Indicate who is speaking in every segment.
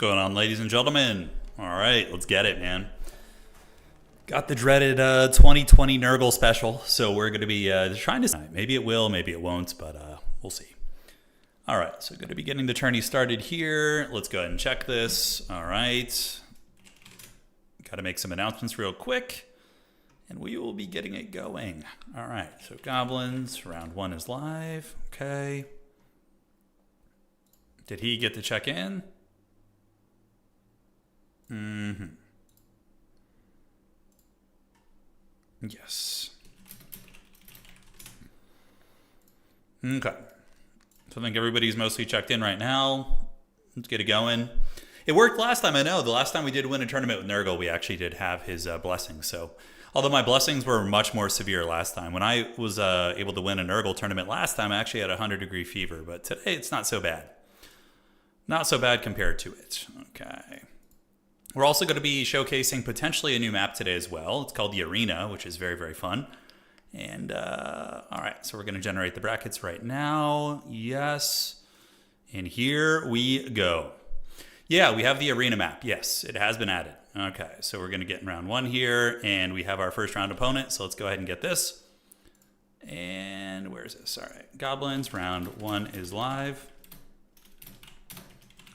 Speaker 1: going on, ladies and gentlemen? All right, let's get it, man. Got the dreaded 2020 Nurgle special, so we're going to be trying to... Maybe it will, maybe it won't, but we'll see. All right, so going to be getting the tourney started here. Let's go ahead and check this. All right. Got to make some announcements real quick, and we will be getting it going. All right, so Goblins, round 1 is live. Okay. Did he get to check in? Yes. Okay. So I think everybody's mostly checked in right now. Let's get it going. It worked last time, I know. The last time we did win a tournament with Nurgle, we actually did have his blessings. So, although my blessings were much more severe last time. When I was able to win a Nurgle tournament last time, I actually had a 100-degree fever. But today, it's not so bad. Not so bad compared to it. Okay. We're also going to be showcasing potentially a new map today as well. It's called the Arena, which is very, very fun. And, all right, so we're going to generate the brackets right now. Yes. And here we go. Yeah, we have the Arena map. Yes, it has been added. Okay, so we're going to get in round 1 here, and we have our first round opponent. So let's go ahead and get this. And where is this? All right, Goblins, round 1 is live.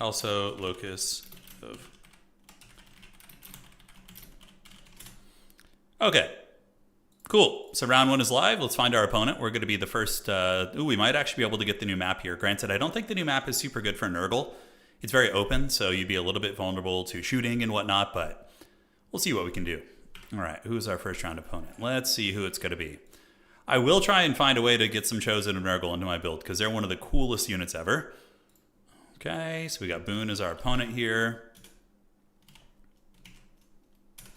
Speaker 1: Also, locus of... Okay. Cool. So round 1 is live. Let's find our opponent. We're going to be the first... we might actually be able to get the new map here. Granted, I don't think the new map is super good for Nurgle. It's very open, so you'd be a little bit vulnerable to shooting and whatnot, but we'll see what we can do. All right, who's our first round opponent? Let's see who it's going to be. I will try and find a way to get some Chosen of Nurgle into my build, because they're one of the coolest units ever. Okay, so we got Boone as our opponent here.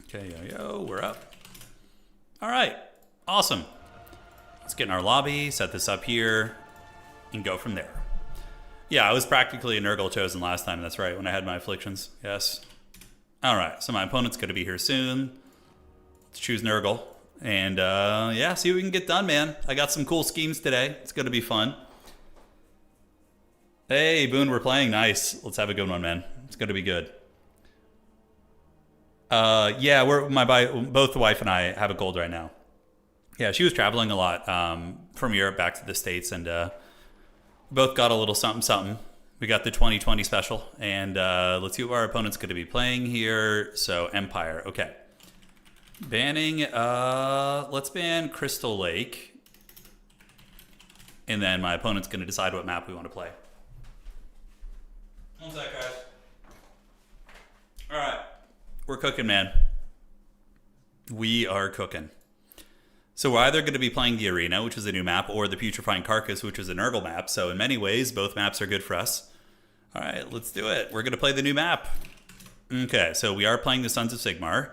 Speaker 1: Okay, yo, we're up. All right, awesome. Let's get in our lobby, set this up here, and go from there. Yeah, I was practically a Nurgle chosen last time, that's right, when I had my afflictions, yes. All right, so my opponent's going to be here soon. Let's choose Nurgle. And, yeah, see what we can get done, man. I got some cool schemes today. It's going to be fun. Hey, Boone, we're playing. Nice. Let's have a good one, man. It's going to be good. Yeah, both the wife and I have a gold right now. Yeah, she was traveling a lot from Europe back to the States, and both got a little something, something. We got the 2020 special, and let's see what our opponent's going to be playing here. So, Empire. Okay. Banning, let's ban Crystal Lake. And then my opponent's going to decide what map we want to play. One sec, guys. All right. We're cooking, man. We are cooking. So we're either going to be playing the Arena, which is a new map, or the Putrefying Carcass, which is a Nurgle map. So in many ways, both maps are good for us. All right, let's do it. We're going to play the new map. Okay, so we are playing the Sons of Sigmar.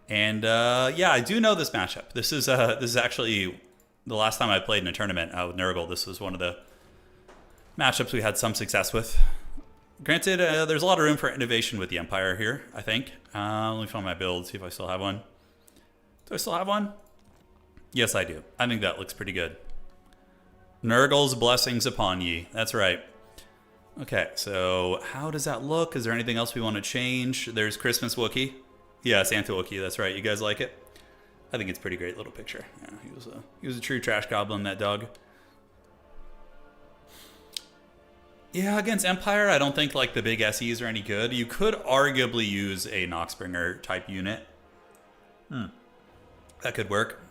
Speaker 1: And yeah, I do know this matchup. This is actually the last time I played in a tournament with Nurgle. This was one of the matchups we had some success with. Granted, there's a lot of room for innovation with the Empire here, I think. Let me find my build, see if I still have one. Do I still have one? Yes, I do. I think that looks pretty good. Nurgle's blessings upon ye. That's right. Okay, so how does that look? Is there anything else we want to change? There's Christmas Wookiee. Yeah, Santa Wookiee, that's right. You guys like it? I think it's a pretty great little picture. Yeah, he was a true trash goblin, that dog. Yeah, against Empire, I don't think like the big SEs are any good. You could arguably use a Noxbringer type unit. That could work.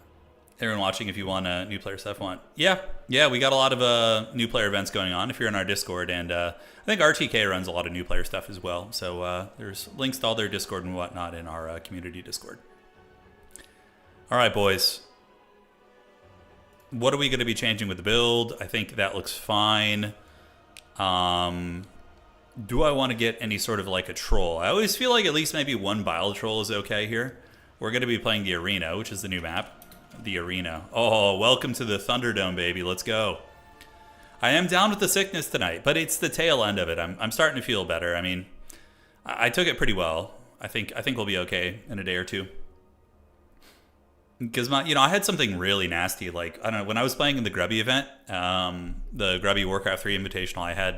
Speaker 1: Everyone watching, if you want new player stuff, yeah, we got a lot of new player events going on if you're in our Discord, and I think RTK runs a lot of new player stuff as well. So there's links to all their Discord and whatnot in our community Discord. All right, boys. What are we going to be changing with the build? I think that looks fine. Do I want to get any sort of like a troll? I always feel like at least maybe one Bile Troll is okay here. We're going to be playing the Arena, which is the new map. The Arena. Oh, welcome to the Thunderdome, baby. Let's go. I am down with the sickness tonight, but it's the tail end of it. I'm starting to feel better. I mean, I took it pretty well. I think we'll be okay in a day or two. Because I had something really nasty. Like, I don't know, when I was playing in the Grubby event, the Grubby Warcraft 3 Invitational,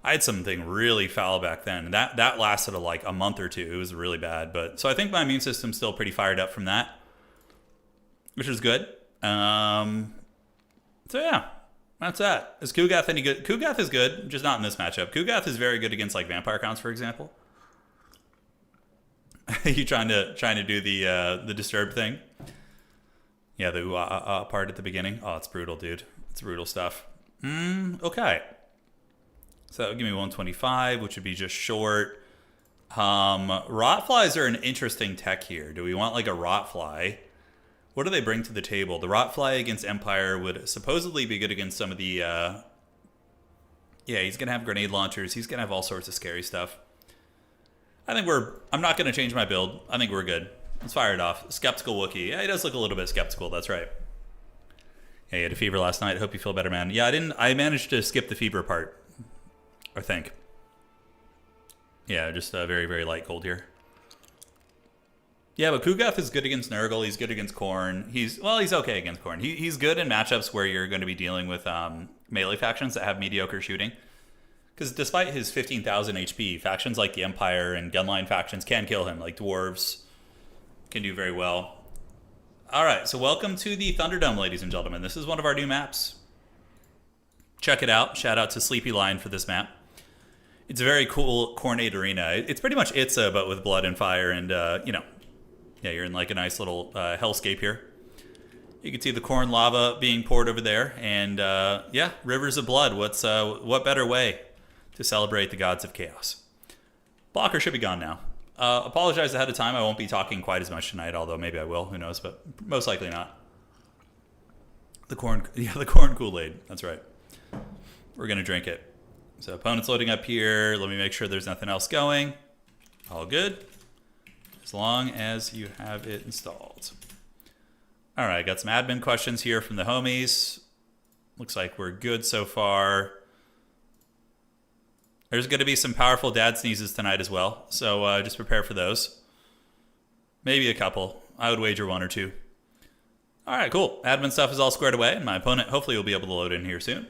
Speaker 1: I had something really foul back then. That lasted like a month or two. It was really bad. But so I think my immune system's still pretty fired up from that, which is good. So yeah, that's that. Is Kugath any good? Kugath is good, just not in this matchup. Kugath is very good against like vampire counts, for example. You trying to do the disturb thing? Yeah, the part at the beginning. Oh, it's brutal, dude. It's brutal stuff. Okay. So that would give me 125, which would be just short. Rotflies are an interesting tech here. Do we want like a Rotfly? What do they bring to the table? The Rotfly against Empire would supposedly be good against some of the... yeah, he's going to have grenade launchers. He's going to have all sorts of scary stuff. I think I'm not going to change my build. I think we're good. Let's fire it off. Skeptical Wookiee. Yeah, he does look a little bit skeptical. That's right. Yeah, you had a fever last night. Hope you feel better, man. Yeah, I managed to skip the fever part, I think. Yeah, just very, very light cold here. Yeah, but Kugath is good against Nurgle. He's good against Khorne. He's okay against Khorne. He's good in matchups where you're going to be dealing with melee factions that have mediocre shooting. Because despite his 15,000 HP, factions like the Empire and Gunline factions can kill him. Like Dwarves can do very well. All right, so welcome to the Thunderdome, ladies and gentlemen. This is one of our new maps. Check it out. Shout out to Sleepy Lion for this map. It's a very cool Khornate arena. It's pretty much Itza, but with blood and fire and, you know, yeah, you're in like a nice little hellscape here. You can see the Khorne lava being poured over there. And, yeah, rivers of blood. What better way to celebrate the gods of chaos? Blocker should be gone now. Apologize ahead of time. I won't be talking quite as much tonight, although maybe I will. Who knows? But most likely not. The Khorne Kool-Aid. That's right. We're going to drink it. So opponent's loading up here. Let me make sure there's nothing else going. All good. As long as you have it installed. All right, got some admin questions here from the homies. Looks like we're good so far. There's going to be some powerful dad sneezes tonight as well, so just prepare for those. Maybe a couple. I would wager one or two. All right, cool. Admin stuff is all squared away, and my opponent hopefully will be able to load in here soon.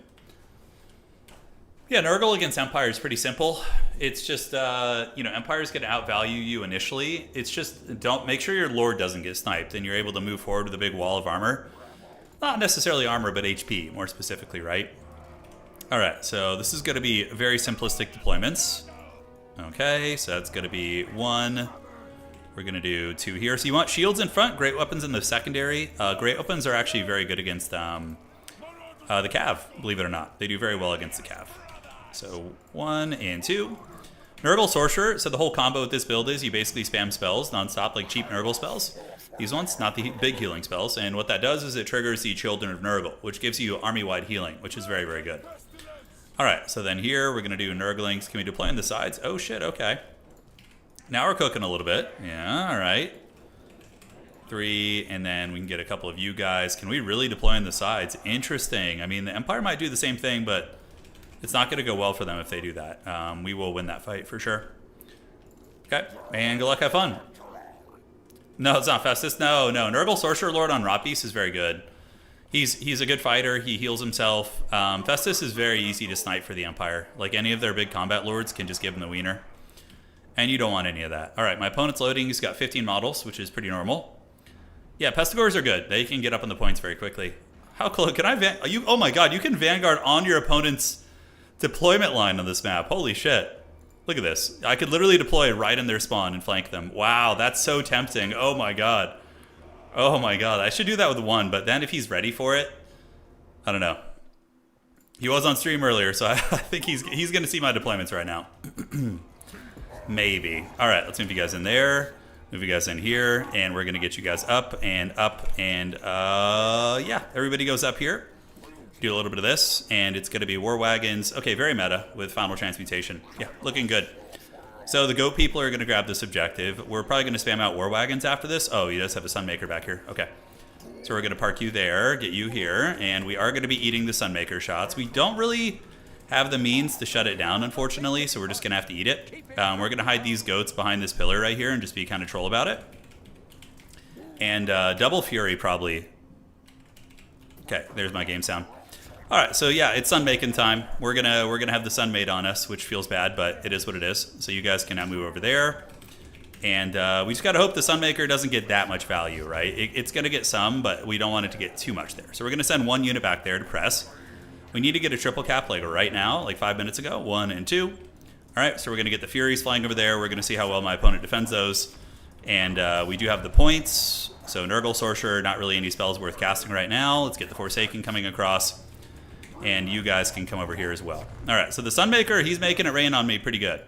Speaker 1: Yeah, Nurgle against Empire is pretty simple. It's just, you know, Empire's going to outvalue you initially. It's just, don't make sure your Lord doesn't get sniped, and you're able to move forward with a big wall of armor. Not necessarily armor, but HP, more specifically, right? All right, so this is going to be very simplistic deployments. Okay, so that's going to be 1. We're going to do 2 here. So you want shields in front, great weapons in the secondary. Great weapons are actually very good against the Cav, believe it or not. They do very well against the Cav. So 1 and 2. Nurgle Sorcerer, so the whole combo with this build is you basically spam spells nonstop, like cheap Nurgle spells. These ones, not the big healing spells. And what that does is it triggers the Children of Nurgle, which gives you army-wide healing, which is very, very good. All right, so then here we're going to do Nurglings. Can we deploy on the sides? Oh, shit, okay. Now we're cooking a little bit. Yeah, all right. 3, and then we can get a couple of you guys. Can we really deploy on the sides? Interesting. I mean, the Empire might do the same thing, but it's not going to go well for them if they do that. We will win that fight for sure. Okay, and good luck, have fun. No, it's not Festus. No. Nurgle Sorcerer Lord on Rotbeast is very good. He's a good fighter. He heals himself. Festus is very easy to snipe for the Empire. Like any of their big combat lords can just give him the wiener. And you don't want any of that. All right, my opponent's loading. He's got 15 models, which is pretty normal. Yeah, Pestigores are good. They can get up on the points very quickly. How close? Can I oh my god, you can Vanguard on your opponent's deployment line on this map. Holy shit. Look at this. I could literally deploy right in their spawn and flank them. Wow, that's so tempting. Oh my god. Oh my god. I should do that with 1, but then if he's ready for it, I don't know. He was on stream earlier, so I think he's going to see my deployments right now. Maybe. All right, let's move you guys in there. Move you guys in here, and we're going to get you guys up, and yeah, everybody goes up here. Do a little bit of this, and it's going to be War Wagons. Okay, very meta with Final Transmutation. Yeah, looking good. So the goat people are going to grab this objective. We're probably going to spam out War Wagons after this. Oh, he does have a Sunmaker back here. Okay. So we're going to park you there, get you here, and we are going to be eating the Sunmaker shots. We don't really have the means to shut it down, unfortunately, so we're just going to have to eat it. We're going to hide these goats behind this pillar right here and just be kind of troll about it. And Double Fury probably... Okay, there's my game sound. All right, so yeah, it's sunmaking time. We're gonna have the sun made on us, which feels bad, but it is what it is. So you guys can now move over there, and we just gotta hope the Sunmaker doesn't get that much value, right? It's gonna get some, but we don't want it to get too much there. So we're gonna send 1 unit back there to press. We need to get a triple cap like right now, like 5 minutes ago, 1 and 2. All right, so we're gonna get the Furies flying over there. We're gonna see how well my opponent defends those, and we do have the points. So Nurgle, Sorcerer, not really any spells worth casting right now. Let's get the Forsaken coming across. And you guys can come over here as well. All right, so the Sunmaker, he's making it rain on me pretty good.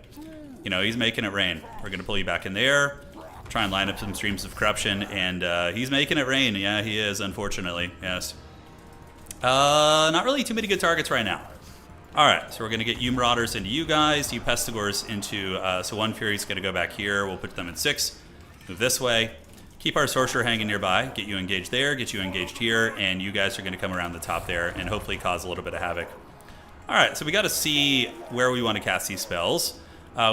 Speaker 1: You know, he's making it rain. We're going to pull you back in there, try and line up some Streams of Corruption, and he's making it rain. Yeah, he is, unfortunately, yes. Not really too many good targets right now. All right, so we're going to get you Marauders into you guys, you Pestigors into, so 1 Fury's going to go back here. We'll put them in 6, move this way. Keep our Sorcerer hanging nearby, get you engaged there, get you engaged here, and you guys are going to come around the top there and hopefully cause a little bit of havoc. Alright, so we got to see where we want to cast these spells.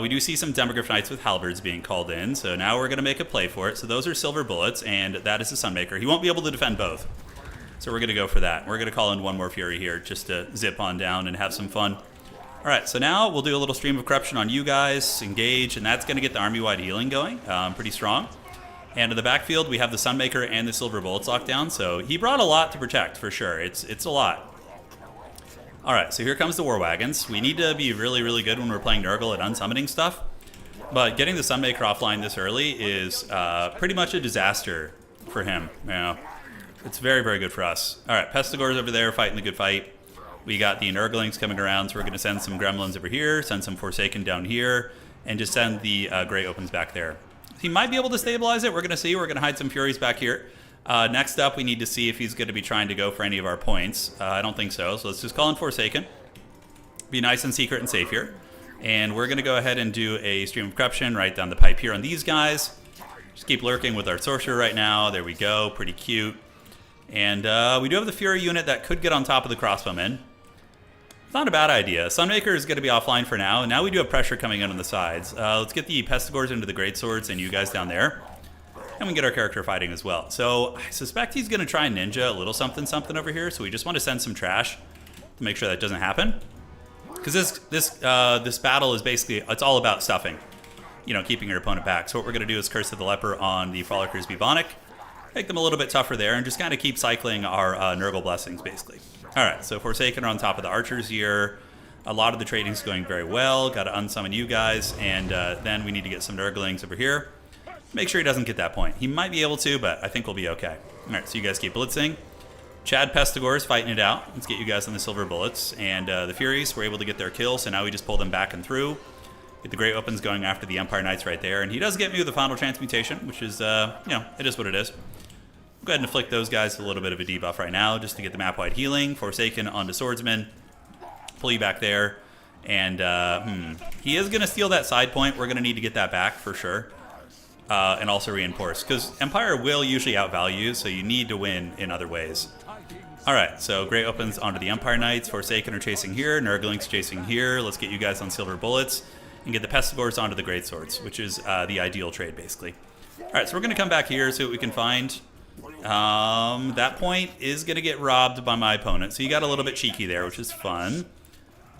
Speaker 1: We do see some Demogryph Knights with Halberds being called in, so now we're going to make a play for it. So those are Silver Bullets, and that is the Sunmaker. He won't be able to defend both, so we're going to go for that. We're going to call in 1 more Fury here just to zip on down and have some fun. Alright, so now we'll do a little Stream of Corruption on you guys, engage, and that's going to get the army-wide healing going pretty strong. And in the backfield, we have the Sunmaker and the Silver Bullets locked down, so he brought a lot to protect, for sure. It's a lot. Alright, so here comes the War Wagons. We need to be really, really good when we're playing Nurgle at unsummoning stuff, but getting the Sunmaker offline this early is pretty much a disaster for him. You know, it's very, very good for us. Alright, Pestigor's over there fighting the good fight. We got the Nurglings coming around, so we're going to send some Gremlins over here, send some Forsaken down here, and just send the Grey Opens back there. He might be able to stabilize it. We're going to see. We're going to hide some Furies back here. Next up, we need to see if he's going to be trying to go for any of our points. I don't think so. So let's just call in Forsaken. Be nice and secret and safe here. And we're going to go ahead and do a Stream of Corruption right down the pipe here on these guys. Just keep lurking with our Sorcerer right now. There we go. Pretty cute. And we do have the Fury unit that could get on top of the Crossbowmen. Not a bad idea. Sunmaker is going to be offline for now, and now we do have pressure coming in on the sides. Let's get the Pestigors into the Greatswords and you guys down there. And we get our character fighting as well. So I suspect he's going to try and ninja a little something something over here, so we just want to send some trash to make sure that doesn't happen. Because this battle is basically, it's all about stuffing. You know, keeping your opponent back. So what we're going to do is Curse of the Leper on the Frolickers Bubonic. Make them a little bit tougher there, and just kind of keep cycling our Nurgle Blessings, basically. Alright, so Forsaken are on top of the Archers here. A lot of the trading's going very well. Got to unsummon you guys, and then we need to get some Nurglings over here. Make sure he doesn't get that point. He might be able to, but I think we'll be okay. Alright, so you guys keep blitzing. Chad Pestigor is fighting it out. Let's get you guys on the Silver Bullets. And the Furies were able to get their kill, so now we just pull them back and through. Get the Great Opens going after the Empire Knights right there. And he does get me with the Final Transmutation, which is, you know, it is what it is. Go ahead and afflict those guys with a little bit of a debuff right now just to get the map-wide healing. Forsaken onto Swordsman. Pull you back there. And he is going to steal that side point. We're going to need to get that back for sure. And also reinforce. Because Empire will usually outvalue you, so you need to win in other ways. Alright, so Great Opens onto the Empire Knights. Forsaken are chasing here. Nurgling's chasing here. Let's get you guys on Silver Bullets. And get the Pestigors onto the Greatswords, which is the ideal trade, basically. Alright, so we're going to come back here, see what we can find. That point is going to get robbed by my opponent, so you got a little bit cheeky there, which is fun.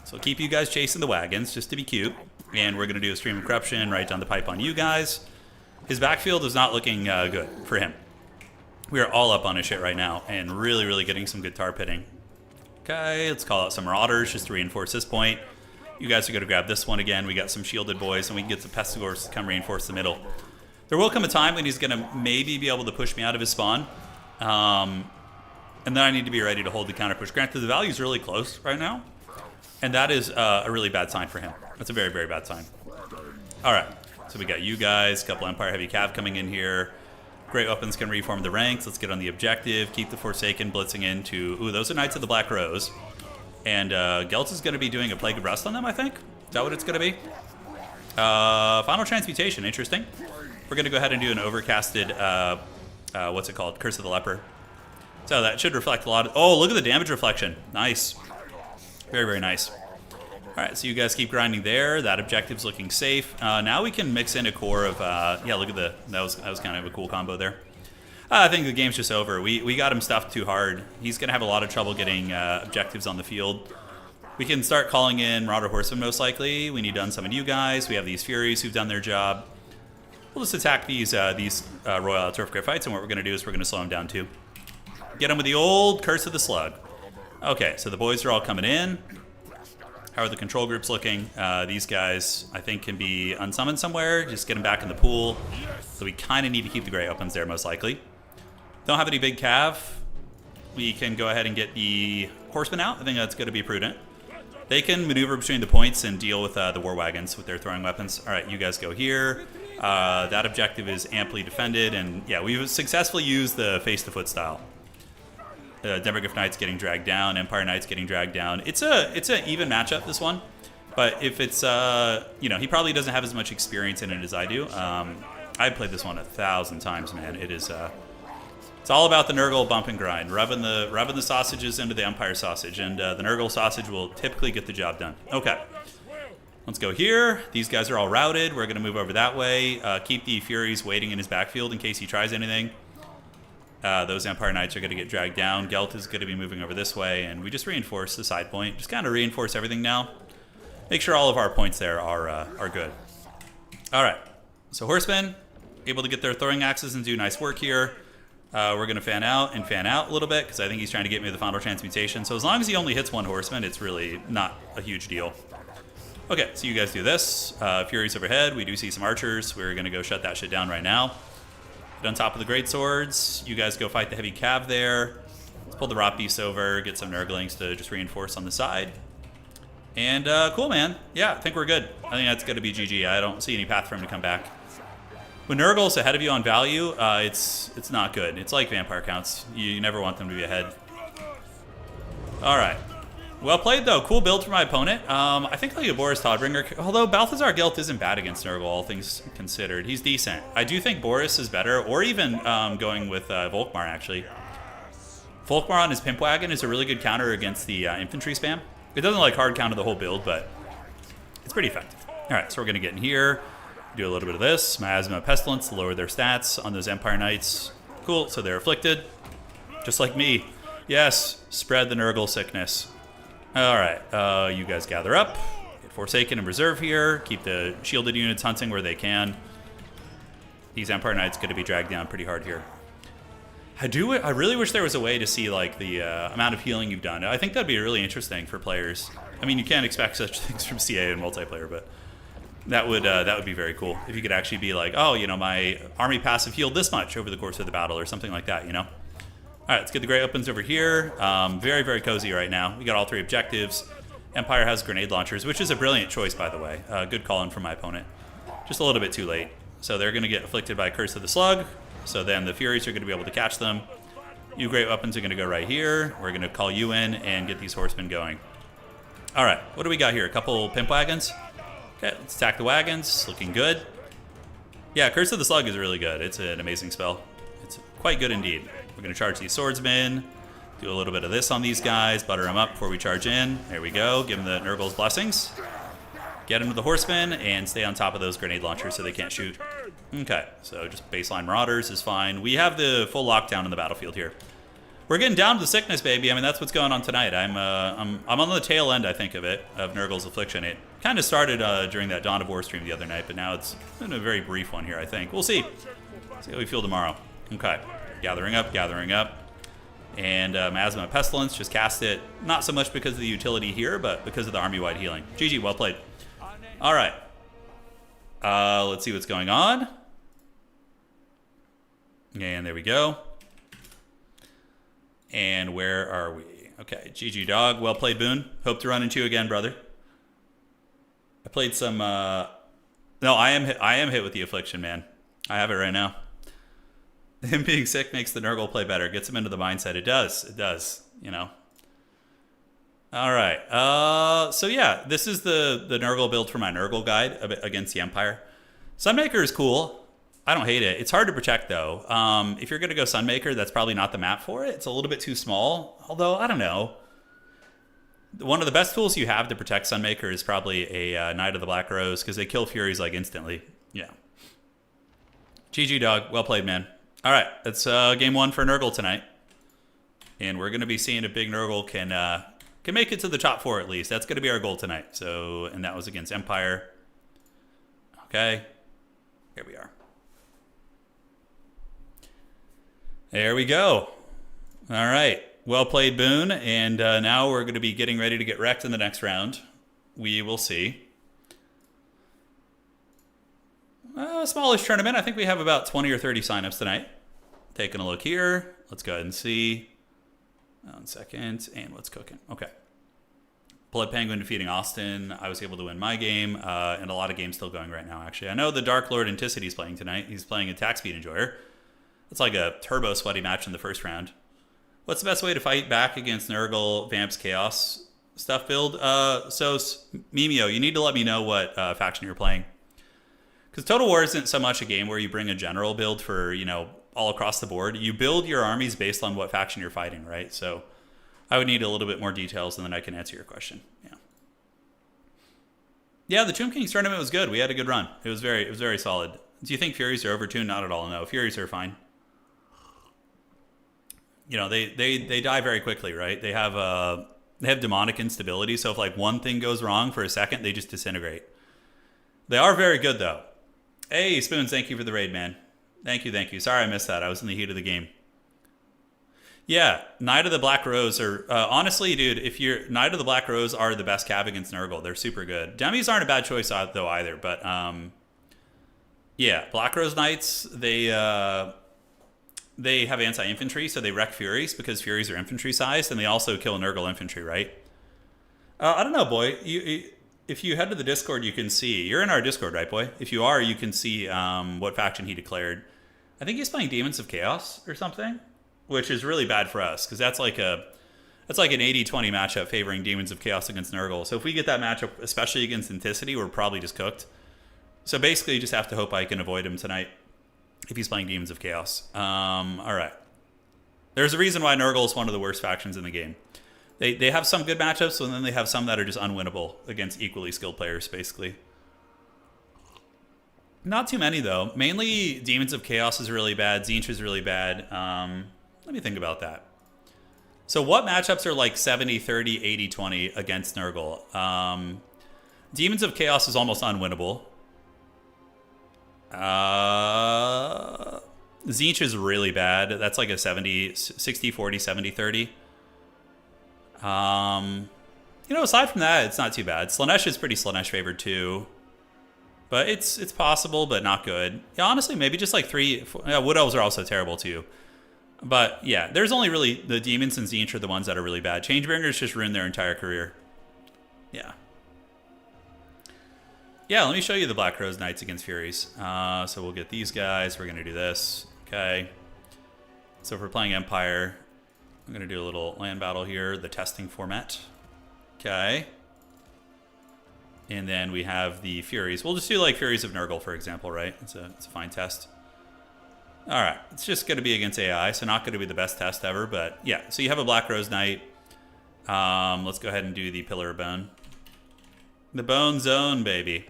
Speaker 1: So keep you guys chasing the wagons, just to be cute. And we're going to do a Stream of Corruption right down the pipe on you guys. His backfield is not looking good for him. We are all up on his shit right now, and really, really getting some good tar pitting. Okay, let's call out some Marauders just to reinforce this point. You guys are going to grab this one again. We got some shielded boys, and we can get the Pestigors to come reinforce the middle. There will come a time when he's going to maybe be able to push me out of his spawn. And then I need to be ready to hold the counter push. Granted, the value is really close right now. And that is a really bad sign for him. That's a very, very bad sign. Alright, so we got you guys, a couple Empire Heavy Cav coming in here. Great Weapons can reform the ranks. Let's get on the objective. Keep the Forsaken blitzing into... Ooh, those are Knights of the Black Rose. And Gelt is going to be doing a Plague of Rust on them, I think. Is that what it's going to be? Final Transmutation, interesting. We're going to go ahead and do an overcasted, what's it called? Curse of the Leper. So that should reflect a lot of... Oh, look at the damage reflection. Nice. Very, very nice. Alright, so you guys keep grinding there. That objective's looking safe. Now we can mix in a core of... yeah, look at the... That was kind of a cool combo there. I think the game's just over. We got him stuffed too hard. He's going to have a lot of trouble getting objectives on the field. We can start calling in Marauder Horsemen most likely. We need to unsummon you guys. We have these Furies who've done their job. We'll just attack these Royal Turf Grip fights, and what we're going to do is we're going to slow them down too. Get them with the old Curse of the Slug. Okay, so the boys are all coming in. How are the control groups looking? These guys, I think, can be unsummoned somewhere. Just get them back in the pool. So we kind of need to keep the Grey Opens there, most likely. Don't have any big cav. We can go ahead and get the Horsemen out. I think that's going to be prudent. They can maneuver between the points and deal with the War Wagons with their throwing weapons. All right, you guys go here. That objective is amply defended. And yeah, we've successfully used the face-to-foot style. Demogryph Knight's getting dragged down. Empire Knight's getting dragged down. It's an even matchup, this one. But if it's, he probably doesn't have as much experience in it as I do. I've played this one 1,000 times, man. It is, it's all about the Nurgle bump and grind. Rubbing the sausages into the Empire sausage. And the Nurgle sausage will typically get the job done. Okay. Let's go here. These guys are all routed. We're going to move over that way. Keep the Furies waiting in his backfield in case he tries anything. Those Empire Knights are going to get dragged down. Gelt is going to be moving over this way, and we just reinforce the side point. Just kind of reinforce everything now. Make sure all of our points there are good. All right. So Horsemen, able to get their throwing axes and do nice work here. We're going to fan out a little bit, because I think he's trying to get me the Final Transmutation. So as long as he only hits one Horseman, it's really not a huge deal. Okay, so you guys do this. Furies overhead. We do see some archers. We're going to go shut that shit down right now. Get on top of the great swords. You guys go fight the heavy cav there. Let's pull the rot beasts over. Get some Nurglings to just reinforce on the side. And cool, man. Yeah, I think we're good. I think that's going to be GG. I don't see any path for him to come back. When Nurgle's ahead of you on value, it's not good. It's like vampire counts. You never want them to be ahead. All right. Well played, though. Cool build for my opponent. I think like a Boris Todbringer, although Balthazar Gelt isn't bad against Nurgle, all things considered. He's decent. I do think Boris is better, or even going with Volkmar, actually. Volkmar on his Pimp Wagon is a really good counter against the infantry spam. It doesn't like hard counter the whole build, but it's pretty effective. All right, so we're going to get in here, do a little bit of this. Miasma Pestilence to lower their stats on those Empire Knights. Cool, so they're afflicted, just like me. Yes, spread the Nurgle sickness. All right, you guys gather up, get Forsaken and Reserve here, keep the shielded units hunting where they can. These Empire Knights going to be dragged down pretty hard here. I really wish there was a way to see like the amount of healing you've done. I think that'd be really interesting for players. I mean, you can't expect such things from CA and multiplayer, but that would be very cool if you could actually be like, oh, you know, my army passive healed this much over the course of the battle or something like that, you know. All right, let's get the Grey Opens over here. Very, very cozy right now. We got all three objectives. Empire has grenade launchers, which is a brilliant choice, by the way. Good call-in from my opponent. Just a little bit too late. So they're going to get afflicted by Curse of the Slug. So then the Furies are going to be able to catch them. You Great Weapons are going to go right here. We're going to call you in and get these Horsemen going. All right, what do we got here? A couple Pimp Wagons. Okay, let's attack the wagons. Looking good. Yeah, Curse of the Slug is really good. It's an amazing spell. It's quite good indeed. We're going to charge these swordsmen. Do a little bit of this on these guys. Butter them up before we charge in. There we go. Give them the Nurgle's blessings. Get them to the Horsemen and stay on top of those grenade launchers so they can't shoot. Okay, so just baseline Marauders is fine. We have the full lockdown in the battlefield here. We're getting down to the sickness, baby. I mean, that's what's going on tonight. I'm on the tail end, I think, of it, of Nurgle's Affliction. It kind of started during that Dawn of War stream the other night, but now it's been a very brief one here, I think. We'll see. See how we feel tomorrow. Okay, gathering up. And Miasma Pestilence, just cast it. Not so much because of the utility here, but because of the army-wide healing. GG, well played. All right. Let's see what's going on. And there we go. And where are we? Okay, GG dog. Well played, Boone. Hope to run into you again, brother. I played some... No, I am hit with the Affliction, man. I have it right now. Him being sick makes the Nurgle play better. Gets him into the mindset. It does, you know. All right. So yeah, this is the Nurgle build for my Nurgle guide against the Empire. Sunmaker is cool. I don't hate it. It's hard to protect, though. If you're going to go Sunmaker, that's probably not the map for it. It's a little bit too small. Although, I don't know. One of the best tools you have to protect Sunmaker is probably a Knight of the Black Rose, because they kill Furies, like, instantly. Yeah. GG, dog. Well played, man. All right, that's game 1 for Nurgle tonight. And we're going to be seeing if big Nurgle can make it to the top 4 at least. That's going to be our goal tonight. So, and that was against Empire. Okay, here we are. There we go. All right, well played, Boone. And now we're going to be getting ready to get wrecked in the next round. We will see. Smallish tournament. I think we have about 20 or 30 signups tonight. Taking a look here. Let's go ahead and see. 1 second. And what's cooking? Okay. Blood Penguin defeating Austin. I was able to win my game. And a lot of games still going right now, actually. I know the Dark Lord Anticity is playing tonight. He's playing Attack Speed Enjoyer. It's like a turbo sweaty match in the first round. What's the best way to fight back against Nurgle, Vamps, Chaos stuff build? So, Mimio, you need to let me know what faction you're playing. Because Total War isn't so much a game where you bring a general build for, you know, all across the board. You build your armies based on what faction you're fighting, right? So I would need a little bit more details and then I can answer your question. Yeah. Yeah, the Tomb Kings tournament was good. We had a good run. It was very solid. Do you think Furies are overtuned? Not at all. No, Furies are fine. You know, they die very quickly, right? They have demonic instability, so if like one thing goes wrong for a second, they just disintegrate. They are very good though. Hey, Spoons, thank you for the raid, man. Thank you. Sorry I missed that. I was in the heat of the game. Yeah, Knight of the Black Rose are... honestly, dude, Knight of the Black Rose are the best cav against Nurgle. They're super good. Demis aren't a bad choice, though, either. But, yeah, Black Rose Knights, they have anti-infantry, so they wreck Furies because Furies are infantry-sized, and they also kill Nurgle infantry, right? I don't know, boy. If you head to the Discord, you can see. You're in our Discord, right, boy? If you are, you can see what faction he declared. I think he's playing Demons of Chaos or something, which is really bad for us because that's like an 80-20 matchup favoring Demons of Chaos against Nurgle. So if we get that matchup, especially against Anticity, we're probably just cooked. So basically, you just have to hope I can avoid him tonight if he's playing Demons of Chaos. All right. There's a reason why Nurgle is one of the worst factions in the game. They have some good matchups, and then they have some that are just unwinnable against equally skilled players, basically. Not too many, though. Mainly, Demons of Chaos is really bad. Tzeentch is really bad. Let me think about that. So what matchups are like 70-30, 80-20 against Nurgle? Demons of Chaos is almost unwinnable. Tzeentch is really bad. That's like a 60-40, 70-30. You know, aside from that, it's not too bad. Slaanesh is pretty Slaanesh favored too. But it's possible, but not good. Yeah, honestly, maybe just like 3... Wood Elves are also terrible too. But yeah, there's only really... The Demons and Tzeentch are the ones that are really bad. Changebringers just ruined their entire career. Yeah. Yeah, let me show you the Black Rose Knights against Furies. So we'll get these guys. We're going to do this. Okay. So if we're playing Empire... I'm going to do a little land battle here, the testing format. Okay. And then we have the Furies. We'll just do like Furies of Nurgle, for example, right? It's a fine test. All right. It's just going to be against AI, so not going to be the best test ever. But yeah, so you have a Black Rose Knight. Let's go ahead and do the Pillar of Bone. The Bone Zone, baby.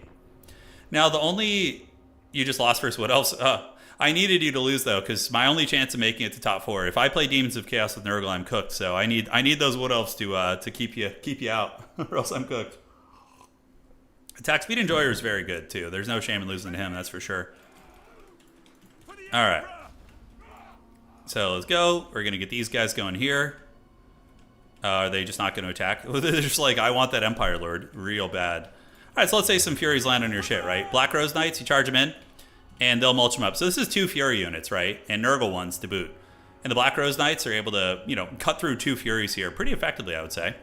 Speaker 1: Now, you just lost first. What else? I needed you to lose, though, because my only chance of making it to top 4. If I play Demons of Chaos with Nurgle, I'm cooked. So I need those Wood Elves to keep you out, or else I'm cooked. Attack Speed Enjoyer is very good, too. There's no shame in losing to him, that's for sure. All right. So let's go. We're going to get these guys going here. Are they just not going to attack? They're just like, I want that Empire Lord real bad. All right, so let's say some Furies land on your shit, right? Black Rose Knights, you charge them in. And they'll mulch them up. So this is 2 Fury units, right? And Nurgle ones to boot. And the Black Rose Knights are able to, you know, cut through 2 Furies here pretty effectively, I would say.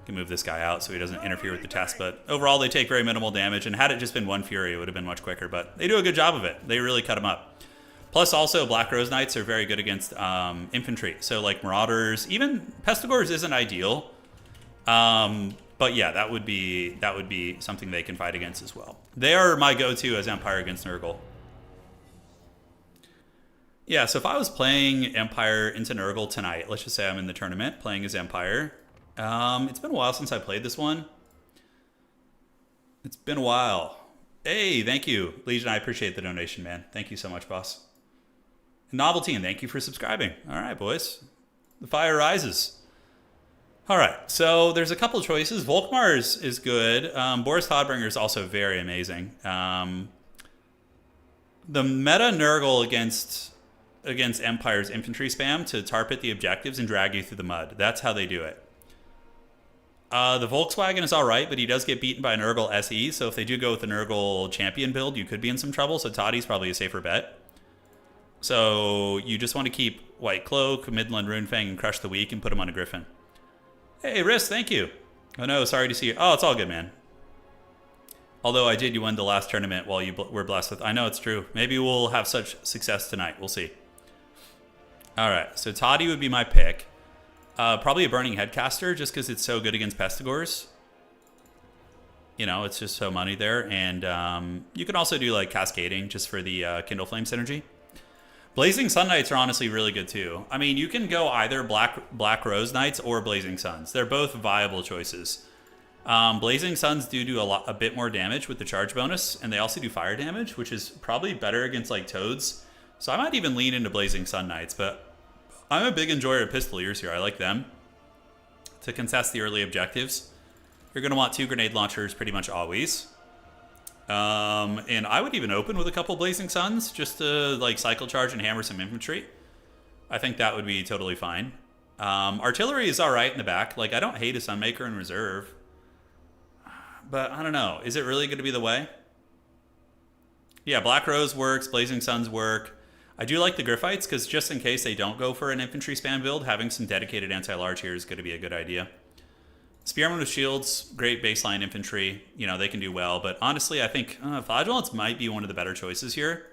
Speaker 1: Can move this guy out so he doesn't interfere with the test. But overall, they take very minimal damage. And had it just been 1 Fury, it would have been much quicker. But they do a good job of it. They really cut them up. Plus, also, Black Rose Knights are very good against infantry. So, like Marauders, even Pestigores isn't ideal. But yeah, that would be something they can fight against as well. They are my go-to as Empire against Nurgle. Yeah, so if I was playing Empire into Nurgle tonight, let's just say I'm in the tournament playing as Empire. It's been a while since I played this one. It's been a while. Hey, thank you. Legion, I appreciate the donation, man. Thank you so much, boss. Novelty, and thank you for subscribing. All right, boys. The fire rises. All right, so there's a couple of choices. Volkmar is good. Boris Todbringer is also very amazing. The meta Nurgle against Empire's infantry spam to tar pit the objectives and drag you through the mud. That's how they do it. The Volkswagen is all right, but he does get beaten by a Nurgle SE, so if they do go with the Nurgle champion build, you could be in some trouble, so Toddy's probably a safer bet. So you just want to keep White Cloak, Midland Runefang, and Crush the Weak and put him on a Griffin. Hey, Riss, thank you. Oh no, sorry to see you. Oh, it's all good, man. Although you won the last tournament while you were blessed with... I know, it's true. Maybe we'll have such success tonight. We'll see. All right, so Toddy would be my pick. Probably a Burning Headcaster, just because it's so good against Pestigors. You know, it's just so money there. And you can also do, like, Cascading, just for the Kindle Flame synergy. Blazing Sun Knights are honestly really good, too. I mean, you can go either Black Rose Knights or Blazing Suns. They're both viable choices. Blazing Suns do a bit more damage with the charge bonus, and they also do fire damage, which is probably better against, like, Toads. So I might even lean into Blazing Sun Knights, but I'm a big enjoyer of Pistoliers here. I like them to contest the early objectives. You're going to want 2 grenade launchers pretty much always. And I would even open with a couple Blazing Suns just to like cycle charge and hammer some infantry. I think that would be totally fine. Artillery is all right in the back. Like, I don't hate a Sunmaker in reserve. But I don't know. Is it really going to be the way? Yeah, Black Rose works. Blazing Suns work. I do like the Griffites because just in case they don't go for an infantry spam build, having some dedicated anti-large here is going to be a good idea. Spearmen with shields, great baseline infantry. You know, they can do well. But honestly, I think Flagellants might be one of the better choices here.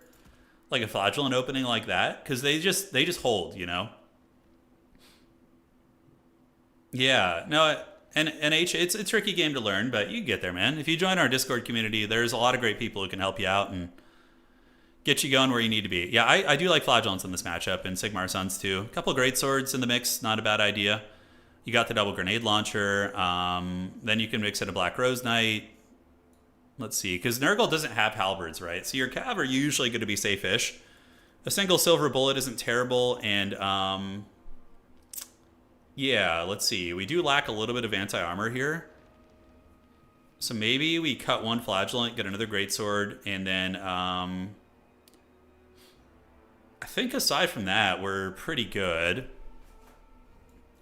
Speaker 1: Like a Flagellant opening like that. Because they just hold, you know? Yeah. No, NH, it's a tricky game to learn, but you get there, man. If you join our Discord community, there's a lot of great people who can help you out and get you going where you need to be. Yeah, I do like Flagellants in this matchup, and Sigmar Suns too. A couple of great swords in the mix, not a bad idea. You got the double grenade launcher. Then you can mix in a Black Rose Knight. Let's see, because Nurgle doesn't have halberds, right? So your cav are usually going to be safe-ish. A single silver bullet isn't terrible, and yeah, let's see. We do lack a little bit of anti-armor here. So maybe we cut one Flagellant, get another greatsword, and then I think aside from that, we're pretty good.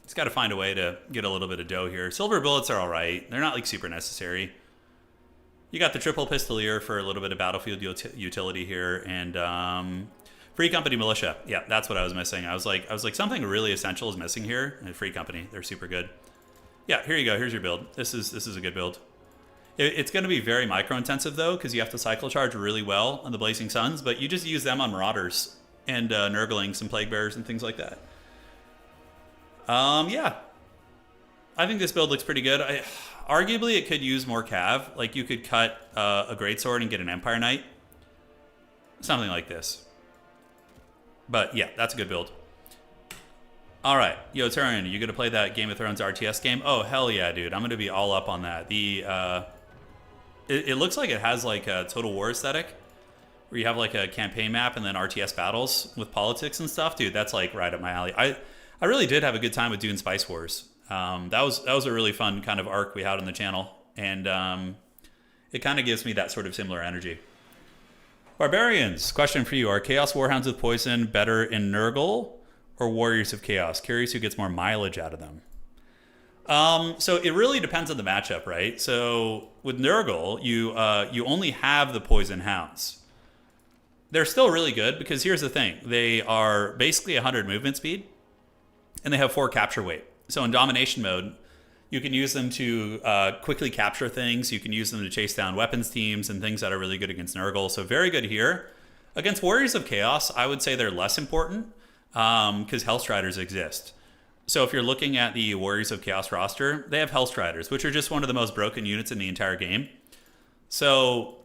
Speaker 1: Just got to find a way to get a little bit of dough here. Silver bullets are all right. They're not like super necessary. You got the triple pistolier for a little bit of battlefield utility here, and Free Company Militia. Yeah, that's what I was missing. I was like something really essential is missing here. And Free Company, they're super good. Yeah, here you go. Here's your build. This is a good build. It's going to be very micro intensive though, because you have to cycle charge really well on the Blazing Suns, but you just use them on Marauders and Nurgling some Plague Bearers and things like that. Yeah, I think this build looks pretty good. Arguably, it could use more cav. Like, you could cut a greatsword and get an Empire Knight. Something like this. But, yeah, that's a good build. All right. Yo, Turin, you going to play that Game of Thrones RTS game? Oh, hell yeah, dude. I'm going to be all up on that. It looks like it has, like, a Total War aesthetic, where you have, like, a campaign map and then RTS battles with politics and stuff. Dude, that's, like, right up my alley. I really did have a good time with Dune Spice Wars. That was a really fun kind of arc we had on the channel, and it kind of gives me that sort of similar energy. Barbarians, question for you: are Chaos Warhounds with poison better in Nurgle or Warriors of Chaos? Curious who gets more mileage out of them. So it really depends on the matchup, right? So with Nurgle, you only have the poison hounds. They're still really good because here's the thing: they are basically 100 movement speed. And they have 4 capture weight. So in domination mode, you can use them to quickly capture things. You can use them to chase down weapons teams and things that are really good against Nurgle. So very good here. Against Warriors of Chaos, I would say they're less important because Hellstriders exist. So if you're looking at the Warriors of Chaos roster, they have Hellstriders, which are just one of the most broken units in the entire game. So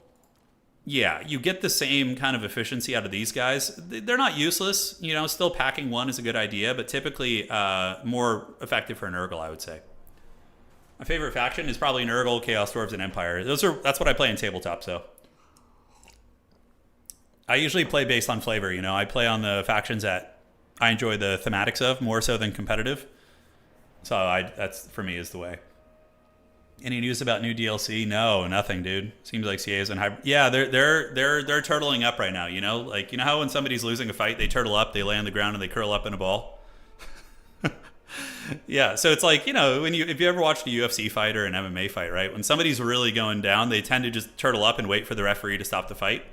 Speaker 1: yeah, you get the same kind of efficiency out of these guys. They're not useless. You know, still packing one is a good idea, but typically more effective for Nurgle, I would say. My favorite faction is probably Nurgle, Chaos Dwarves, and Empire. That's what I play in tabletop, so. I usually play based on flavor. You know, I play on the factions that I enjoy the thematics of more so than competitive. So that's for me is the way. Any news about new DLC? No, nothing, dude. Seems like CA is in hybrid. Yeah, they're turtling up right now. You know, like you know how when somebody's losing a fight, they turtle up, they lay on the ground, and they curl up in a ball. Yeah, so it's like, you know, if you ever watched a UFC fight or an MMA fight, right? When somebody's really going down, they tend to just turtle up and wait for the referee to stop the fight.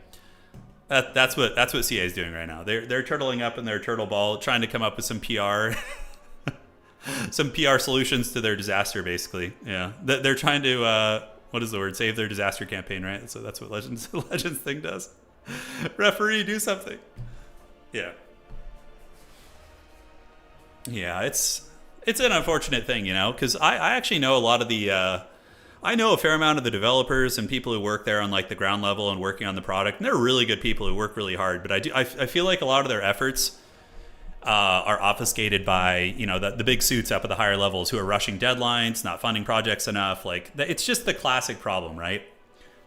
Speaker 1: That's what CA is doing right now. They're turtling up in their turtle ball, trying to come up with some PR, some PR solutions to their disaster, basically. Yeah, they're trying to what is the word? Save their disaster campaign, right? So that's what Legends thing does. Referee, do something. Yeah. Yeah, it's an unfortunate thing, you know, because I actually know a lot of the I know a fair amount of the developers and people who work there on like the ground level and working on the product, and they're really good people who work really hard. But I feel like a lot of their efforts are obfuscated by, you know, the big suits up at the higher levels who are rushing deadlines, not funding projects enough. Like it's just the classic problem, right?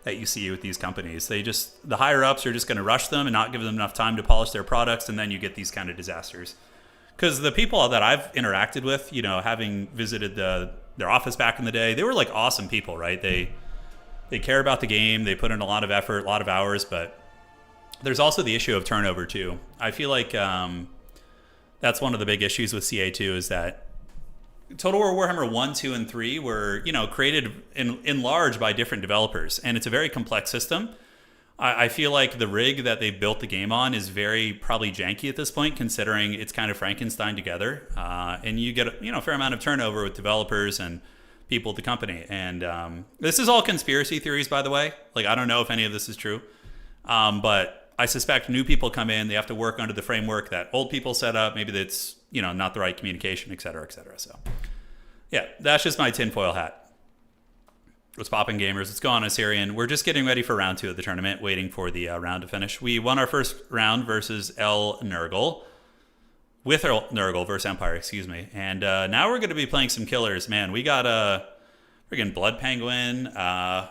Speaker 1: That you see with these companies. The higher ups are just going to rush them and not give them enough time to polish their products, and then you get these kind of disasters. Because the people that I've interacted with, you know, having visited their office back in the day, they were like awesome people, right? They care about the game. They put in a lot of effort, a lot of hours, but there's also the issue of turnover too. I feel like that's one of the big issues with CA2 is that Total War Warhammer 1, 2, and 3 were, you know, created in large by different developers, and it's a very complex system. I feel like the rig that they built the game on is very probably janky at this point, considering it's kind of Frankenstein together. And you get a fair amount of turnover with developers and people at the company. And this is all conspiracy theories, by the way. Like, I don't know if any of this is true. But I suspect new people come in, they have to work under the framework that old people set up. Maybe that's, you know, not the right communication, et cetera, et cetera. So, yeah, that's just my tinfoil hat. What's popping, gamers? Let's go on, Assyrian. We're just getting ready for round 2 of the tournament, waiting for the round to finish. We won our first round versus Nurgle. With Nurgle versus Empire, excuse me. And now we're going to be playing some killers. Man, we got a friggin' Blood Penguin. Yeah,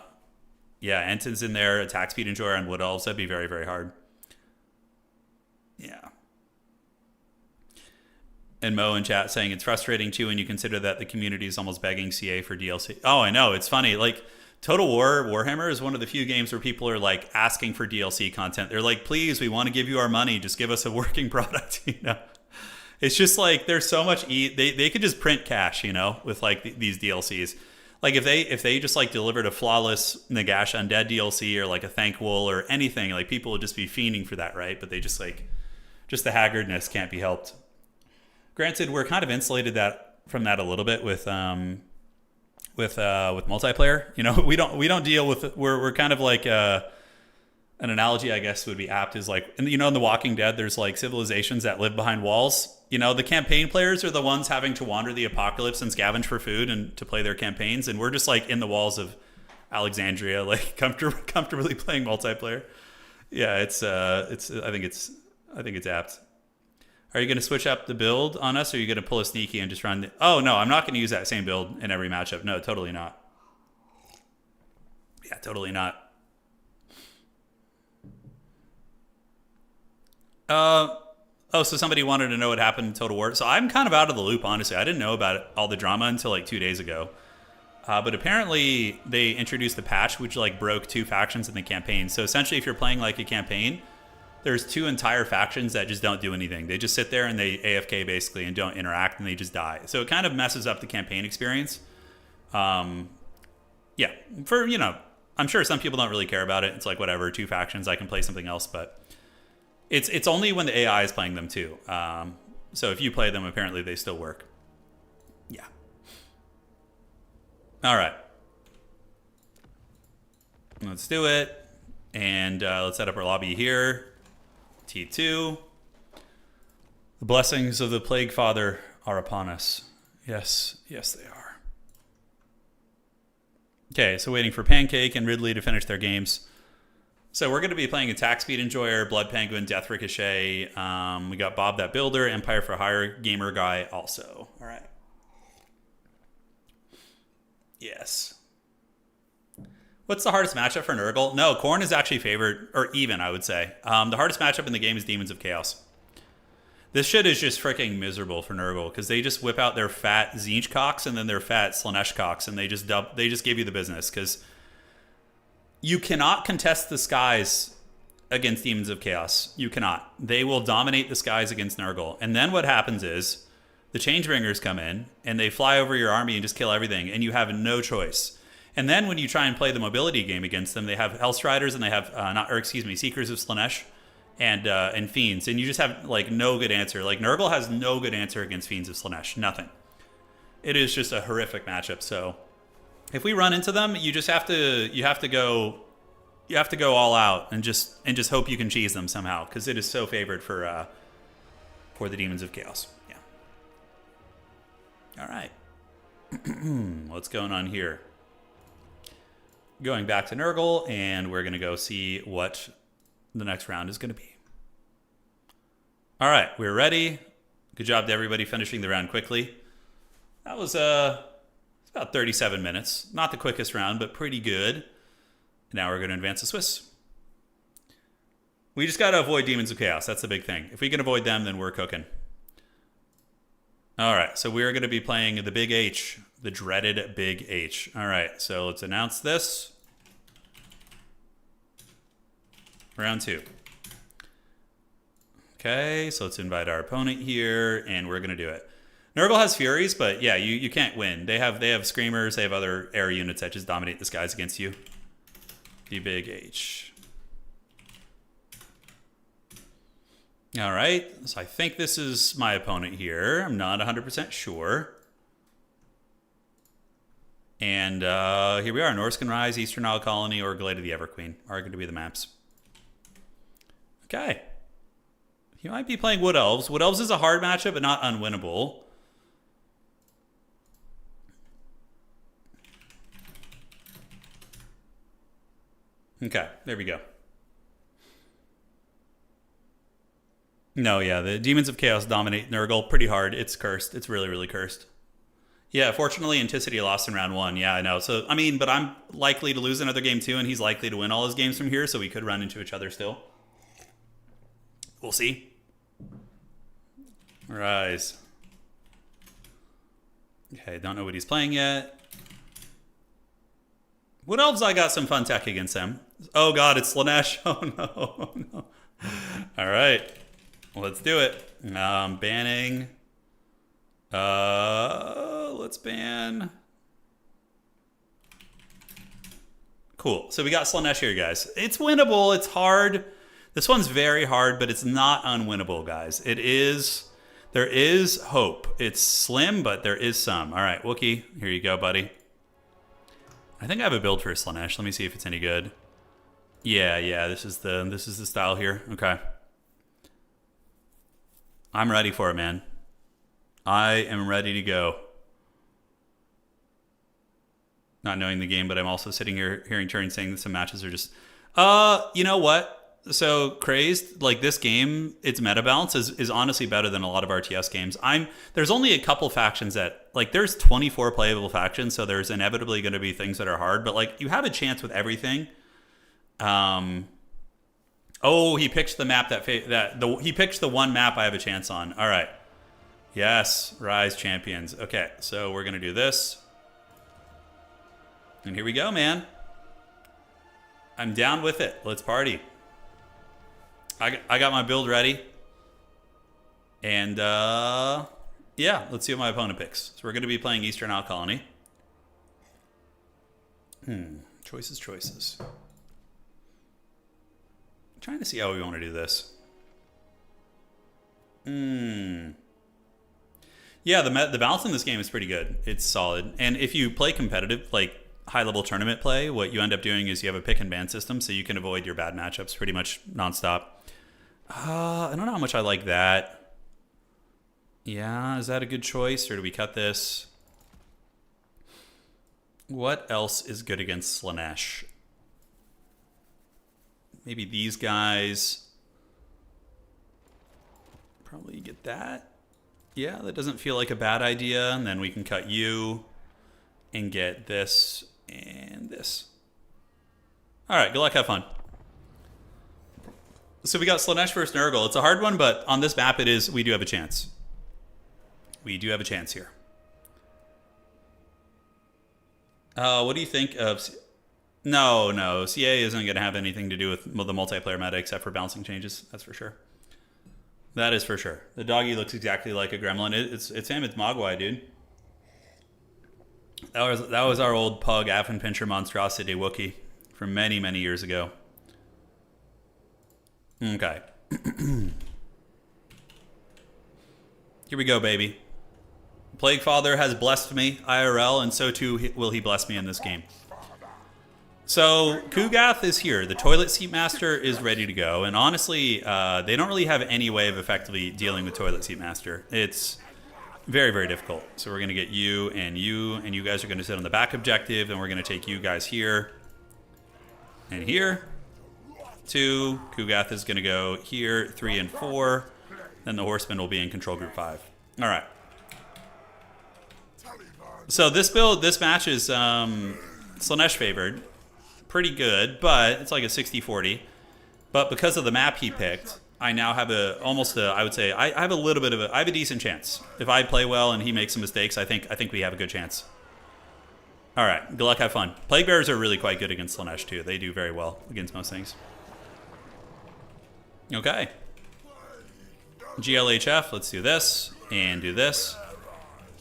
Speaker 1: Enton's in there. Attack Speed Enjoyer on Wood Elves. That'd be very, very hard. Yeah. And Mo in chat saying it's frustrating too when you consider that the community is almost begging CA for DLC. Oh, I know. It's funny. Like, Total War Warhammer is one of the few games where people are like asking for DLC content. They're like, please, we want to give you our money. Just give us a working product, you know? It's just like there's so much they could just print cash, you know, with like these DLCs. Like if they just like delivered a flawless Nagash Undead DLC or like a Thankful or anything, like people would just be fiending for that, right? But they just the haggardness can't be helped. Granted, we're kind of insulated from that a little bit with multiplayer. You know, we don't deal with we're kind of like an analogy I guess would be apt is like, you know, in The Walking Dead, there's like civilizations that live behind walls. You know, the campaign players are the ones having to wander the apocalypse and scavenge for food and to play their campaigns, and we're just like in the walls of Alexandria, like comfortably playing multiplayer. Yeah, I think it's apt. Are you going to switch up the build on us, or are you going to pull a sneaky and just run Oh, no, I'm not going to use that same build in every matchup. No, totally not. Yeah, totally not. So somebody wanted to know what happened in Total War. So I'm kind of out of the loop, honestly. I didn't know about all the drama until like 2 days ago. But apparently they introduced the patch which like broke 2 factions in the campaign. So essentially if you're playing like a campaign, there's 2 entire factions that just don't do anything. They just sit there and they AFK basically and don't interact and they just die. So it kind of messes up the campaign experience. Yeah, for, you know, I'm sure some people don't really care about it. It's like, whatever, 2 factions, I can play something else. But it's only when the AI is playing them too. So if you play them, apparently they still work. Yeah. All right. Let's do it. And let's set up our lobby here. T2. The blessings of the Plague Father are upon us. Yes, yes they are. Okay, so waiting for Pancake and Ridley to finish their games. So we're going to be playing Attack Speed Enjoyer, Blood Penguin, Death Ricochet. We got Bob That Builder, Empire for Hire, Gamer Guy also. All right. Yes. What's the hardest matchup for Nurgle? No, Khorne is actually favored, or even, I would say. The hardest matchup in the game is Demons of Chaos. This shit is just freaking miserable for Nurgle because they just whip out their fat Tzeentch cocks and then their fat Slaanesh cocks, and they just give you the business because you cannot contest the skies against Demons of Chaos. You cannot. They will dominate the skies against Nurgle. And then what happens is the Changebringers come in and they fly over your army and just kill everything, and you have no choice. And then when you try and play the mobility game against them, they have Hellstriders and they have Seekers of Slaanesh and Fiends, and you just have like no good answer. Like Nurgle has no good answer against Fiends of Slaanesh. Nothing. It is just a horrific matchup. So if we run into them, you have to go all out and just hope you can cheese them somehow because it is so favored for the Demons of Chaos. Yeah. All right. What's going on here? Going back to Nurgle, and we're going to go see what the next round is going to be. All right, we're ready. Good job to everybody finishing the round quickly. That was about 37 minutes. Not the quickest round, but pretty good. Now we're going to advance the Swiss. We just got to avoid Demons of Chaos. That's the big thing. If we can avoid them, then we're cooking. All right, so we're going to be playing the Big H, the dreaded Big H. All right, so let's announce this. Round 2. Okay, so let's invite our opponent here, and we're going to do it. Nurgle has Furies, but yeah, you can't win. They have Screamers, they have other air units that just dominate the skies against you. The Big H. All right, so I think this is my opponent here. I'm not 100% sure. And here we are. Norscan Rise, Eastern Isle Colony, or Glade of the Everqueen are going to be the maps. Okay. He might be playing Wood Elves. Wood Elves is a hard matchup, but not unwinnable. Okay, there we go. No, yeah, the Demons of Chaos dominate Nurgle pretty hard. It's cursed. It's really, really cursed. Yeah, fortunately, Anticity lost in round 1. Yeah, I know. So, I mean, but I'm likely to lose another game too, and he's likely to win all his games from here, so we could run into each other still. We'll see. Rise. Okay, don't know what he's playing yet. Wood Elves, I got some fun tech against him. Oh god, it's Slaanesh. Oh no, oh no. All right, let's do it. Banning. Let's ban. Cool. So we got Slaanesh here, guys. It's winnable. It's hard. This one's very hard, but it's not unwinnable, guys. It is. There is hope. It's slim, but there is some. All right, Wookie, here you go, buddy. I think I have a build for Slaanesh. Let me see if it's any good. Yeah. This is the style here. Okay. I'm ready for it, man. I am ready to go. Not knowing the game, but I'm also sitting here hearing Turin saying that some matches are just you know what? So crazed, like this game, its meta balance is honestly better than a lot of RTS games. There's only a couple factions that, like, there's 24 playable factions, so there's inevitably going to be things that are hard, but like you have a chance with everything. Oh, he picked the map he picked the one map I have a chance on. All right. Yes, Rise Champions. Okay, so we're going to do this. And here we go, man. I'm down with it. Let's party. I got my build ready. And, yeah, let's see what my opponent picks. So we're going to be playing Eastern Isle Colony. Choices. I'm trying to see how we want to do this. Yeah, the balance in this game is pretty good. It's solid. And if you play competitive, like high-level tournament play, what you end up doing is you have a pick and ban system, so you can avoid your bad matchups pretty much nonstop. I don't know how much I like that. Yeah, is that a good choice, or do we cut this? What else is good against Slaanesh? Maybe these guys. Probably get that. Yeah, that doesn't feel like a bad idea. And then we can cut you and get this and this. All right, good luck, have fun. So we got Slaanesh versus Nurgle. It's a hard one, but on this map we do have a chance. We do have a chance here. What do you think of... No, CA isn't going to have anything to do with the multiplayer meta except for bouncing changes. That's for sure. That is for sure. The doggy looks exactly like a gremlin. It's him. It's Mogwai, dude. That was our old pug Affenpinscher monstrosity Wookie from many, many years ago. Okay. Here we go, baby. Plague Father has blessed me IRL, and so too will he bless me in this game. So Kugath is here. The Toilet Seat Master is ready to go, and honestly, they don't really have any way of effectively dealing with Toilet Seat Master. It's very, very difficult. So we're going to get you, and you guys are going to sit on the back objective, and we're going to take you guys here and here. 2. Kugath is going to go here, 3 and 4. Then the Horseman will be in control group 5. All right. So this match is Slaanesh favored. Pretty good, but it's like a 60-40. But because of the map he picked, I now have I would say I have a little bit of I have a decent chance. If I play well and he makes some mistakes, I think we have a good chance. All right, good luck, have fun. Plague Bearers are really quite good against Slaanesh too. They do very well against most things. Okay. GLHF, let's do this and do this.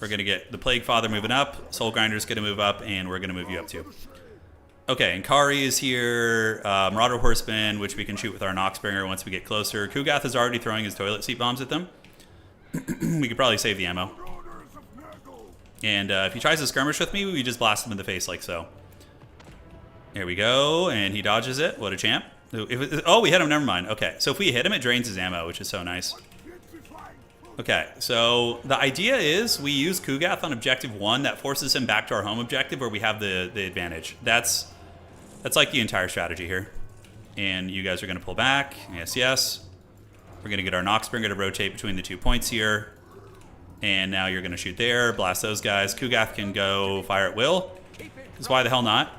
Speaker 1: We're going to get the Plague Father moving up. Soul Grinder's going to move up, and we're going to move you up too. Okay, and Kari is here. Marauder Horseman, which we can shoot with our Noxbringer once we get closer. Kugath is already throwing his toilet seat bombs at them. We could probably save the ammo. And if he tries to skirmish with me, we just blast him in the face like so. There we go, and he dodges it. What a champ. Oh, we hit him, never mind. Okay, so if we hit him, it drains his ammo, which is so nice. Okay, so the idea is we use Kugath on objective 1. That forces him back to our home objective where we have the advantage. That's like the entire strategy here. And you guys are going to pull back. Yes. We're going to get our Noxbringer to rotate between the 2 points here. And now you're going to shoot there, blast those guys. Kugath can go fire at will. Because why the hell not?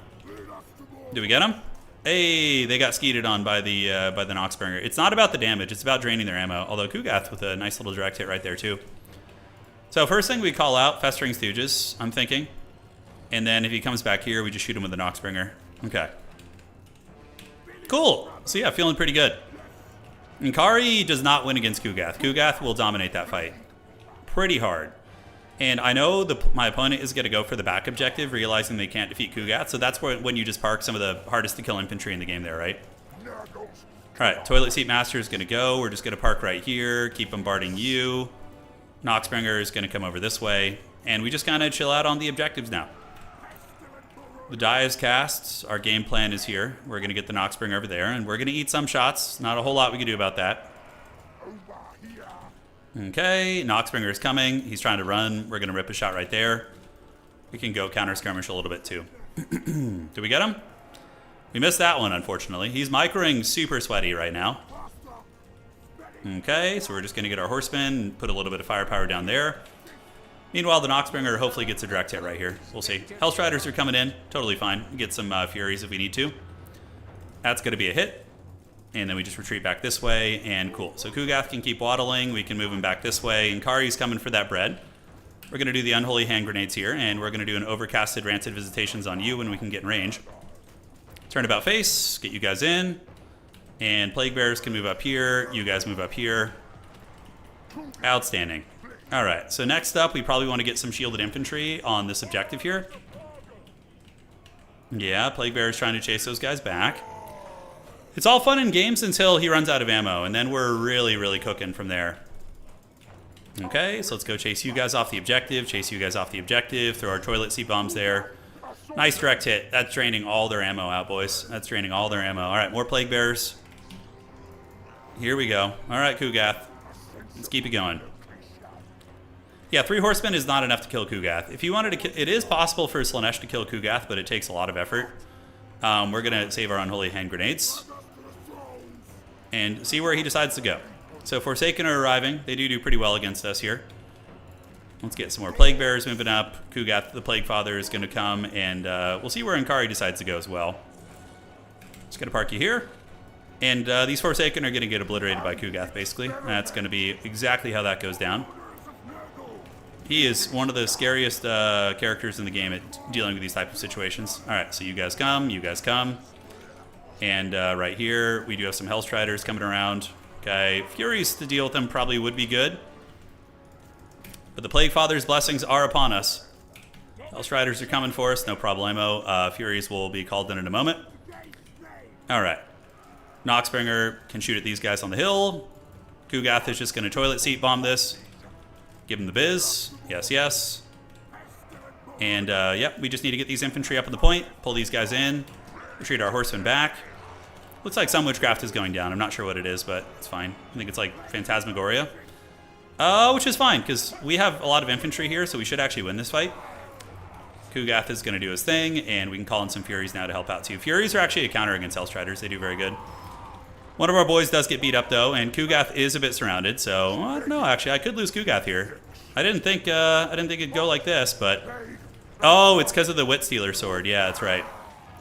Speaker 1: Did we get him? Hey, they got skeeted on by the Noxbringer. It's not about the damage, it's about draining their ammo. Although Kugath with a nice little direct hit right there too. So first thing we call out, Festering Stooges, I'm thinking. And then if he comes back here, we just shoot him with the Noxbringer. Okay. Cool. So yeah, feeling pretty good. And Kari does not win against Kugath. Kugath will dominate that fight. Pretty hard. And I know my opponent is going to go for the back objective, realizing they can't defeat Kugath. So that's when you just park some of the hardest to kill infantry in the game there, right? All right, Toilet Seat Master is going to go. We're just going to park right here, keep bombarding you. Noxbringer is going to come over this way. And we just kind of chill out on the objectives now. The die is cast. Our game plan is here. We're going to get the Noxbringer over there, and we're going to eat some shots. Not a whole lot we can do about that. Okay, Noxbringer is coming. He's trying to run. We're going to rip a shot right there. We can go counter skirmish a little bit too. Did we get him? We missed that one, unfortunately. He's microing super sweaty right now. Okay, so we're just going to get our Horseman and put a little bit of firepower down there. Meanwhile, the Noxbringer hopefully gets a direct hit right here. We'll see. Hellstriders are coming in. Totally fine. Get some Furies if we need to. That's going to be a hit. And then we just retreat back this way, and cool. So Kugath can keep waddling. We can move him back this way, and Kari's coming for that bread. We're going to do the Unholy Hand Grenades here, and we're going to do an Overcasted Rancid Visitations on you when we can get in range. Turnabout face, get you guys in. And Plague Bearers can move up here. You guys move up here. Outstanding. All right, so next up, we probably want to get some Shielded Infantry on this objective here. Yeah, Plague Bearers trying to chase those guys back. It's all fun in games until he runs out of ammo, and then we're really, really cooking from there. Okay, so let's go chase you guys off the objective, throw our toilet seat bombs there. Nice direct hit. That's draining all their ammo out, boys. That's draining all their ammo. All right, more Plague Bearers. Here we go. All right, Kugath. Let's keep it going. Yeah, 3 Horsemen is not enough to kill Kugath. If you wanted to kill... It is possible for Slaanesh to kill Kugath, but it takes a lot of effort. We're going to save our Unholy Hand Grenades. And see where he decides to go. So Forsaken are arriving. They do pretty well against us here. Let's get some more Plague Bearers moving up. Kugath, the Plague Father, is going to come, and we'll see where Ankari decides to go as well. Just going to park you here. And these Forsaken are going to get obliterated by Kugath, basically. That's going to be exactly how that goes down. He is one of the scariest characters in the game at dealing with these type of situations. All right, so you guys come, you guys come. And right here, we do have some Hellstriders coming around. Okay, Furies to deal with them probably would be good. But the Plague Father's blessings are upon us. Hellstriders are coming for us, no problemo. Furies will be called in a moment. All right. Noxbringer can shoot at these guys on the hill. Kugath is just going to toilet seat bomb this. Give him the biz. Yes, yes. And, yep, we just need to get these infantry up on the point. Pull these guys in. Retreat our horsemen back. Looks like some witchcraft is going down. I'm not sure what it is, but it's fine. I think it's like Phantasmagoria. Which is fine, because we have a lot of infantry here, so we should actually win this fight. Kugath is going to do his thing, and we can call in some Furies now to help out, too. Furies are actually a counter against Hellstriders. They do very good. One of our boys does get beat up, though, and Kugath is a bit surrounded, so I don't know, actually. I could lose Kugath here. I didn't think it'd go like this, but... Oh, it's because of the Wit Stealer Sword. Yeah, that's right.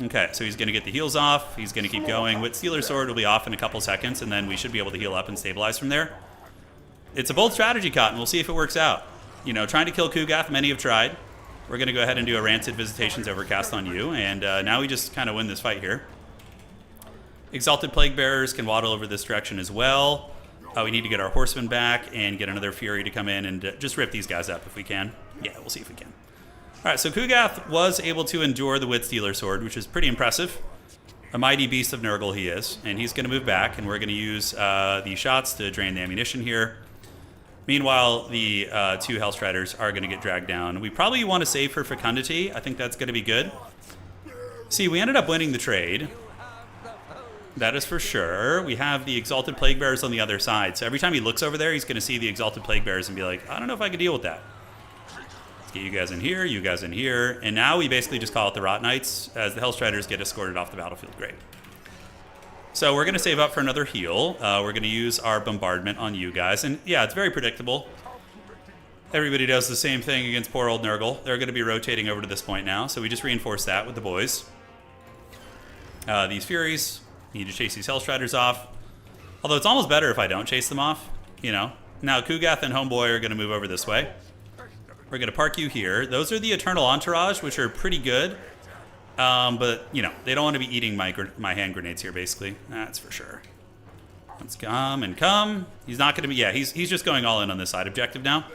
Speaker 1: Okay, so he's going to get the heals off. He's going to keep going. Wit Stealer Sword will be off in a couple seconds, and then we should be able to heal up and stabilize from there. It's a bold strategy, Cotton. We'll see if it works out. You know, trying to kill Kugath, many have tried. We're going to go ahead and do a Rancid Visitations Overcast on you, and now we just kind of win this fight here. Exalted Plague Bearers can waddle over this direction as well. We need to get our horsemen back and get another Fury to come in and just rip these guys up if we can. Yeah, we'll see if we can. All right, so Kugath was able to endure the Wit Stealer Sword, which is pretty impressive. A mighty beast of Nurgle he is, and he's going to move back, and we're going to use the shots to drain the ammunition here. Meanwhile, the two Hellstriders are going to get dragged down. We probably want to save for Fecundity. I think that's going to be good. See, we ended up winning the trade. That is for sure. We have the Exalted Plague Bearers on the other side. So every time he looks over there, he's going to see the Exalted Plague Bearers and be like, I don't know if I can deal with that. Let's get you guys in here, you guys in here. And now we basically just call it the Rot Knights as the Hellstriders get escorted off the battlefield. Great. So we're going to save up for another heal. We're going to use our bombardment on you guys. And yeah, it's very predictable. Everybody does the same thing against poor old Nurgle. They're going to be rotating over to this point now. So we just reinforce that with the boys. These Furies... Need to chase these Hellstriders off. Although it's almost better if I don't chase them off, you know. Now Kugath and Homeboy are going to move over this way. We're going to park you here. Those are the Eternal Entourage, which are pretty good. But, you know, they don't want to be eating my hand grenades here, basically. That's for sure. Let's come and come. He's not going to be... Yeah, he's just going all in on this side objective now.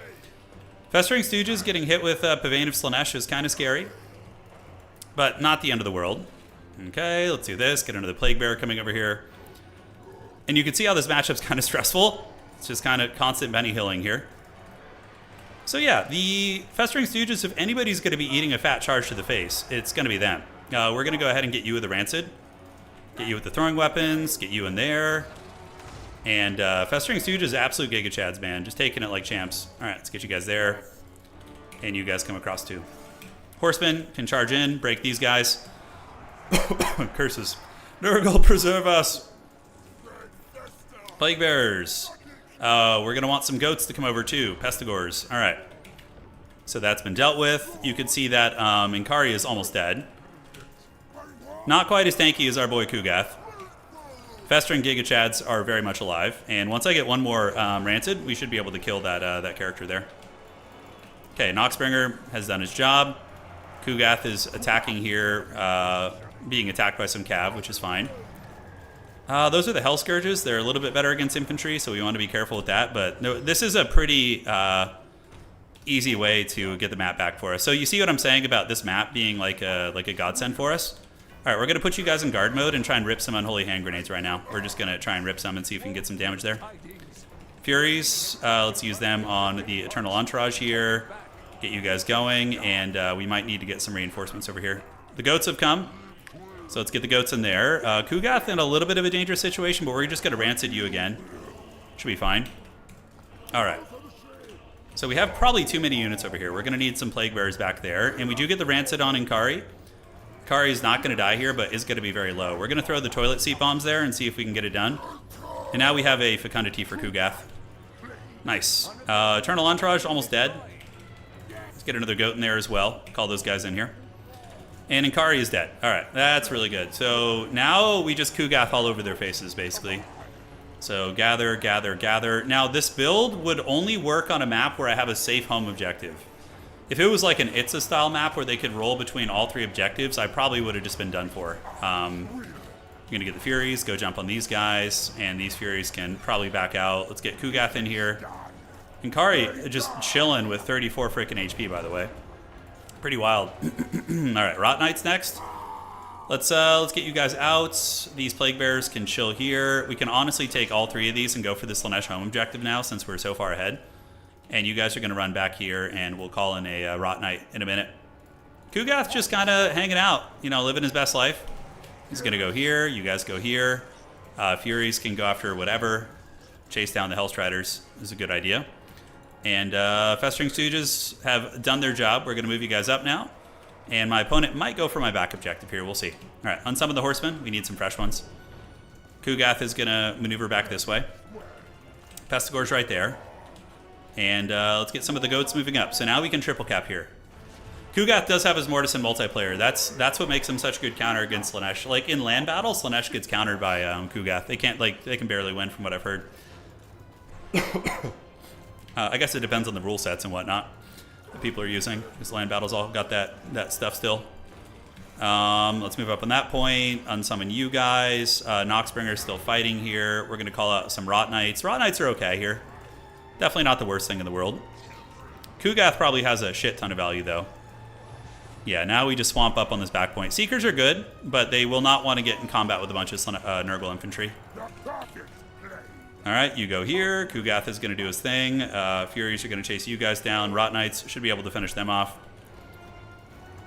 Speaker 1: Festering Stooges getting hit with Pavane of Slaanesh is kind of scary. But not the end of the world. Okay, let's do this. Get another Plague Bearer coming over here. And you can see how this matchup's kind of stressful. It's just kind of constant Benny Hilling here. So yeah, the Festering Stooges, if anybody's going to be eating a fat charge to the face, it's going to be them. We're going to go ahead and get you with the Rancid. Get you with the throwing weapons. Get you in there. And Festering Stooges, absolute Giga Chads, man. Just taking it like champs. All right, let's get you guys there. And you guys come across too. Horsemen can charge in, break these guys. Curses. Nurgle, preserve us. Plague Bearers. We're going to want some goats to come over too. Pestigors. All right. So that's been dealt with. You can see that Inkari is almost dead. Not quite as tanky as our boy Kugath. Festering Giga Chads are very much alive. And once I get one more Rancid, we should be able to kill that character there. Okay, Noxbringer has done his job. Kugath is attacking here, being attacked by some cav, which is fine. Those are the Hell Scourges. They're a little bit better against infantry, so we want to be careful with that. But no, this is a pretty easy way to get the map back for us. So you see what I'm saying about this map being like a godsend for us? All right, we're going to put you guys in guard mode and try and rip some Unholy Hand Grenades right now. We're just going to try and rip some and see if we can get some damage there. Furies, let's use them on the Eternal Entourage here. Get you guys going, and we might need to get some reinforcements over here. The goats have come, so let's get the goats in there. Kugath in a little bit of a dangerous situation, but we're just going to Rancid you again. Should be fine. All right. So we have probably too many units over here. We're going to need some Plague Bearers back there, and we do get the Rancid on Inkari. Inkari is not going to die here, but is going to be very low. We're going to throw the toilet seat bombs there and see if we can get it done. And now we have a Fecundity for Kugath. Nice. Eternal Entourage almost dead. Let's get another goat in there as well. Call those guys in here. And Inkari is dead. All right, that's really good. So now we just Kugath all over their faces, basically. So gather, gather, gather. Now this build would only work on a map where I have a safe home objective. If it was like an Itza style map where they could roll between all 3 objectives, I probably would have just been done for. I'm gonna get the Furies, go jump on these guys, and these Furies can probably back out. Let's get Kugath in here. Inkari just chilling with 34 freaking HP, by the way. Pretty wild. All right, Rot Knights next. Let's get you guys out. These Plague Bearers can chill here. We can honestly take all 3 of these and go for the Slaanesh home objective now since we're so far ahead. And you guys are going to run back here, and we'll call in a Rot Knight in a minute. Kugath just kind of hanging out, you know, living his best life. He's going to go here. You guys go here. Furies can go after whatever. Chase down the Hellstriders is a good idea. And Festering Stooges have done their job. We're going to move you guys up now. And my opponent might go for my back objective here. We'll see. All right, unsummon the Horsemen. We need some fresh ones. Kugath is going to maneuver back this way. Pestigor's right there. And let's get some of the goats moving up. So now we can triple cap here. Kugath does have his Mortis in multiplayer. That's what makes him such a good counter against Slaanesh. Like in land battle, Slaanesh gets countered by Kugath. They can barely win from what I've heard. I guess it depends on the rule sets and whatnot that people are using. Because land battles all got that stuff still. Let's move up on that point. Unsummon you guys. Noxbringer is still fighting here. We're going to call out some Rot Knights. Rot Knights are okay here. Definitely not the worst thing in the world. Kugath probably has a shit ton of value, though. Yeah, now we just swamp up on this back point. Seekers are good, but they will not want to get in combat with a bunch of Nurgle infantry. All right, you go here. Kugath is going to do his thing. Furies are going to chase you guys down. Rot Knights should be able to finish them off.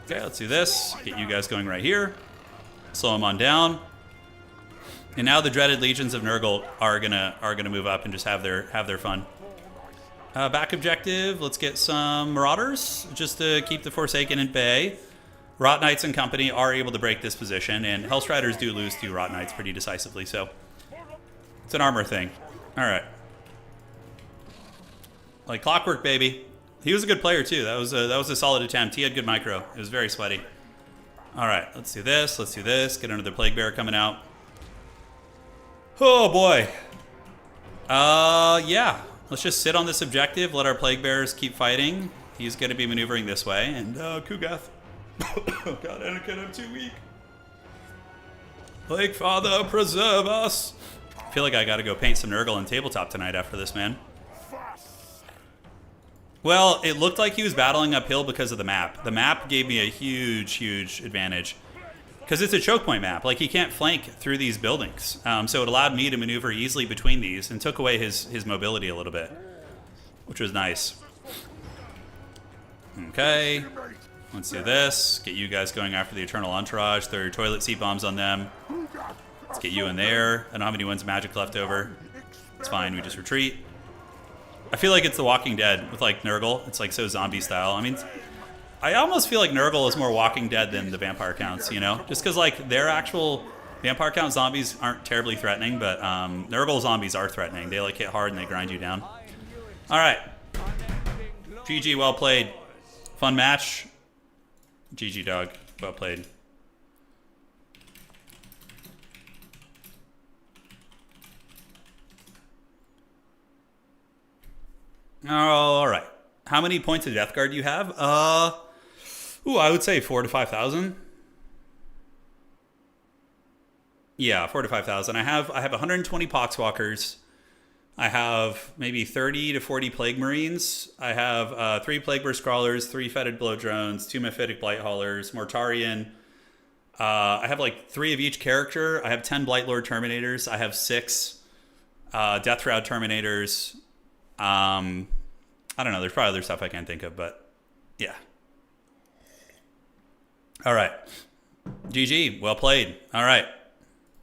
Speaker 1: Okay, let's do this. Get you guys going right here. Slow them on down. And now the dreaded legions of Nurgle are gonna move up and just have their fun. Back objective. Let's get some Marauders just to keep the Forsaken at bay. Rot Knights and company are able to break this position, and Hellstriders do lose to Rot Knights pretty decisively. So it's an armor thing. All right, like clockwork, baby. He was a good player too. That was a solid attempt. He had good micro. It was very sweaty. All right, let's do this. Let's do this. Get another Plague Bearer coming out. Oh boy. Yeah. Let's just sit on this objective. Let our Plague Bearers keep fighting. He's going to be maneuvering this way. And Kugath. Oh god, Anakin, I'm too weak. Plague Father, preserve us. I feel like I got to go paint some Nurgle on tabletop tonight after this, man. Well, it looked like he was battling uphill because of the map. The map gave me a huge, huge advantage. Because it's a choke point map. Like, he can't flank through these buildings. So it allowed me to maneuver easily between these and took away his mobility a little bit. Which was nice. Okay. Let's do this. Get you guys going after the Eternal Entourage. Throw your toilet seat bombs on them. Let's get you in there. I don't have any ones magic left over. It's fine. We just retreat. I feel like it's The Walking Dead with, like, Nurgle. It's, like, so zombie style. I mean, I almost feel like Nurgle is more Walking Dead than the vampire counts, you know? Just because, like, their actual vampire count zombies aren't terribly threatening, but Nurgle zombies are threatening. They, like, hit hard and they grind you down. All right. GG, well played. Fun match. GG, dog. Well played. All right. How many points of Death Guard do you have? Ooh, I would say 4,000 to 5,000. Yeah, 4,000 to 5,000. I have 120 Poxwalkers. I have maybe 30 to 40 Plague Marines. I have 3 Plague Burst Crawlers, 3 Fetid Blow Drones, 2 Mephitic Blight Haulers, Mortarion. I have like 3 of each character. I have 10 Blight Lord Terminators. I have 6 Death Shroud Terminators. I don't know. There's probably other stuff I can't think of, but yeah. All right. GG. Well played. All right.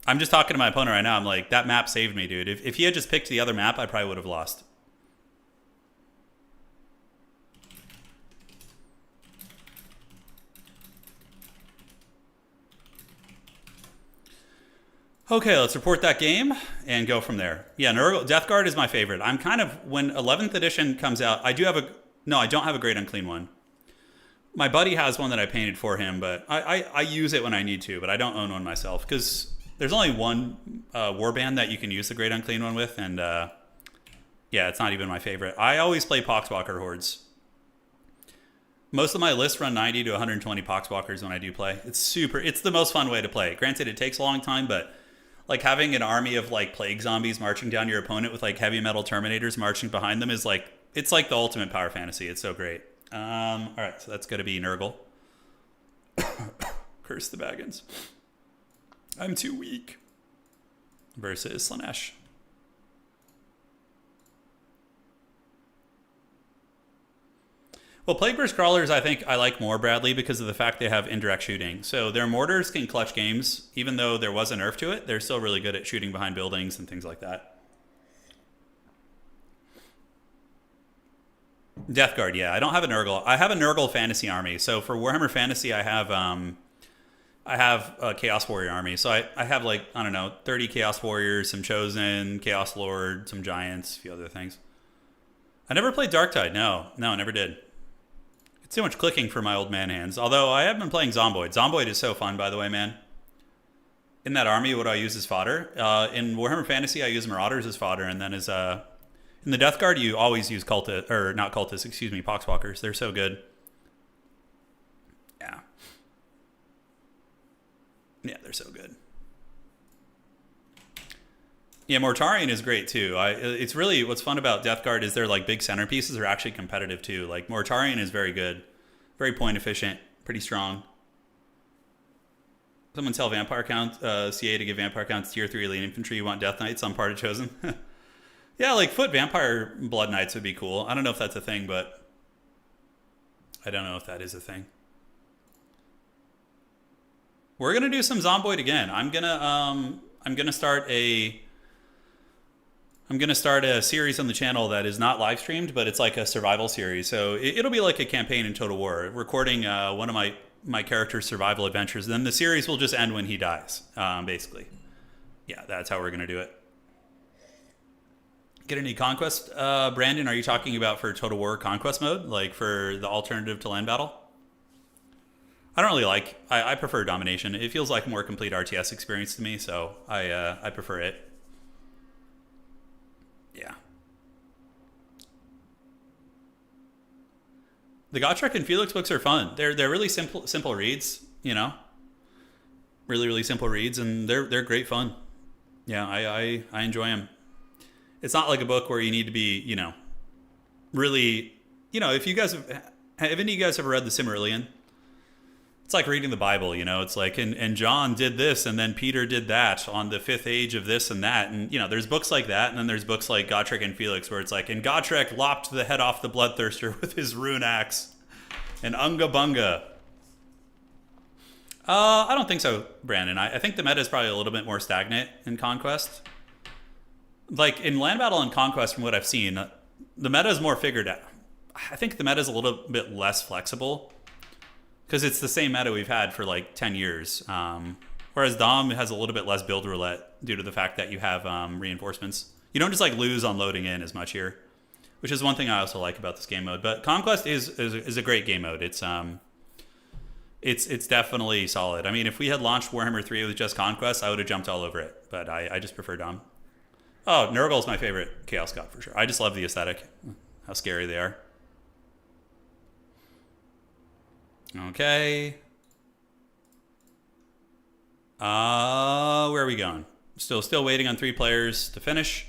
Speaker 1: I'm just talking to my opponent right now. I'm like, that map saved me, dude. If he had just picked the other map, I probably would have lost. Okay, let's report that game and go from there. Yeah, Nurgle, Death Guard is my favorite. I'm kind of, when 11th edition comes out, I don't have a Great Unclean one. My buddy has one that I painted for him, but I use it when I need to, but I don't own one myself because there's only one warband that you can use the Great Unclean one with, and yeah, it's not even my favorite. I always play Poxwalker Hordes. Most of my lists run 90 to 120 Poxwalkers when I do play. It's the most fun way to play. Granted, it takes a long time, but like having an army of like plague zombies marching down your opponent with like heavy metal terminators marching behind them is like, it's like the ultimate power fantasy. It's so great. All right, so that's going to be Nurgle. Curse the Baggins. I'm too weak. Versus Slaanesh. Well, Plague Burst Crawlers, I think I like more, Bradley, because of the fact they have indirect shooting. So their mortars can clutch games. Even though there was a nerf to it, they're still really good at shooting behind buildings and things like that. Death Guard, yeah. I don't have a Nurgle. I have a Nurgle fantasy army. So for Warhammer Fantasy, I have a Chaos Warrior army. So I have like, I don't know, 30 Chaos Warriors, some Chosen, Chaos Lord, some Giants, a few other things. I never played Darktide. No, I never did. It's too much clicking for my old man hands. Although I have been playing Zomboid. Zomboid is so fun, by the way, man. In that army, what do I use as fodder? In Warhammer Fantasy, I use Marauders as fodder, and then as in the Death Guard, you always use Poxwalkers. They're so good. Yeah. Yeah, they're so good. Yeah, Mortarion is great too. It's really, what's fun about Death Guard is their like big centerpieces are actually competitive too. Like Mortarion is very good, very point efficient, pretty strong. Someone tell Vampire Count CA to give Vampire Counts tier 3 elite infantry. You want Death Knights on part of Chosen? Yeah, like Foot Vampire Blood Knights would be cool. I don't know if that's a thing, but I don't know if that is a thing. We're gonna do some Zomboid again. I'm gonna start a series on the channel that is not live streamed, but it's like a survival series. So it'll be like a campaign in Total War, recording one of my character's survival adventures. Then the series will just end when he dies, basically. Yeah, that's how we're gonna do it. Get any conquest, Brandon? Are you talking about for Total War conquest mode, like for the alternative to land battle? I don't really like. I prefer domination. It feels like a more complete RTS experience to me, so I prefer it. Yeah. The Gotrek and Felix books are fun. They're really simple reads, you know. Really simple reads, and they're great fun. Yeah, I enjoy them. It's not like a book where you need to be, you know, really, you know, if any of you guys ever read the Silmarillion, it's like reading the Bible, you know. It's like, and John did this, and then Peter did that on the 5th age of this and that. And, you know, there's books like that, and then there's books like Gotrek and Felix, where it's like, and Gotrek lopped the head off the Bloodthirster with his rune axe. And Unga Bunga. I don't think so, Brandon. I think the meta is probably a little bit more stagnant in Conquest. Like, in Land Battle and Conquest, from what I've seen, the meta is more figured out. I think the meta is a little bit less flexible, because it's the same meta we've had for like 10 years. Whereas Dom has a little bit less build roulette due to the fact that you have reinforcements. You don't just like lose on loading in as much here, which is one thing I also like about this game mode. But Conquest is a great game mode. It's definitely solid. I mean, if we had launched Warhammer 3 with just Conquest, I would have jumped all over it. But I just prefer Dom. Oh, Nurgle's my favorite Chaos God for sure. I just love the aesthetic. How scary they are. Okay. Where are we going? Still waiting on 3 players to finish.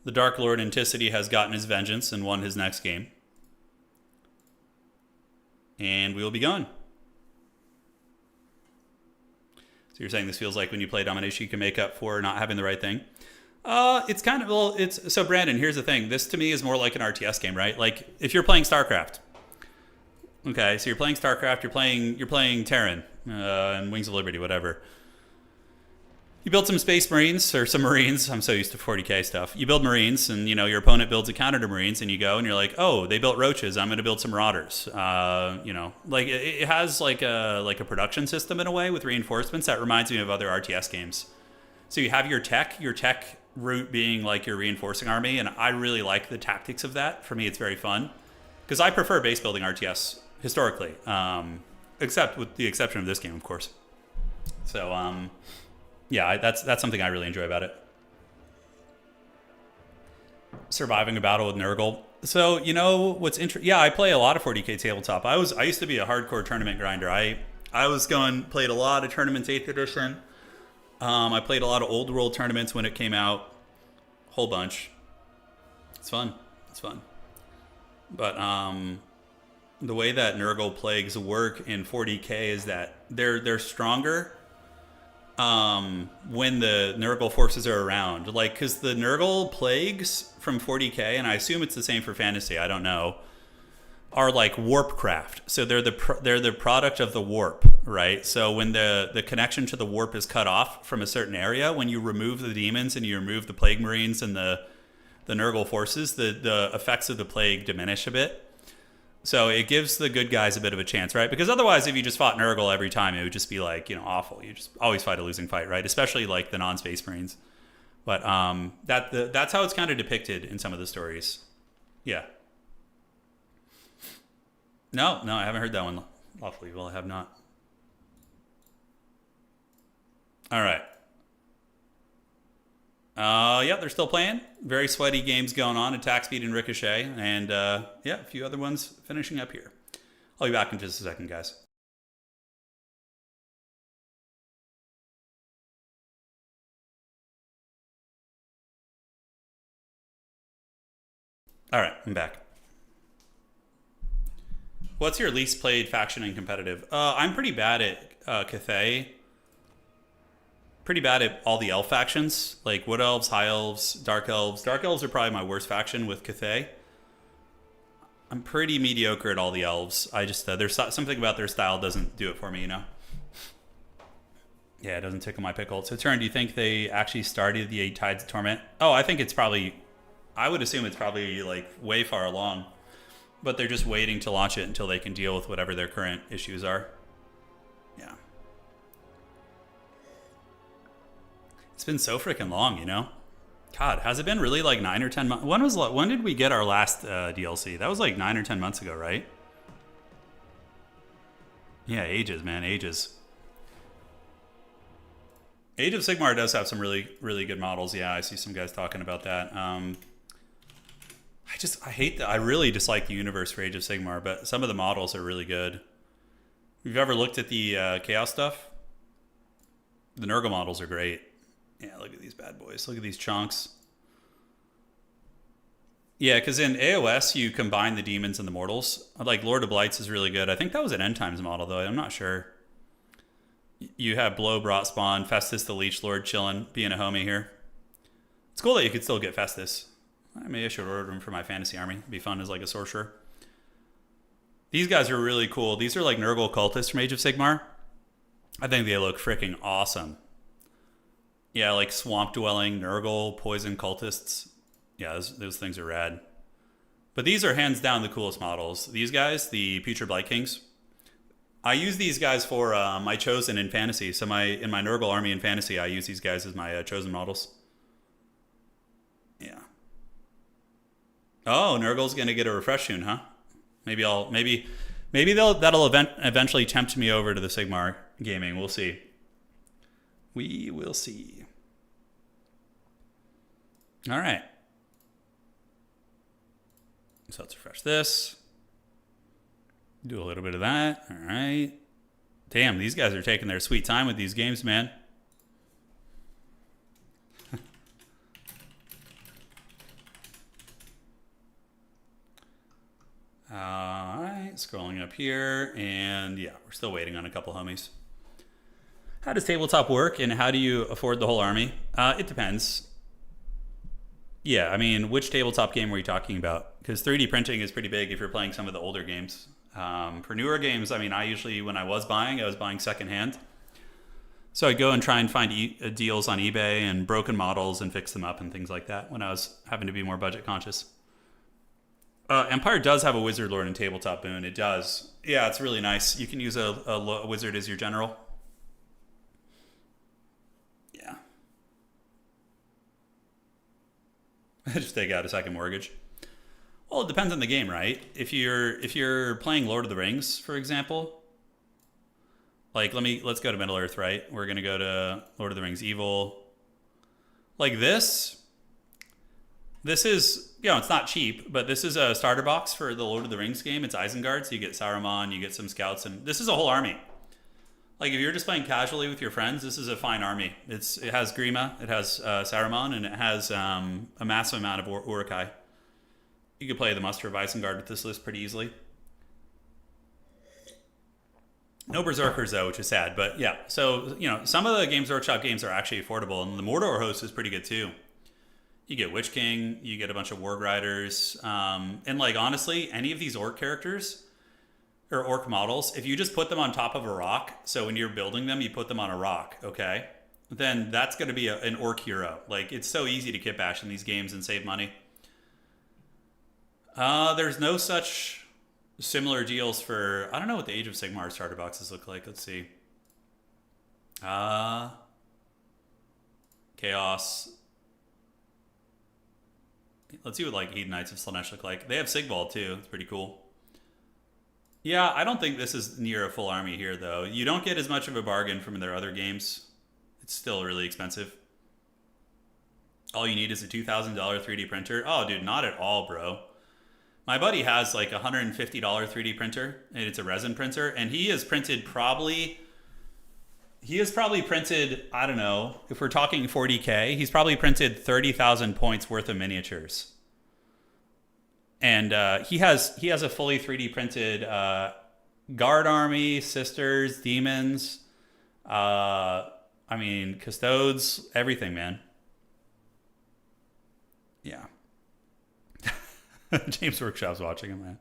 Speaker 1: The Dark Lord Anticity has gotten his vengeance and won his next game. And we will be going. So you're saying this feels like when you play Domination, you can make up for not having the right thing? It's kind of, well, so Brandon, here's the thing. This to me is more like an RTS game, right? Like if you're playing StarCraft. Okay, so you're playing StarCraft, you're playing Turin, and Wings of Liberty, whatever. You build some Space Marines, or some Marines. I'm so used to 40k stuff. You build Marines, and you know your opponent builds a counter to Marines, and you go and you're like, oh, they built Roaches. I'm going to build some Marauders. You know, like it has like a production system in a way with reinforcements that reminds me of other RTS games. So you have your tech route being like your reinforcing army, and I really like the tactics of that. For me, it's very fun because I prefer base building RTS historically, except with the exception of this game, of course. So, yeah, that's something I really enjoy about it. Surviving a battle with Nurgle. So, you know what's interesting? Yeah, I play a lot of 40k tabletop. I used to be a hardcore tournament grinder. I played a lot of tournaments 8th edition. I played a lot of old world tournaments when it came out. Whole bunch. It's fun. But the way that Nurgle plagues work in 40k is that they're stronger when the Nurgle forces are around. Like, because the Nurgle plagues from 40k, and I assume it's the same for fantasy, I don't know, are like warp craft. So they're the product of the warp, right? So when the connection to the warp is cut off from a certain area, when you remove the demons and you remove the plague marines and the Nurgle forces, the effects of the plague diminish a bit. So it gives the good guys a bit of a chance, right? Because otherwise, if you just fought Nurgle every time, it would just be like, awful. You just always fight a losing fight, right? Especially like the non-Space Marines. But that's how it's kind of depicted in some of the stories. Yeah. No, I haven't heard that one. Lawfully, well, I have not. All right. Yeah, they're still playing. Very sweaty games going on. Attack speed and ricochet. And yeah, a few other ones finishing up here. I'll be back in just a second, guys. All right, I'm back. What's your least played faction in competitive? I'm pretty bad at Cathay. Pretty bad at all the elf factions, like Wood Elves, High Elves, Dark Elves. Dark Elves are probably my worst faction with Cathay. I'm pretty mediocre at all the elves. I just, there's something about their style doesn't do it for me, Yeah, it doesn't tickle my pickle. So, Turin, do you think they actually started the 8 Tides of Torment? Oh, I think it's probably, I would assume it's probably like way far along. But they're just waiting to launch it until they can deal with whatever their current issues are. Yeah. It's been so freaking long, God, has it been really like 9 or 10 months? When did we get our last DLC? That was like 9 or 10 months ago, right? Yeah, ages, man, ages. Age of Sigmar does have some really, really good models. Yeah, I see some guys talking about that. I really dislike the universe for Age of Sigmar, but some of the models are really good. If you've ever looked at the Chaos stuff, the Nurgle models are great. Yeah, look at these bad boys. Look at these chunks. Yeah, because in AOS, you combine the demons and the mortals. Like Lord of Blights is really good. I think that was an End Times model, though. I'm not sure. You have Blow, Brought Spawn, Festus the Leech Lord chilling, being a homie here. It's cool that you could still get Festus. Maybe I should order him for my fantasy army. It'd be fun as like a sorcerer. These guys are really cool. These are like Nurgle cultists from Age of Sigmar. I think they look freaking awesome. Yeah, like swamp dwelling, Nurgle, poison cultists. Yeah, those things are rad. But these are hands down the coolest models. These guys, the Putrid Blight Kings. I use these guys for my chosen in fantasy. So in my Nurgle army in fantasy, I use these guys as my chosen models. Yeah. Oh, Nurgle's gonna get a refresh soon, huh? Maybe that'll eventually tempt me over to the Sigmar gaming. We'll see. We will see. All right. So let's refresh this. Do a little bit of that. All right. Damn, these guys are taking their sweet time with these games, man. All right, scrolling up here, and yeah, we're still waiting on a couple homies. How does tabletop work, and how do you afford the whole army? It depends. Yeah, I mean, which tabletop game were you talking about? Because 3D printing is pretty big if you're playing some of the older games. For newer games, I mean, when I was buying secondhand. So I'd go and try and find deals on eBay and broken models and fix them up and things like that when I was having to be more budget conscious. Empire does have a Wizard Lord and tabletop boon. It does. Yeah, it's really nice. You can use a wizard as your general. Yeah. Just take out a second mortgage. Well, it depends on the game, right? If you're playing Lord of the Rings, for example, like let's go to Middle Earth, right? We're gonna go to Lord of the Rings Evil. Like this is, it's not cheap, but this is a starter box for the Lord of the Rings game. It's Isengard, so you get Saruman, you get some scouts, and this is a whole army. Like if you're just playing casually with your friends, this is a fine army. It has Grima, it has Saruman, and it has a massive amount of Uruk-hai. You could play the Muster of Isengard with this list pretty easily. No Berserkers though, which is sad, but yeah. So, some of the Games Workshop games are actually affordable, and the Mordor host is pretty good too. You get Witch King, you get a bunch of Warg Riders, and like honestly, any of these orc characters or orc models, if you just put them on top of a rock, so when you're building them, you put them on a rock, okay? Then that's going to be an orc hero. Like, it's so easy to kit bash in these games and save money. There's no such similar deals for, I don't know what the Age of Sigmar starter boxes look like. Let's see. Chaos. Let's see what like Hedonites of Slaanesh look like. They have Sigvald too. It's pretty cool. Yeah, I don't think this is near a full army here though. You don't get as much of a bargain from their other games. It's still really expensive. All you need is a $2,000 3D printer. Oh, dude, not at all, bro. My buddy has like a $150 3D printer, and it's a resin printer, and he has probably printed, I don't know, if we're talking 40K, he's probably printed 30,000 points worth of miniatures. And he has a fully 3D printed guard army, sisters, demons, custodes, everything, man. Yeah. James Workshop's watching him, man.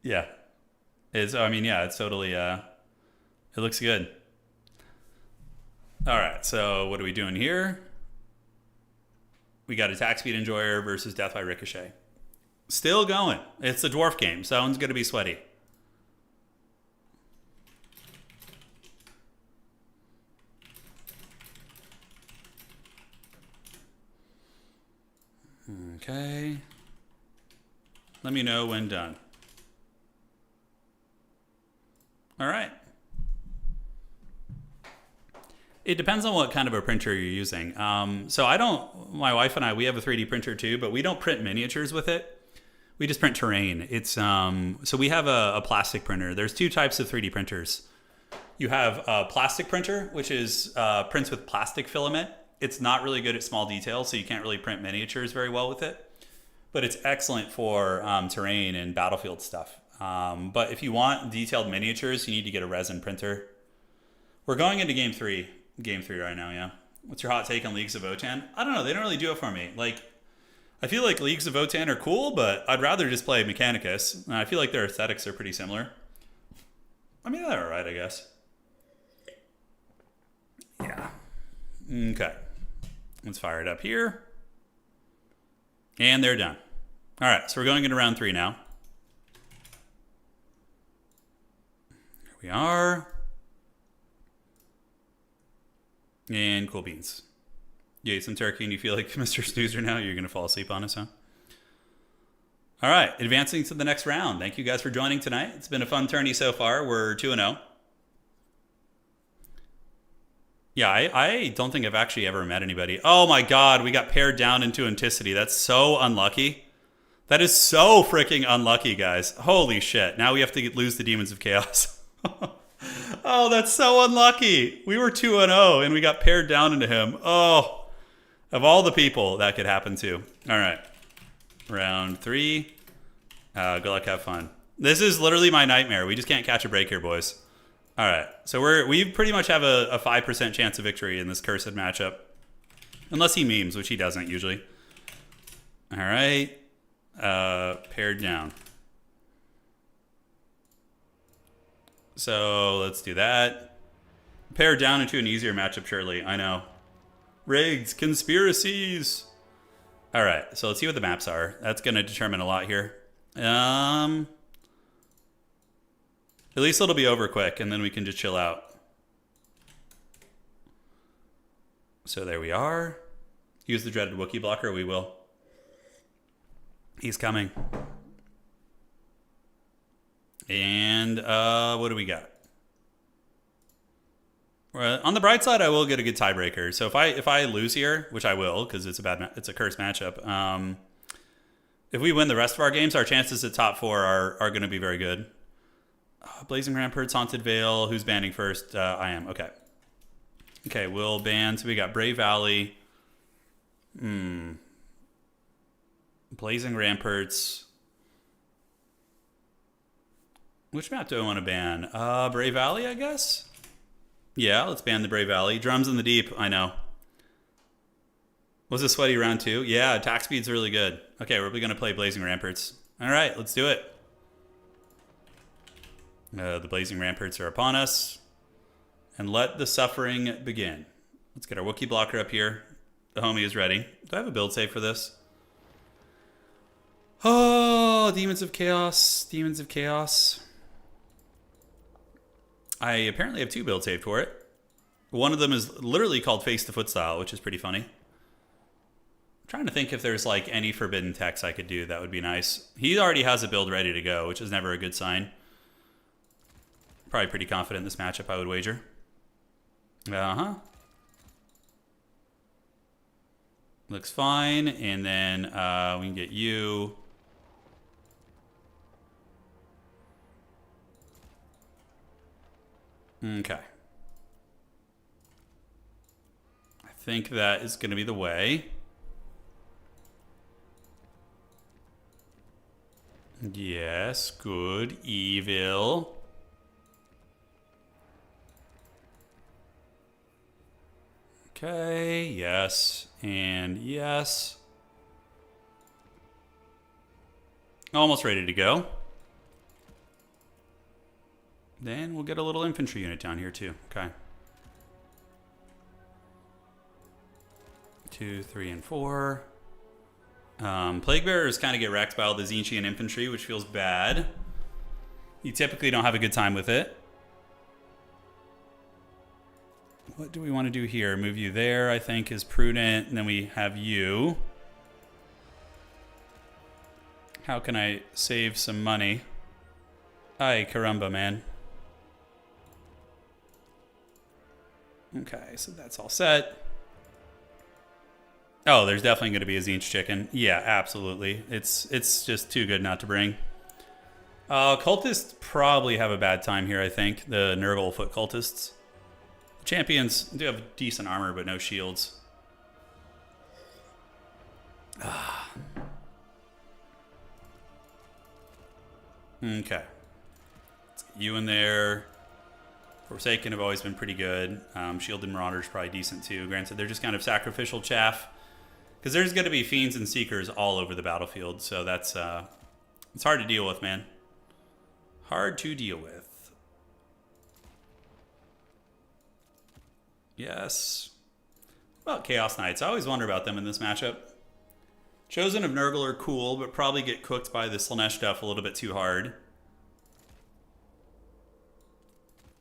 Speaker 1: Yeah. It's totally, it looks good. All right, so what are we doing here? We got Attack Speed Enjoyer versus Death by Ricochet. Still going. It's a dwarf game, so that one's going to be sweaty. Okay. Let me know when done. All right. It depends on what kind of a printer you're using. So my wife and I, we have a 3D printer too, but we don't print miniatures with it. We just print terrain. It's so we have a plastic printer. There's two types of 3D printers. You have a plastic printer, which is prints with plastic filament. It's not really good at small details, so you can't really print miniatures very well with it. But it's excellent for terrain and battlefield stuff. But if you want detailed miniatures, you need to get a resin printer. We're going into game three right now, yeah. What's your hot take on Leagues of Votann? I don't know. They don't really do it for me. Like, I feel like Leagues of Votann are cool, but I'd rather just play Mechanicus. I feel like their aesthetics are pretty similar. I mean, they're alright, I guess. Yeah. Okay. Let's fire it up here. And they're done. All right, so we're going into round 3 now. Here we are. And cool beans. You ate some turkey and you feel like Mr. Snoozer now? You're going to fall asleep on us, huh? All right, advancing to the next round. Thank you guys for joining tonight. It's been a fun tourney so far. We're 2-0. Yeah, I don't think I've actually ever met anybody. Oh my god, we got paired down into Anticity. That's so unlucky. That is so freaking unlucky, guys. Holy shit. Now we have to lose the Demons of Chaos. Oh, that's so unlucky. We were 2-0 and we got paired down into him. Oh, of all the people that could happen to. All right. Round 3. Good luck, have fun. This is literally my nightmare. We just can't catch a break here, boys. All right, so we pretty much have a 5% chance of victory in this cursed matchup. Unless he memes, which he doesn't usually. All right, paired down. So let's do that. Paired down into an easier matchup, surely. I know. Rigs, conspiracies. All right, so let's see what the maps are. That's going to determine a lot here. At least it'll be over quick, and then we can just chill out. So there we are. Use the dreaded Wookiee blocker, we will. He's coming. And what do we got? On the bright side, I will get a good tiebreaker. So if I lose here, which I will, because it's a cursed matchup. If we win the rest of our games, our chances at top 4 are going to be very good. Blazing Ramparts, Haunted Vale. Who's banning first? I am. Okay. Okay, we'll ban. So we got Brave Valley. Blazing Ramparts. Which map do I want to ban? Brave Valley, I guess? Yeah, let's ban the Brave Valley. Drums in the Deep, I know. Was it sweaty round 2? Yeah, attack speed's really good. Okay, we're going to play Blazing Ramparts. All right, let's do it. The Blazing Ramparts are upon us. And let the suffering begin. Let's get our Wookiee blocker up here. The homie is ready. Do I have a build save for this? Oh, Demons of Chaos. Demons of Chaos. I apparently have 2 builds saved for it. One of them is literally called Face to Foot Style, which is pretty funny. I'm trying to think if there's like any forbidden text I could do. That would be nice. He already has a build ready to go, which is never a good sign. Probably pretty confident in this matchup, I would wager. Uh-huh. Looks fine. And then we can get you. Okay. I think that is going to be the way. Yes, good, evil. Okay, yes, and yes. Almost ready to go. Then we'll get a little infantry unit down here too. Okay. 2, 3, and 4. Plague Bearers kind of get wrecked by all the Tzeentchian infantry, which feels bad. You typically don't have a good time with it. What do we want to do here? Move you there, I think, is prudent. And then we have you. How can I save some money? Ay, caramba, man. Okay, so that's all set. Oh, there's definitely going to be a Tzeentch chicken. Yeah, absolutely. It's just too good not to bring. Cultists probably have a bad time here, I think. The Nurgle foot cultists. Champions do have decent armor, but no shields. Okay. Let's get you in there. Forsaken have always been pretty good. Shielded Marauders probably decent too. Granted, they're just kind of sacrificial chaff. Because there's going to be Fiends and Seekers all over the battlefield. So that's it's hard to deal with, man. Hard to deal with. Yes. What about Chaos Knights? I always wonder about them in this matchup. Chosen of Nurgle are cool, but probably get cooked by the Slaanesh stuff a little bit too hard.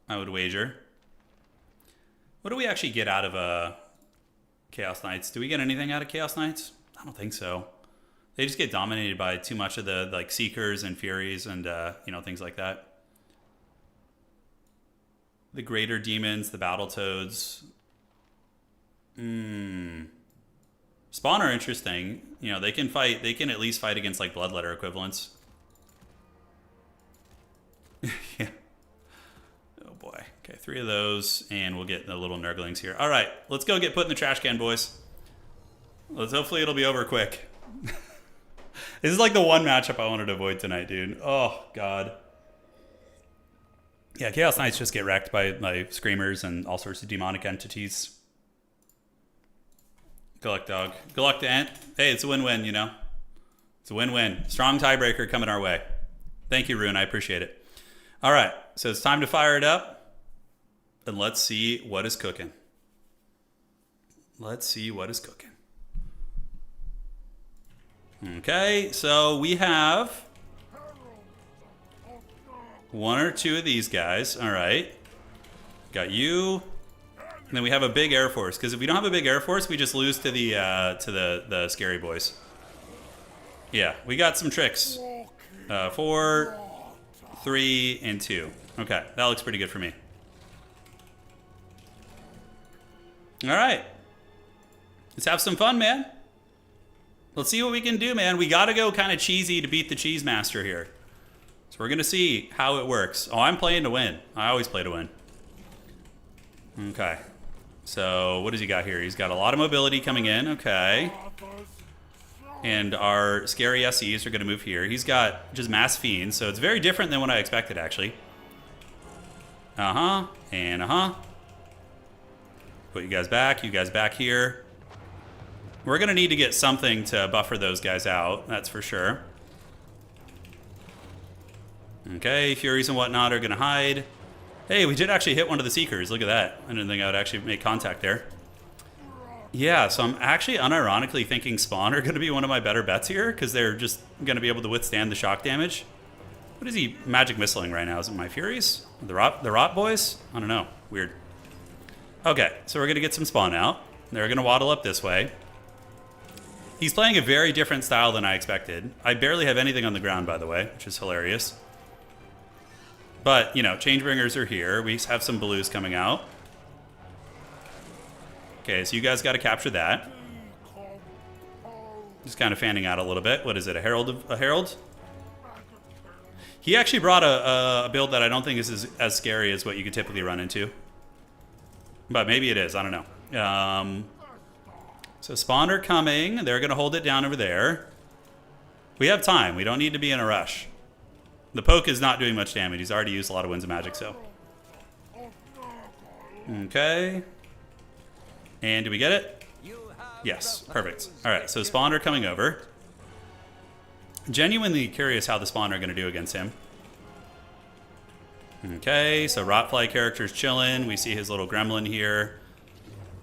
Speaker 1: I would wager. What do we actually get out of Chaos Knights? Do we get anything out of Chaos Knights? I don't think so. They just get dominated by too much of the like Seekers and Furies and you know, things like that. The Greater Demons, the Battletoads. Spawn are interesting. You know, they can fight. They can at least fight against like Bloodletter equivalents. Yeah. Oh boy. Okay, 3 of those, and we'll get the little Nurglings here. All right, let's go get put in the trash can, boys. Hopefully it'll be over quick. This is like the one matchup I wanted to avoid tonight, dude. Oh, God. Yeah, Chaos Knights just get wrecked by Screamers and all sorts of demonic entities. Good luck, dog. Good luck to Ant. Hey, it's a win-win, you know. It's a win-win. Strong tiebreaker coming our way. Thank you, Rune. I appreciate it. All right, so it's time to fire it up. And let's see what is cooking. Let's see what is cooking. Okay, so we have 1 or 2 of these guys. All right. Got you. And then we have a big Air Force. Because if we don't have a big Air Force, we just lose to the scary boys. Yeah, we got some tricks. 4, 3, and 2. Okay, that looks pretty good for me. All right. Let's have some fun, man. Let's see what we can do, man. We got to go kind of cheesy to beat the Cheese Master here. So we're going to see how it works. Oh, I'm playing to win. I always play to win. Okay. So what does he got here? He's got a lot of mobility coming in. Okay. And our scary SEs are going to move here. He's got just mass fiends, so it's very different than what I expected, actually. Uh-huh. And uh-huh. Put you guys back here. We're going to need to get something to buffer those guys out, that's for sure. Okay, Furies and whatnot are going to hide. Hey, we did actually hit one of the Seekers. Look at that. I didn't think I would actually make contact there. Yeah, so I'm actually unironically thinking Spawn are going to be one of my better bets here because they're just going to be able to withstand the shock damage. What is he magic missiling right now? Is it my Furies? The Rot boys? I don't know. Weird. Okay, so we're going to get some Spawn out. They're going to waddle up this way. He's playing a very different style than I expected. I barely have anything on the ground, by the way, which is hilarious. But, you know, Changebringers are here. We have some blues coming out. Okay, so you guys got to capture that. Just kind of fanning out a little bit. What is it, a Herald? A Herald? He actually brought a build that I don't think is as scary as what you could typically run into. But maybe it is, I don't know. So Spawn are coming. They're going to hold it down over there. We have time. We don't need to be in a rush. The poke is not doing much damage. He's already used a lot of Winds of Magic, so. Okay. And do we get it? Yes, perfect. All right, so Spawn are coming over. Genuinely curious how the Spawn are going to do against him. Okay, so Rotfly character's chilling. We see his little gremlin here.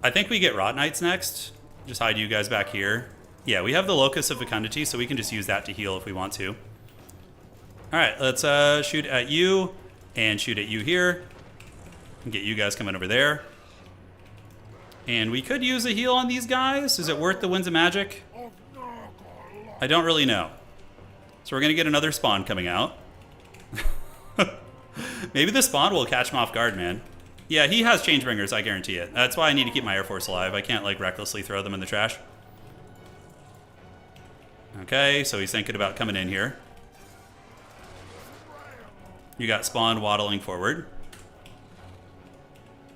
Speaker 1: I think we get Rot Knights next. Just hide you guys back here. Yeah, we have the Locus of Fecundity, so we can just use that to heal if we want to. All right, let's shoot at you and shoot at you here. And get you guys coming over there. And we could use a heal on these guys. Is it worth the Winds of Magic? I don't really know. So we're going to get another Spawn coming out. Maybe the Spawn will catch him off guard, man. Yeah, he has Changebringers, I guarantee it. That's why I need to keep my Air Force alive. I can't, like, recklessly throw them in the trash. Okay, so he's thinking about coming in here. You got Spawn waddling forward.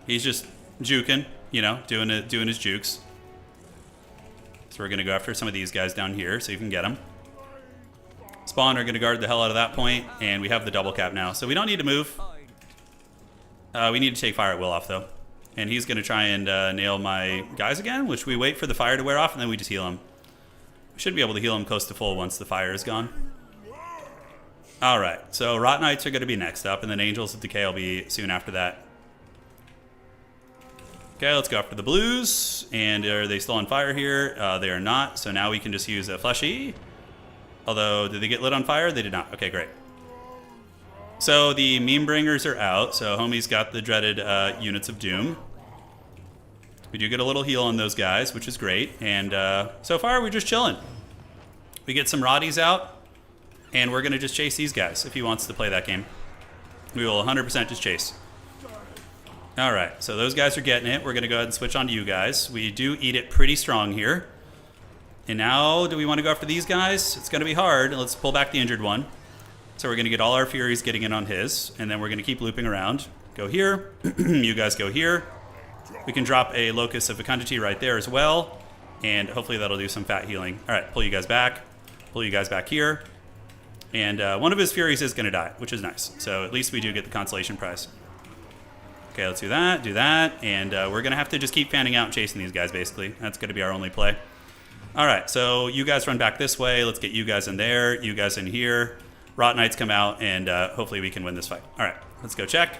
Speaker 1: He's just juking, you know, doing his jukes. So we're going to go after some of these guys down here so you can get them. Spawn are going to guard the hell out of that point, and we have the double cap now. So we don't need to move. We need to take Fire at Will off, though. And he's going to try and nail my guys again, which we wait for the fire to wear off, and then we just heal him. We should be able to heal him close to full once the fire is gone. All right, so Rot Knights are going to be next up, and then Angels of Decay will be soon after that. Okay, let's go after the blues. And are they still on fire here? They are not, so now we can just use a Fleshy. Although, did they get lit on fire? They did not. Okay, great. So the Meme Bringers are out, so Homie's got the dreaded Units of Doom. We do get a little heal on those guys, which is great. And so far, we're just chilling. We get some Roddies out, and we're going to just chase these guys if he wants to play that game. We will 100% just chase. All right, so those guys are getting it. We're going to go ahead and switch on to you guys. We do eat it pretty strong here. And now, do we want to go after these guys? It's going to be hard. Let's pull back the injured one. So we're going to get all our Furies getting in on his, and then we're going to keep looping around. Go here. You guys go here. We can drop a Locus of Fecundity right there as well, and hopefully that'll do some fat healing. All right, pull you guys back. Pull you guys back here. And one of his Furies is going to die, which is nice. So at least we do get the consolation prize. Okay, let's do that, and we're going to have to just keep fanning out and chasing these guys, basically. That's going to be our only play. All right, so you guys run back this way. Let's get you guys in there, you guys in here. Rot Knights come out, and hopefully we can win this fight. All right, let's go check.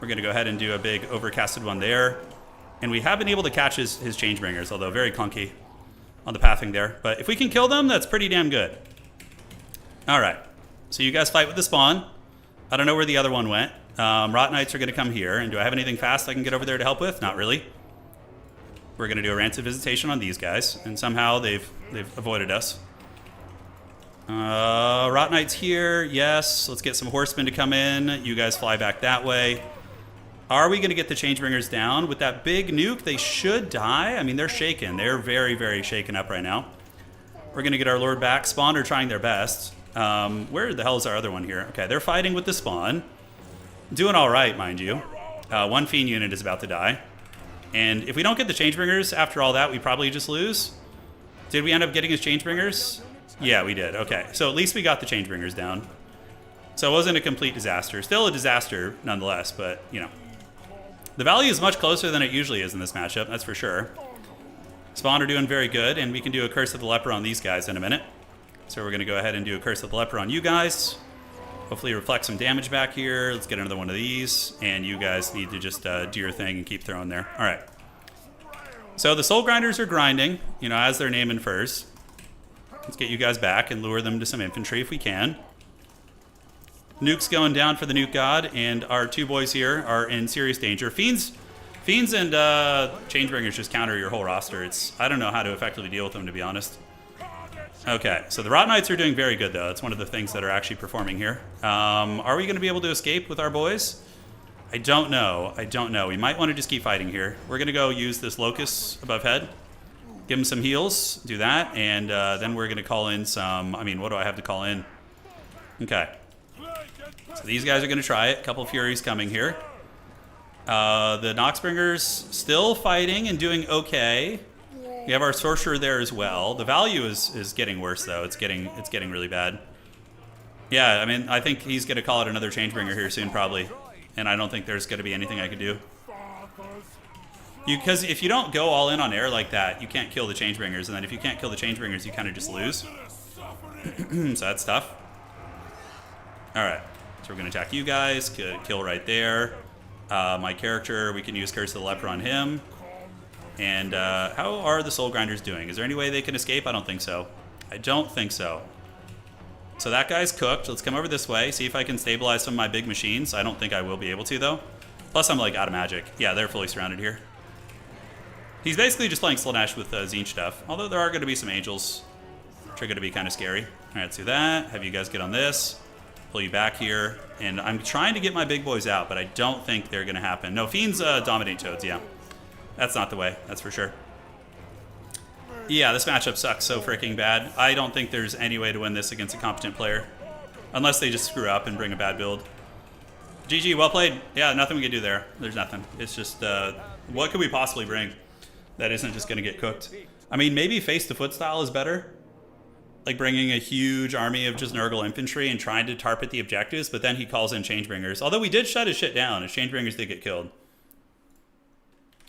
Speaker 1: We're going to go ahead and do a big overcasted one there. And we have been able to catch his Changebringers, although very clunky on the pathing there. But if we can kill them, that's pretty damn good. All right, so you guys fight with the Spawn. I don't know where the other one went. Rot Knights are going to come here. And do I have anything fast I can get over there to help with? Not really. We're going to do a Rancid Visitation on these guys. And somehow they've avoided us. Rot Knight's here. Yes. Let's get some horsemen to come in. You guys fly back that way. Are we going to get the Changebringers down? With that big nuke, they should die. I mean, they're shaken. They're very, very shaken up right now. We're going to get our Lord back. Spawn are trying their best. Where the hell is our other one here? Okay, they're fighting with the Spawn. Doing all right, mind you. One Fiend unit is about to die. And if we don't get the Changebringers after all that, we probably just lose. Did we end up getting his Changebringers? Yeah, we did. Okay, so at least we got the Changebringers down. So it wasn't a complete disaster. Still a disaster, nonetheless, but, you know. The value is much closer than it usually is in this matchup, that's for sure. Spawn are doing very good, and we can do a Curse of the Leper on these guys in a minute. So we're going to go ahead and do a Curse of the Leper on you guys. Hopefully reflect some damage back here. Let's get another one of these, and you guys need to just do your thing and keep throwing there. All right. So the Soul Grinders are grinding, you know, as their name infers. Let's get you guys back and lure them to some infantry if we can. Nuke's going down for the Nuke God, and our two boys here are in serious danger. Fiends and Changebringers just counter your whole roster. I don't know how to effectively deal with them, to be honest. Okay, so the Rot Knights are doing very good, though. That's one of the things that are actually performing here. Are we going to be able to escape with our boys? I don't know. I don't know. We might want to just keep fighting here. We're going to go use this Locust above head. Give him some heals. Do that. And then we're going to call in some... I mean, what do I have to call in? Okay. So these guys are going to try it. A couple of Furies coming here. The Noxbringers still fighting and doing okay. We have our Sorcerer there as well. The value is getting worse, though. It's getting really bad. Yeah, I mean, I think he's going to call it another Changebringer here soon, probably. And I don't think there's going to be anything I could do. Because if you don't go all in on air like that, you can't kill the Changebringers. And then if you can't kill the Changebringers, you kind of just lose. So that's tough. Alright. So we're going to attack you guys. Kill right there. My character, we can use Curse of the Leper on him. And how are the Soul Grinders doing? Is there any way they can escape? I don't think so. I don't think so. So that guy's cooked. Let's come over this way, see if I can stabilize some of my big machines. I don't think I will be able to, though. Plus, I'm, like, out of magic. Yeah, they're fully surrounded here. He's basically just playing Slaanesh with Tzeentch stuff. Although there are going to be some angels, which are going to be kind of scary. All right, let's do that. Have you guys get on this. Pull you back here. And I'm trying to get my big boys out, but I don't think they're going to happen. No, Fiends dominate Toads, yeah. That's not the way, that's for sure. Yeah, this matchup sucks so freaking bad. I don't think there's any way to win this against a competent player. Unless they just screw up and bring a bad build. GG, well played. Yeah, nothing we can do there. There's nothing. It's just, what could we possibly bring that isn't just going to get cooked? I mean, maybe face-to-foot style is better. Like bringing a huge army of just Nurgle infantry and trying to target the objectives, but then he calls in Changebringers. Although we did shut his shit down. His Changebringers did get killed.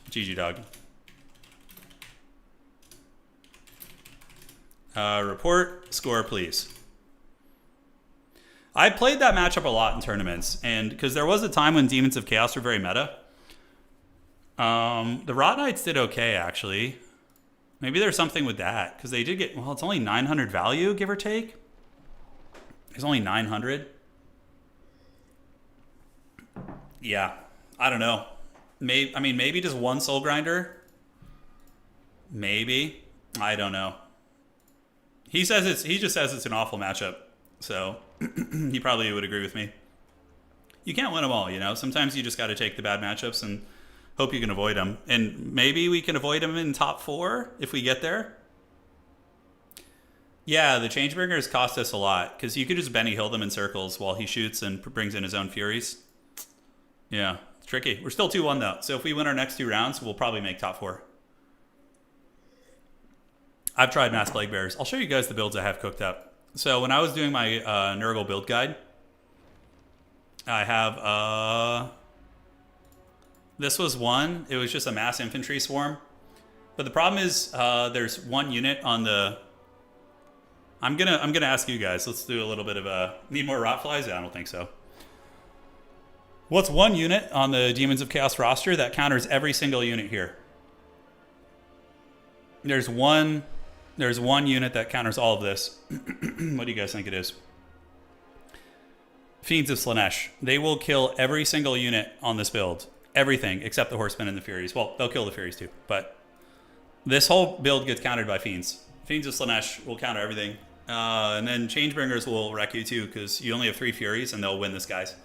Speaker 1: GG, dog. Report score, please. I played that matchup a lot in tournaments, and because there was a time when Demons of Chaos were very meta. The Rot Knights did okay, actually. Maybe there's something with that, because they did get, well, it's only 900 value, give or take. It's only 900. Yeah, I don't know. Maybe just one Soul Grinder. Maybe. I don't know. He just says it's an awful matchup. So he probably would agree with me. You can't win them all, you know. Sometimes you just got to take the bad matchups and hope you can avoid them. And maybe we can avoid them in top 4 if we get there. Yeah, the Changebringers cost us a lot because you could just Benny Hill them in circles while he shoots and brings in his own Furies. Yeah, it's tricky. We're still 2-1 though. So if we win our next 2 rounds, we'll probably make top 4. I've tried Mass Plague Bearers. I'll show you guys the builds I have cooked up. So when I was doing my Nurgle build guide, I have this was one. It was just a mass infantry swarm, but the problem is there's one unit on the. I'm gonna ask you guys. Let's do a little bit of a need more rot flies. Yeah, I don't think so. What's one unit on the Demons of Chaos roster that counters every single unit here? There's one unit that counters all of this. What do you guys think it is? Fiends of Slaanesh. They will kill every single unit on this build. Everything except the Horsemen and the Furies. Well, they'll kill the Furies too, but this whole build gets countered by Fiends. Fiends of Slaanesh will counter everything. And then Changebringers will wreck you too, because you only have 3 Furies and they'll win this, guys.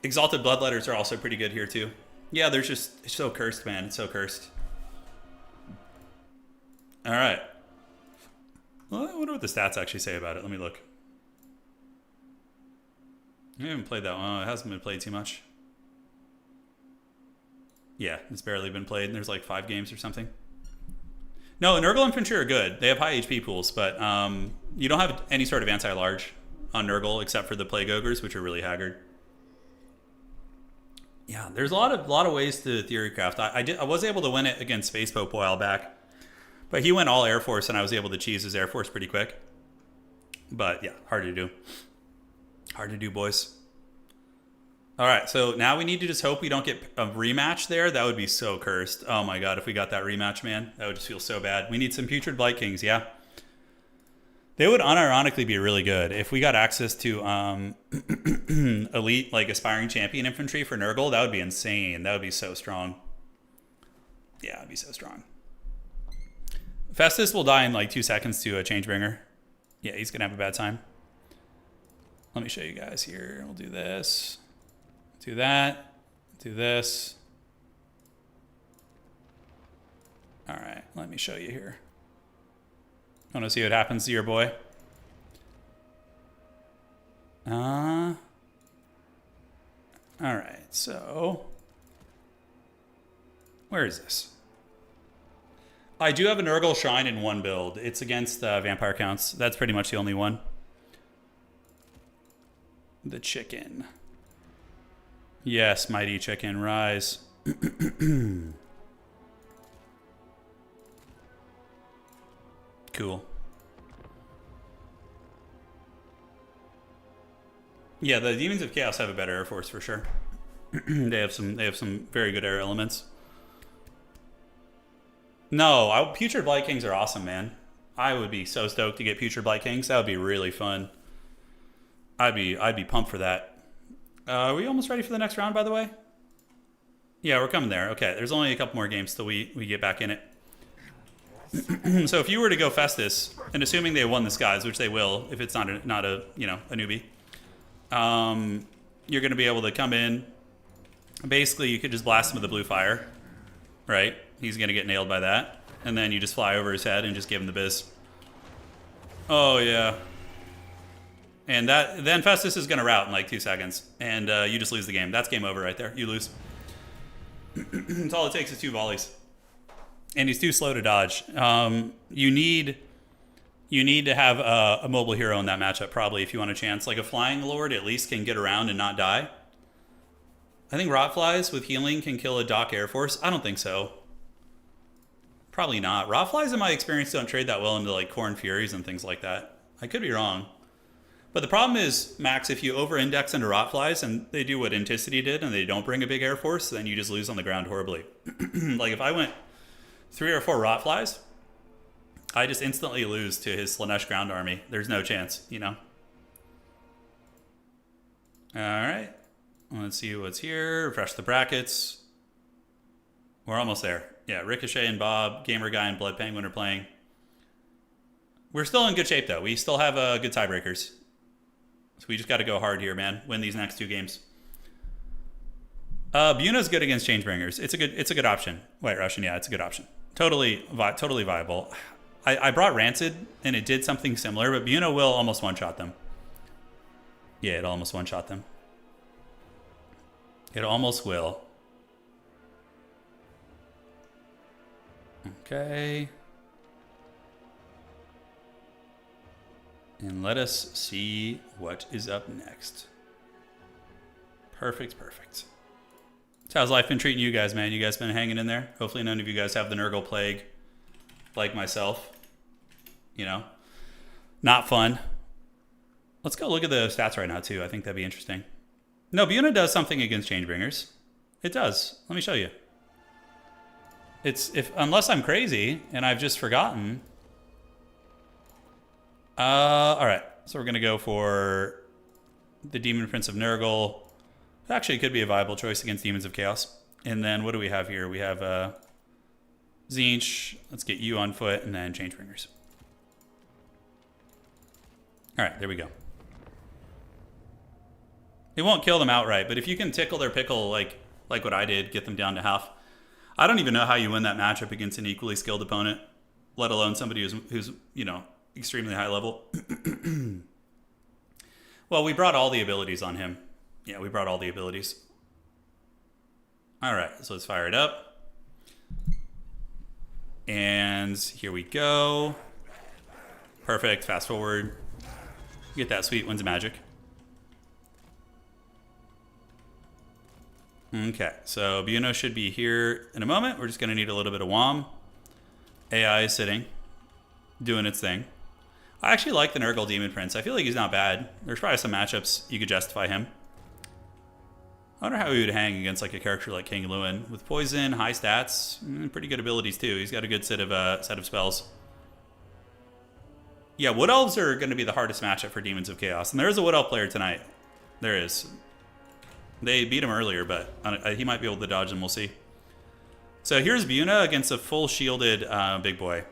Speaker 1: Exalted Bloodletters are also pretty good here too. Yeah, there's just, it's so cursed, man. It's so cursed. Alright. Well, I wonder what the stats actually say about it. Let me look. I haven't played that one. It hasn't been played too much. Yeah, it's barely been played. There's like 5 games or something. No, Nurgle Infantry are good. They have high HP pools, but you don't have any sort of anti-large on Nurgle except for the Plague Ogres, which are really haggard. Yeah, there's a lot of ways to Theorycraft. I was able to win it against Space Pope a while back, but he went all Air Force, and I was able to cheese his Air Force pretty quick. But yeah, hard to do. Hard to do, boys. All right, so now we need to just hope we don't get a rematch there. That would be so cursed. Oh my god, if we got that rematch, man, that would just feel so bad. We need some Putrid Blight Kings, yeah. They would unironically be really good if we got access to elite, like, aspiring champion infantry for Nurgle. That would be insane. That would be so strong. Yeah, it'd be so strong. Festus will die in like 2 seconds to a Changebringer. Yeah, he's gonna have a bad time. Let me show you guys here. We'll do this. Do that. Do this. All right, let me show you here. Want to see what happens to your boy? All right, so where is this? I do have a Nurgle Shrine in one build. It's against Vampire Counts. That's pretty much the only one. The chicken. Yes, mighty chicken, rise. Cool. Yeah, the Demons of Chaos have a better Air Force for sure. They have some very good air elements. No, Putrid Blight Kings are awesome, man. I would be so stoked to get Putrid Blight Kings. That would be really fun. I'd be pumped for that. Are we almost ready for the next round, by the way? Yeah, we're coming there. Okay, there's only a couple more games till we get back in it. So if you were to go Festus, and assuming they won the Skies, which they will, if it's not a newbie, you're going to be able to come in. Basically, you could just blast him with the blue fire, right? He's going to get nailed by that, and then you just fly over his head and just give him the biz. Oh yeah. And then Festus is going to rout in like 2 seconds, and you just lose the game. That's game over right there. You lose. That's all it takes is 2 volleys. And he's too slow to dodge. You need to have a mobile hero in that matchup, probably, if you want a chance. Like a Flying Lord at least can get around and not die. I think Rotflies with healing can kill a Dock Air Force. I don't think so. Probably not. Rotflies, in my experience, don't trade that well into like Corn Furies and things like that. I could be wrong. But the problem is, Max, if you over-index into Rotflies and they do what Anticity did and they don't bring a big Air Force, then you just lose on the ground horribly. Like if I went 3 or 4 Rotflies, I just instantly lose to his Slaanesh ground army. There's no chance, you know? Alright. Let's see what's here. Refresh the brackets. We're almost there. Yeah, Ricochet and Bob, Gamer Guy and Blood Penguin are playing. We're still in good shape, though. We still have good tiebreakers. So we just got to go hard here, man. Win these next 2 games. Buna's good against Changebringers. It's a good option. White Russian, yeah, it's a good option. Totally viable. I brought Rancid, and it did something similar, but Buna will almost one-shot them. Yeah, it'll almost one-shot them. It almost will. Okay. And let us see what is up next. Perfect. So how's life been treating you guys, man? You guys been hanging in there? Hopefully none of you guys have the Nurgle Plague like myself. You know? Not fun. Let's go look at the stats right now, too. I think that'd be interesting. No, Buna does something against Changebringers. It does. Let me show you. Unless I'm crazy and I've just forgotten. All right. So we're going to go for the Demon Prince of Nurgle. Actually, it could be a viable choice against Demons of Chaos. And then what do we have here? We have Tzeentch. Let's get you on foot and then Changebringers. All right, there we go. It won't kill them outright, but if you can tickle their pickle like what I did, get them down to half. I don't even know how you win that matchup against an equally skilled opponent, let alone somebody who's you know, extremely high level. Well, we brought all the abilities on him. Yeah, we brought all the abilities. All right, so let's fire it up. And here we go. Perfect, fast forward. Get that sweet Winds of Magic. Okay, so Buno should be here in a moment. We're just going to need a little bit of WOM. AI is sitting, doing its thing. I actually like the Nurgle Demon Prince. I feel like he's not bad. There's probably some matchups you could justify him. I wonder how he would hang against like a character like King Lewin. With poison, high stats, pretty good abilities too. He's got a good set of spells. Yeah, Wood Elves are going to be the hardest matchup for Demons of Chaos. And there is a Wood Elf player tonight. There is. They beat him earlier, but he might be able to dodge them. We'll see. So here's Buna against a full shielded big boy.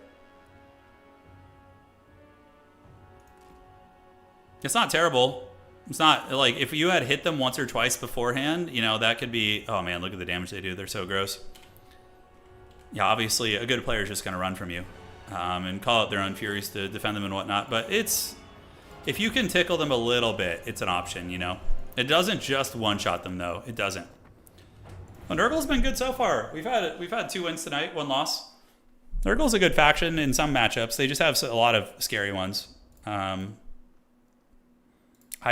Speaker 1: It's not terrible. It's not like if you had hit them once or twice beforehand, you know, that could be, oh man, look at the damage they do. They're so gross. Yeah, obviously a good player is just going to run from you and call out their own furies to defend them and whatnot. But it's, if you can tickle them a little bit, it's an option, you know. It doesn't just one-shot them, though. It doesn't. Well, Nurgle's been good so far. We've had 2 wins tonight, 1 loss. Nurgle's a good faction in some matchups. They just have a lot of scary ones. I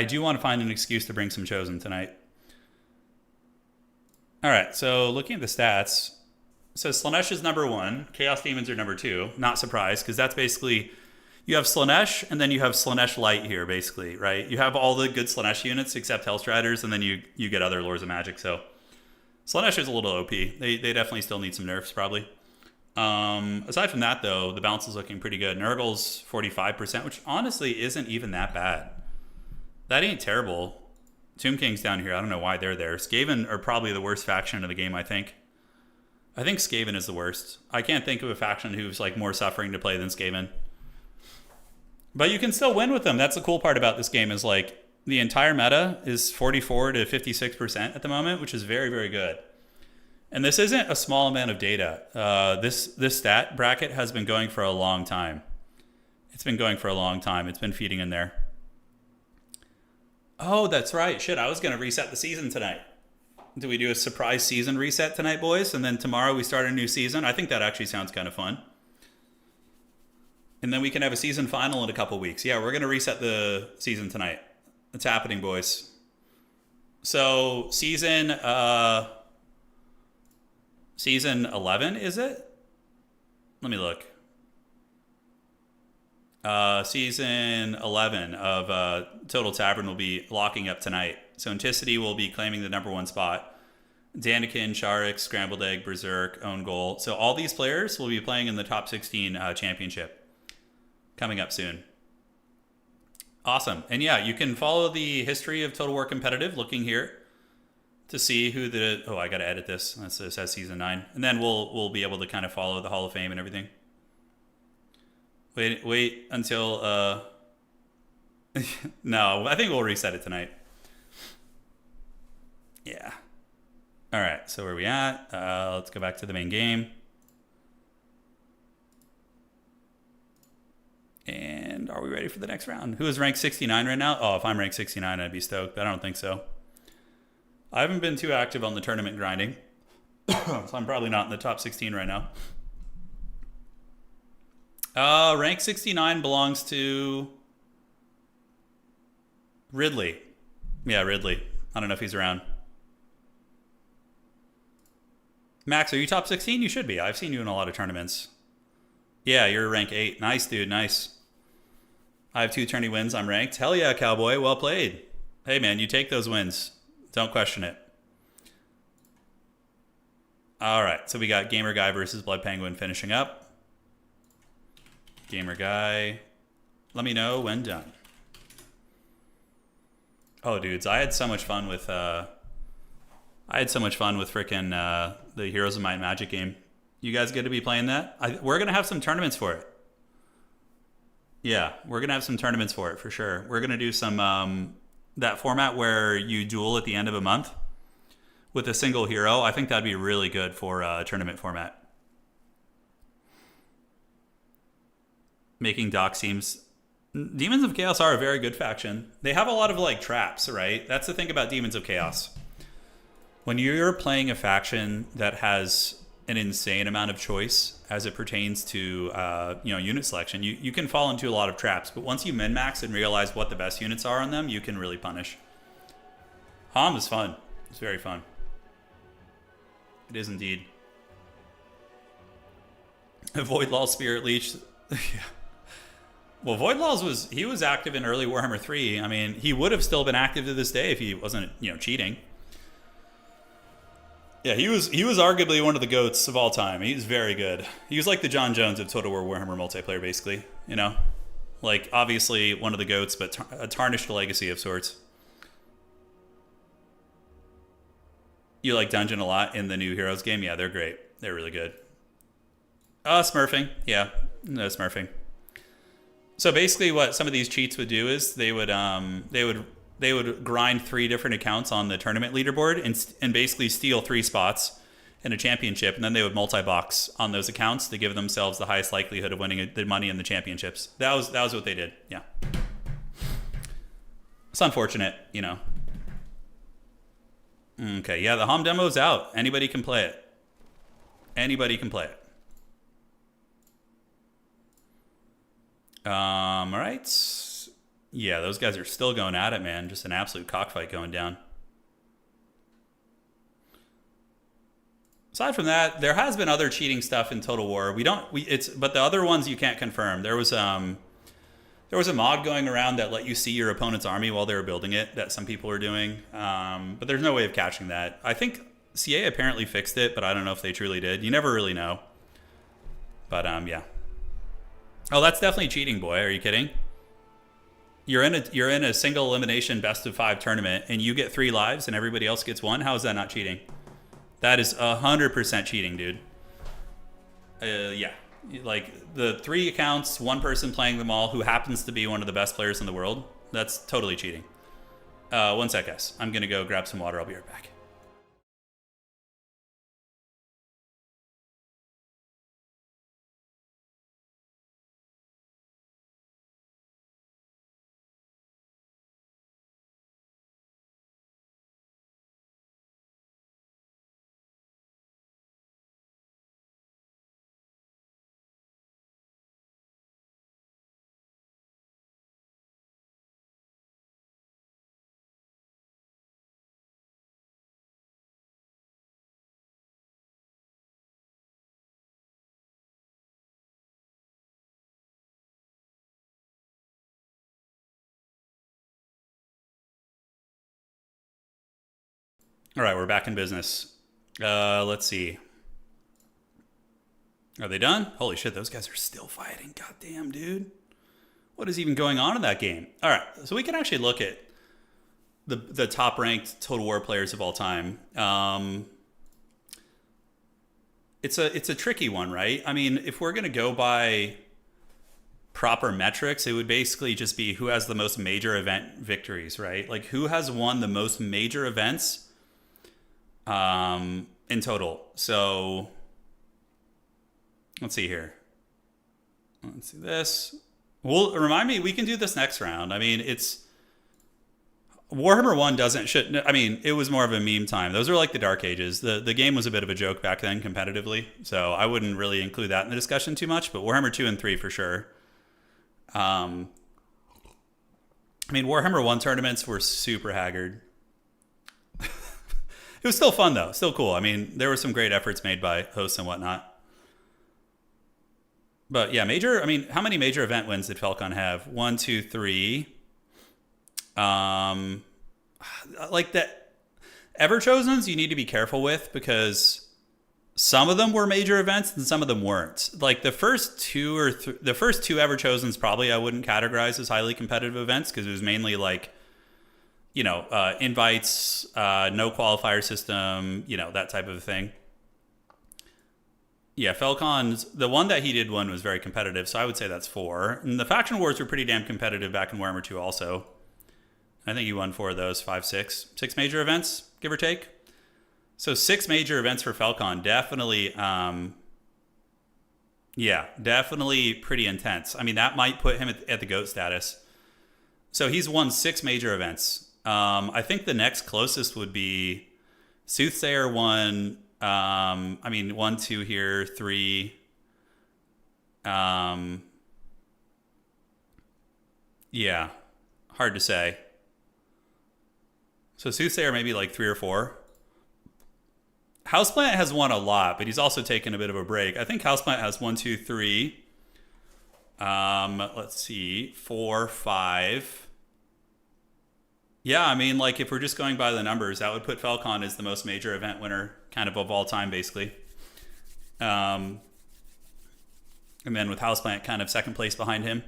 Speaker 1: do want to find an excuse to bring some Chosen tonight. All right, so looking at the stats. So Slaanesh is number 1. Chaos Demons are number 2. Not surprised, because that's basically... You have Slaanesh, and then you have Slaanesh Light here, basically, right? You have all the good Slaanesh units except Hellstriders, and then you get other Lords of Magic. So Slaanesh is a little OP. They definitely still need some nerfs, probably. Aside from that, though, the bounce is looking pretty good. Nurgle's 45%, which honestly isn't even that bad. That ain't terrible. Tomb King's down here. I don't know why they're there. Skaven are probably the worst faction of the game, I think. I think Skaven is the worst. I can't think of a faction who's like more suffering to play than Skaven. But you can still win with them. That's the cool part about this game is like the entire meta is 44 to 56% at the moment, which is very, very good. And this isn't a small amount of data. This stat bracket has been going for a long time. It's been going for a long time. It's been feeding in there. Oh, that's right. Shit, I was going to reset the season tonight. Do we do a surprise season reset tonight, boys? And then tomorrow we start a new season? I think that actually sounds kind of fun. And then we can have a season final in a couple weeks. Yeah, we're going to reset the season tonight. It's happening, boys. So season 11, is it? Let me look. Season 11 of Total Tavern will be locking up tonight. So Anticity will be claiming the number 1 spot. Danikin, Sharix, Scrambled Egg, Berserk, Own Goal. So all these players will be playing in the top 16 championship. Coming up soon. Awesome. And yeah, you can follow the history of Total War Competitive looking here to see who the... Oh, I got to edit this. It says Season 9. And then we'll be able to kind of follow the Hall of Fame and everything. Wait until... No, I think we'll reset it tonight. Yeah. All right, so where are we at? Let's go back to the main game. And are we ready for the next round? Who is ranked 69 right now? Oh, if I'm ranked 69, I'd be stoked, but I don't think so. I haven't been too active on the tournament grinding, so I'm probably not in the top 16 right now. Rank 69 belongs to Ridley. Yeah, Ridley. I don't know if he's around. Max, are you top 16? You should be. I've seen you in a lot of tournaments. Yeah, you're rank 8. Nice, dude. Nice. I have 2 tourney wins. I'm ranked. Hell yeah, cowboy. Well played. Hey, man, you take those wins. Don't question it. All right, so we got Gamer Guy versus Blood Penguin finishing up. Gamer Guy, let me know when done. Oh, dudes, I had so much fun with frickin' the Heroes of Might and Magic game. You guys get to be playing that? We're gonna have some tournaments for it. Yeah, we're gonna have some tournaments for it for sure. We're gonna do some that format where you duel at the end of a month with a single hero. I think that'd be really good for a tournament format. Making Doc seems Demons of Chaos are a very good faction. They have a lot of like traps, right? That's the thing about Demons of Chaos. When you're playing a faction that has an insane amount of choice as it pertains to unit selection, you can fall into a lot of traps. But once you min-max and realize what the best units are on them, you can really punish. Hom is fun. It's very fun. It is indeed. Voidlaw Spirit Leech. Yeah. Well, Voidlaws was active in early Warhammer 3. I mean, he would have still been active to this day if he wasn't, cheating. Yeah, he was arguably one of the GOATs of all time. He's very good. He was like the John Jones of Total War Warhammer multiplayer, basically. Like, obviously one of the GOATs, but a tarnished legacy of sorts. You like Dungeon a lot in the new Heroes game? Yeah, they're great. They're really good. Smurfing. Yeah, no smurfing. So basically what some of these cheats would do is they would grind 3 different accounts on the tournament leaderboard and basically steal 3 spots in a championship, and then they would multi-box on those accounts to give themselves the highest likelihood of winning the money in the championships. That was what they did. Yeah. It's unfortunate, Okay, yeah, the Hom demo's out. Anybody can play it. Anybody can play it. All right. Yeah, those guys are still going at it, man. Just an absolute cockfight going down. Aside from that, there has been other cheating stuff in Total War. But the other ones you can't confirm. There was a mod going around that let you see your opponent's army while they were building it that some people were doing. But there's no way of catching that. I think CA apparently fixed it, but I don't know if they truly did. You never really know. But yeah. Oh, that's definitely cheating, boy. Are you kidding? You're in a single elimination best of 5 tournament and you get 3 lives and everybody else gets 1. How is that not cheating? That is 100% cheating, dude. Yeah, like the 3 accounts, 1 person playing them all who happens to be one of the best players in the world. That's totally cheating. 1 sec, guys. I'm gonna go grab some water. I'll be right back. All right, we're back in business. Let's see. Are they done? Holy shit, those guys are still fighting. Goddamn, dude. What is even going on in that game? All right, so we can actually look at the top ranked Total War players of all time. It's a tricky one, right? I mean, if we're gonna go by proper metrics, it would basically just be who has the most major event victories, right? Like who has won the most major events in total. So let's see here. Let's see this. Well, remind me, we can do this next round. I mean, it's Warhammer 1 it was more of a meme time. Those are like the dark ages. The game was a bit of a joke back then competitively, so I wouldn't really include that in the discussion too much, but Warhammer 2 and 3 for sure. I mean, Warhammer 1 tournaments were super haggard. It was still fun, though. Still cool. I mean, there were some great efforts made by hosts and whatnot. But yeah, how many major event wins did Falcon have? 1, 2, 3. Like that Everchosens you need to be careful with because some of them were major events and some of them weren't. Like the first two Everchosens probably I wouldn't categorize as highly competitive events because it was mainly like invites, no qualifier system, that type of thing. Yeah, Falcon's the one that he did win was very competitive, so I would say that's 4. And the faction wars were pretty damn competitive back in Warhammer 2 also. I think he won 4 of those, 5, 6. 6 major events, give or take. So 6 major events for Falcon, definitely, yeah, definitely pretty intense. I mean, that might put him at the GOAT status. So he's won 6 major events. I think the next closest would be Soothsayer won, I mean, 1, 2 here, 3. Yeah, hard to say. So Soothsayer maybe like 3 or 4. Houseplant has won a lot, but he's also taken a bit of a break. I think Houseplant has 1, 2, 3. Let's see, 4, 5. Yeah, I mean, like if we're just going by the numbers, that would put Falcon as the most major event winner kind of all time, basically. And then with Houseplant kind of second place behind him.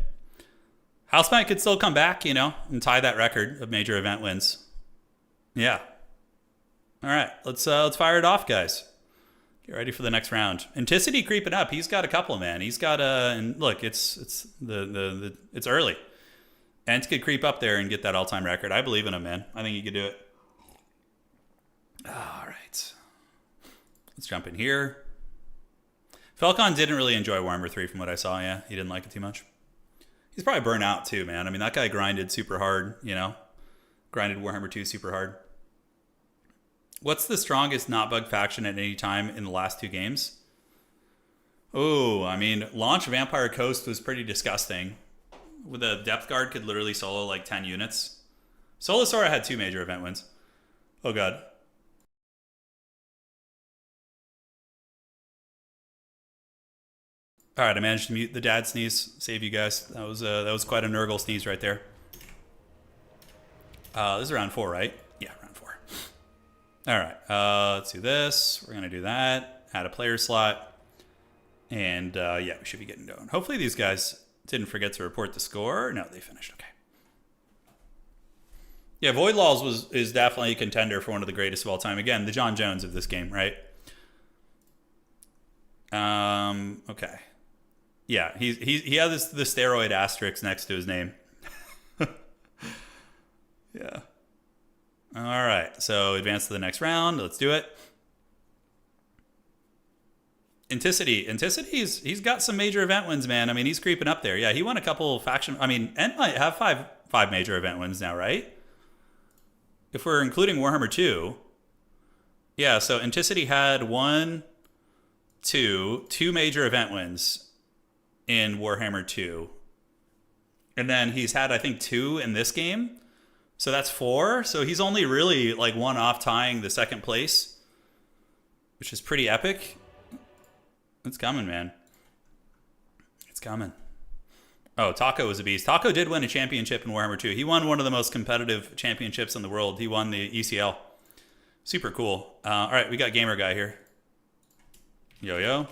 Speaker 1: Houseplant could still come back, you know, and tie that record of major event wins. Yeah. All right, let's fire it off, guys. Get ready for the next round. Anticity creeping up. He's got a couple, man. He's got and look, it's early. Ent could creep up there and get that all-time record. I believe in him, man. I think he could do it. All right. Let's jump in here. Falcon didn't really enjoy Warhammer 3 from what I saw, yeah. He didn't like it too much. He's probably burnt out too, man. I mean, that guy grinded super hard, you know. Grinded Warhammer 2 super hard. What's the strongest not bug faction at any time in the last 2 games? Oh, I mean, launch Vampire Coast was pretty disgusting. With a depth guard could literally solo like 10 units. Solosaur had 2 major event wins. Oh god. All right, I managed to mute the dad sneeze. Save you guys. That was quite a Nurgle sneeze right there. This is round 4, right? Yeah, round 4. All right, let's do this. We're gonna do that. Add a player slot, and yeah, we should be getting going. Hopefully, these guys didn't forget to report the score. No, they finished. Okay. Yeah, Void Laws is definitely a contender for one of the greatest of all time. Again, the John Jones of this game, right? Okay. Yeah, he has the steroid asterisk next to his name. Yeah. All right, so advance to the next round. Let's do it. Anticity, he's got some major event wins, man. I mean, he's creeping up there. Yeah, he won a couple faction. I mean, Ent might have five major event wins now, right? If we're including Warhammer 2. Yeah, so Anticity had 1, 2 major event wins in Warhammer 2. And then he's had, I think, 2 in this game. So that's 4. So he's only really like 1 off tying the second place, which is pretty epic. It's coming, man. It's coming. Oh, Taco was a beast. Taco did win a championship in Warhammer 2. He won one of the most competitive championships in the world. He won the ECL. Super cool. All right, we got Gamer Guy here. Yo.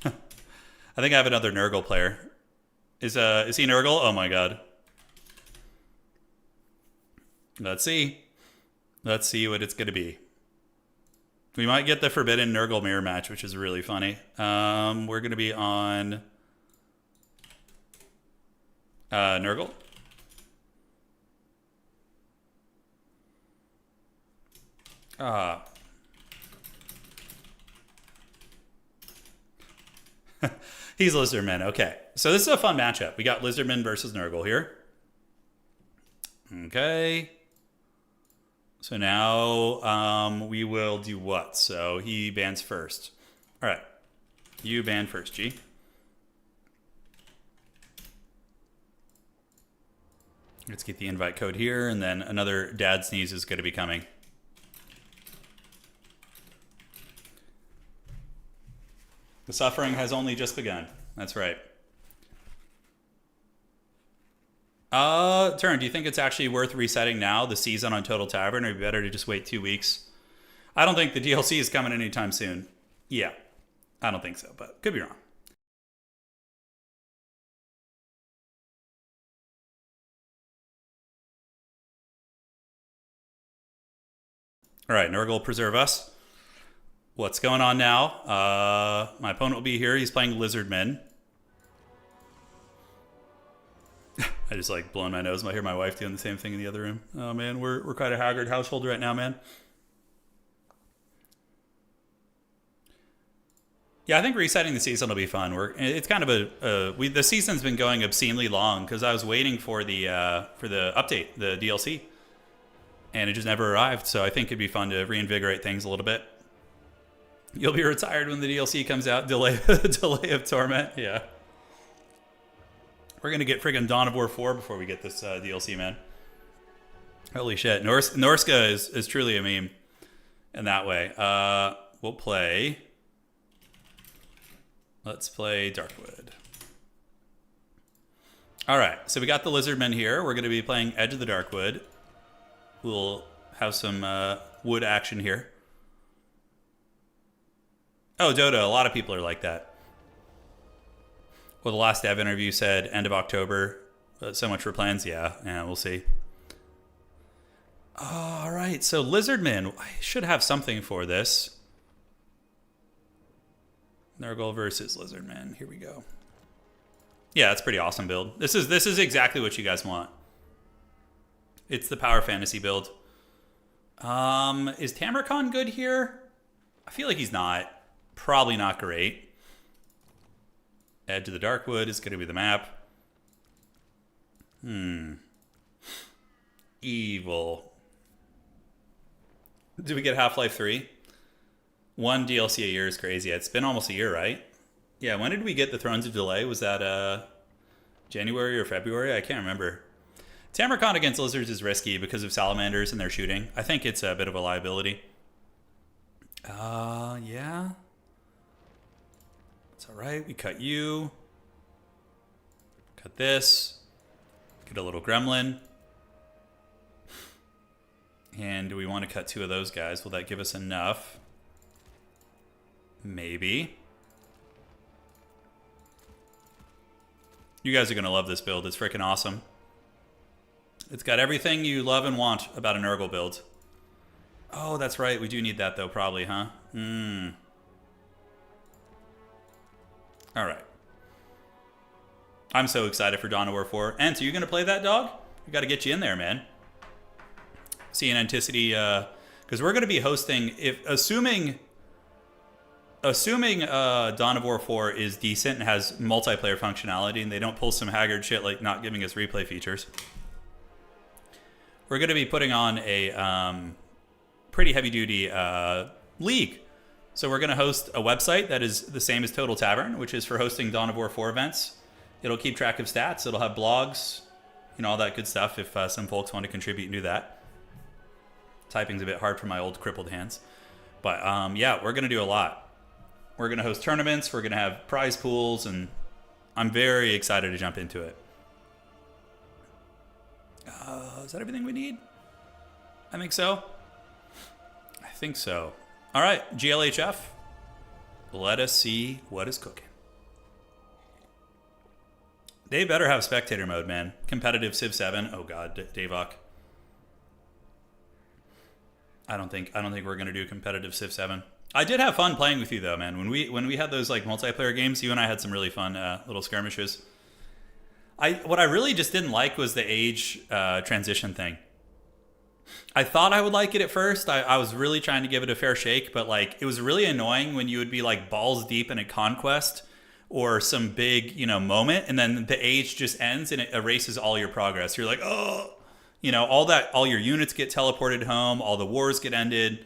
Speaker 1: I think I have another Nurgle player. Is he Nurgle? Oh my god. Let's see. Let's see what it's going to be. We might get the Forbidden Nurgle mirror match, which is really funny. We're going to be on Nurgle. He's Lizardmen. Okay. So this is a fun matchup. We got Lizardmen versus Nurgle here. Okay. So now we will do what? So he bans first. All right. You ban first, G. Let's get the invite code here, and then another dad sneeze is going to be coming. The suffering has only just begun. That's right. Turin, do you think it's actually worth resetting now the season on Total Tavern, or better to just wait 2 weeks? I don't think the DLC is coming anytime soon. Yeah, I don't think so, but could be wrong. All right, Nurgle, preserve us. What's going on now? My opponent will be here. He's playing Lizardmen. I just like blowing my nose. I hear my wife doing the same thing in the other room. Oh man, we're quite a haggard household right now, man. Yeah, I think resetting the season will be fun. It's kind of the season's been going obscenely long because I was waiting for the update, the DLC, and it just never arrived. So I think it'd be fun to reinvigorate things a little bit. You'll be retired when the DLC comes out. Delay of Torment. Yeah. We're going to get friggin' Dawn of War 4 before we get this DLC, man. Holy shit. Norska is truly a meme in that way. We'll play... Let's play Darkwood. All right, so we got the Lizardmen here. We're going to be playing Edge of the Darkwood. We'll have some wood action here. Oh, Dota, a lot of people are like that. Well, the last dev interview said end of October. So much for plans. Yeah, we'll see. All right, so Lizardmen. I should have something for this. Nurgle versus Lizardmen. Here we go. Yeah, that's a pretty awesome build. This is exactly what you guys want. It's the power fantasy build. Is Tamarcon good here? I feel like he's not. Probably not great. Edge of the Darkwood is going to be the map. Evil. Do we get Half-Life 3? One DLC a year is crazy. It's been almost a year, right? Yeah, when did we get the Thrones of Delay? Was that January or February? I can't remember. Tamarcon against lizards is risky because of salamanders and their shooting. I think it's a bit of a liability. Yeah. It's all right. We cut you. Cut this. Get a little gremlin. And do we want to cut two of those guys? Will that give us enough? Maybe. You guys are going to love this build. It's freaking awesome. It's got everything you love and want about a Nurgle build. Oh, that's right. We do need that, though, probably, huh? All right. I'm so excited for Dawn of War 4. Ent, are you going to play that, dog? We got to get you in there, man. See an Anticity, because we're going to be hosting, assuming Dawn of War 4 is decent and has multiplayer functionality and they don't pull some haggard shit like not giving us replay features, we're going to be putting on a pretty heavy-duty league. So we're going to host a website that is the same as Total Tavern, which is for hosting Dawn of War 4 events. It'll keep track of stats. It'll have blogs, all that good stuff if some folks want to contribute and do that. Typing's a bit hard for my old crippled hands. But yeah, we're going to do a lot. We're going to host tournaments. We're going to have prize pools, and I'm very excited to jump into it. Is that everything we need? I think so. All right, GLHF. Let us see what is cooking. They better have spectator mode, man. Competitive Civ 7. Oh God, Davok. I don't think we're gonna do competitive Civ 7. I did have fun playing with you though, man. When we had those like multiplayer games, you and I had some really fun little skirmishes. What I really just didn't like was the age transition thing. I thought I would like it at first. I was really trying to give it a fair shake, but like it was really annoying when you would be like balls deep in a conquest or some big, moment, and then the age just ends and it erases all your progress. You're like, oh, all your units get teleported home, all the wars get ended.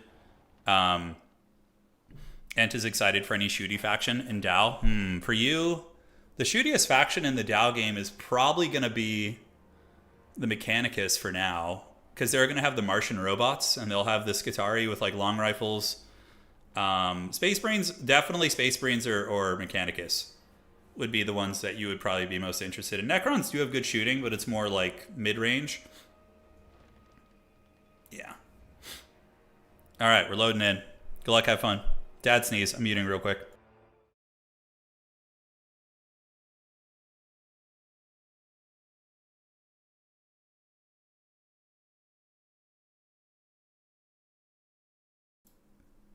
Speaker 1: Ent is excited for any shooty faction in DAO. For you, the shootiest faction in the DAO game is probably going to be the Mechanicus for now, because they're going to have the Martian robots, and they'll have the Skitarii with like long rifles. Space Marines, definitely Space Marines or Mechanicus would be the ones that you would probably be most interested in. Necrons do have good shooting, but it's more like mid-range. Yeah. All right, we're loading in. Good luck, have fun. Dad sneeze. I'm muting real quick.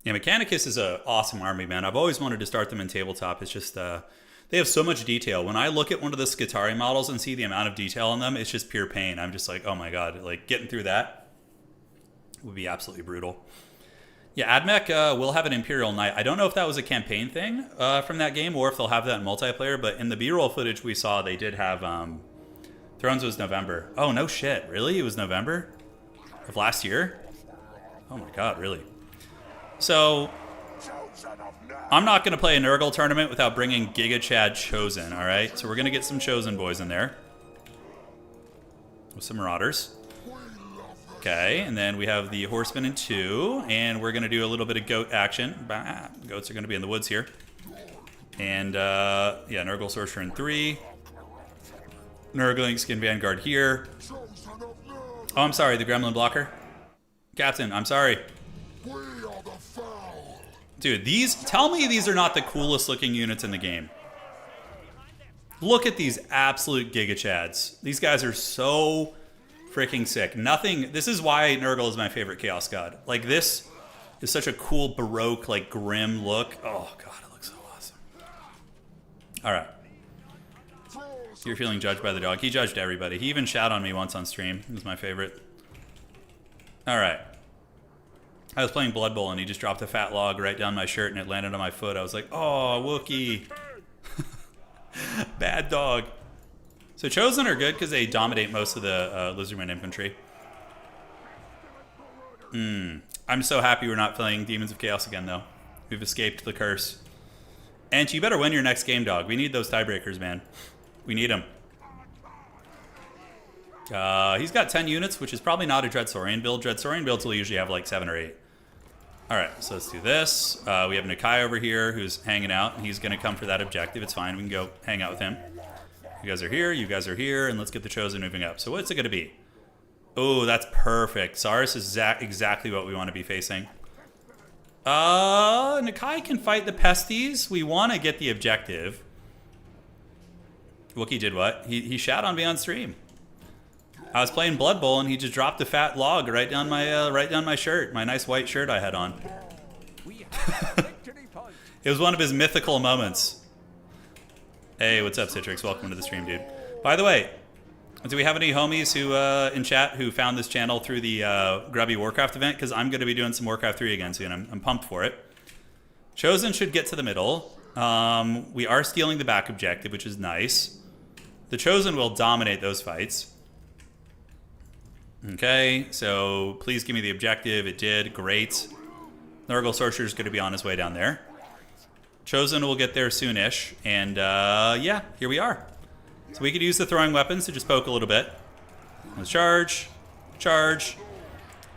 Speaker 1: Yeah, Mechanicus is an awesome army, man. I've always wanted to start them in tabletop. It's just, they have so much detail. When I look at one of the Skitarii models and see the amount of detail on them, it's just pure pain. I'm just like, oh my god, like getting through that would be absolutely brutal. Yeah, AdMech will have an Imperial Knight. I don't know if that was a campaign thing from that game or if they'll have that in multiplayer, but in the B-roll footage we saw, they did have, Thrones was November. Oh, no shit. Really? It was November of last year? Oh my god, really? So, I'm not going to play a Nurgle tournament without bringing Giga Chad Chosen, alright? So we're going to get some Chosen boys in there. With some Marauders. Okay, and then we have the Horsemen in 2, and we're going to do a little bit of goat action. Bah, goats are going to be in the woods here. And, yeah, Nurgle Sorcerer in 3. Nurgling Skin Vanguard here. Oh, I'm sorry, the Gremlin Blocker. Captain, I'm sorry. Dude, tell me these are not the coolest looking units in the game. Look at these absolute Giga Chads. These guys are so freaking sick. This is why Nurgle is my favorite Chaos God. Like, this is such a cool, Baroque, like, grim look. Oh, God, it looks so awesome. Alright. You're feeling judged by the dog. He judged everybody. He even shat on me once on stream. He was my favorite. Alright. I was playing Blood Bowl and he just dropped a fat log right down my shirt and it landed on my foot. I was like, oh, Wookie. Bad dog. So Chosen are good because they dominate most of the Lizardmen infantry. I'm so happy we're not playing Demons of Chaos again, though. We've escaped the curse. And you better win your next game, dog. We need those tiebreakers, man. We need them. He's got 10 units, which is probably not a Dreadsaurian build. Dreadsaurian builds will usually have like 7 or 8. Alright, so let's do this. We have Nakai over here who's hanging out, and he's going to come for that objective. It's fine. We can go hang out with him. You guys are here, and let's get the Chosen moving up. So what's it going to be? Oh, that's perfect. Saurus is exactly what we want to be facing. Nakai can fight the Pesties. We want to get the objective. Wookie did what? He shat on me on stream. I was playing Blood Bowl and he just dropped a fat log right down my shirt, my nice white shirt I had on. It was one of his mythical moments. Hey, what's up, Citrix? Welcome to the stream, dude. By the way, do we have any homies who in chat who found this channel through the Grubby Warcraft event? Because I'm going to be doing some Warcraft 3 again soon. I'm pumped for it. Chosen should get to the middle. We are stealing the back objective, which is nice. The Chosen will dominate those fights. Okay, so please give me the objective. It did. Great. Nurgle Sorcerer is going to be on his way down there. Chosen will get there soonish. And, yeah, here we are. So we could use the throwing weapons to just poke a little bit. Let's charge. Charge.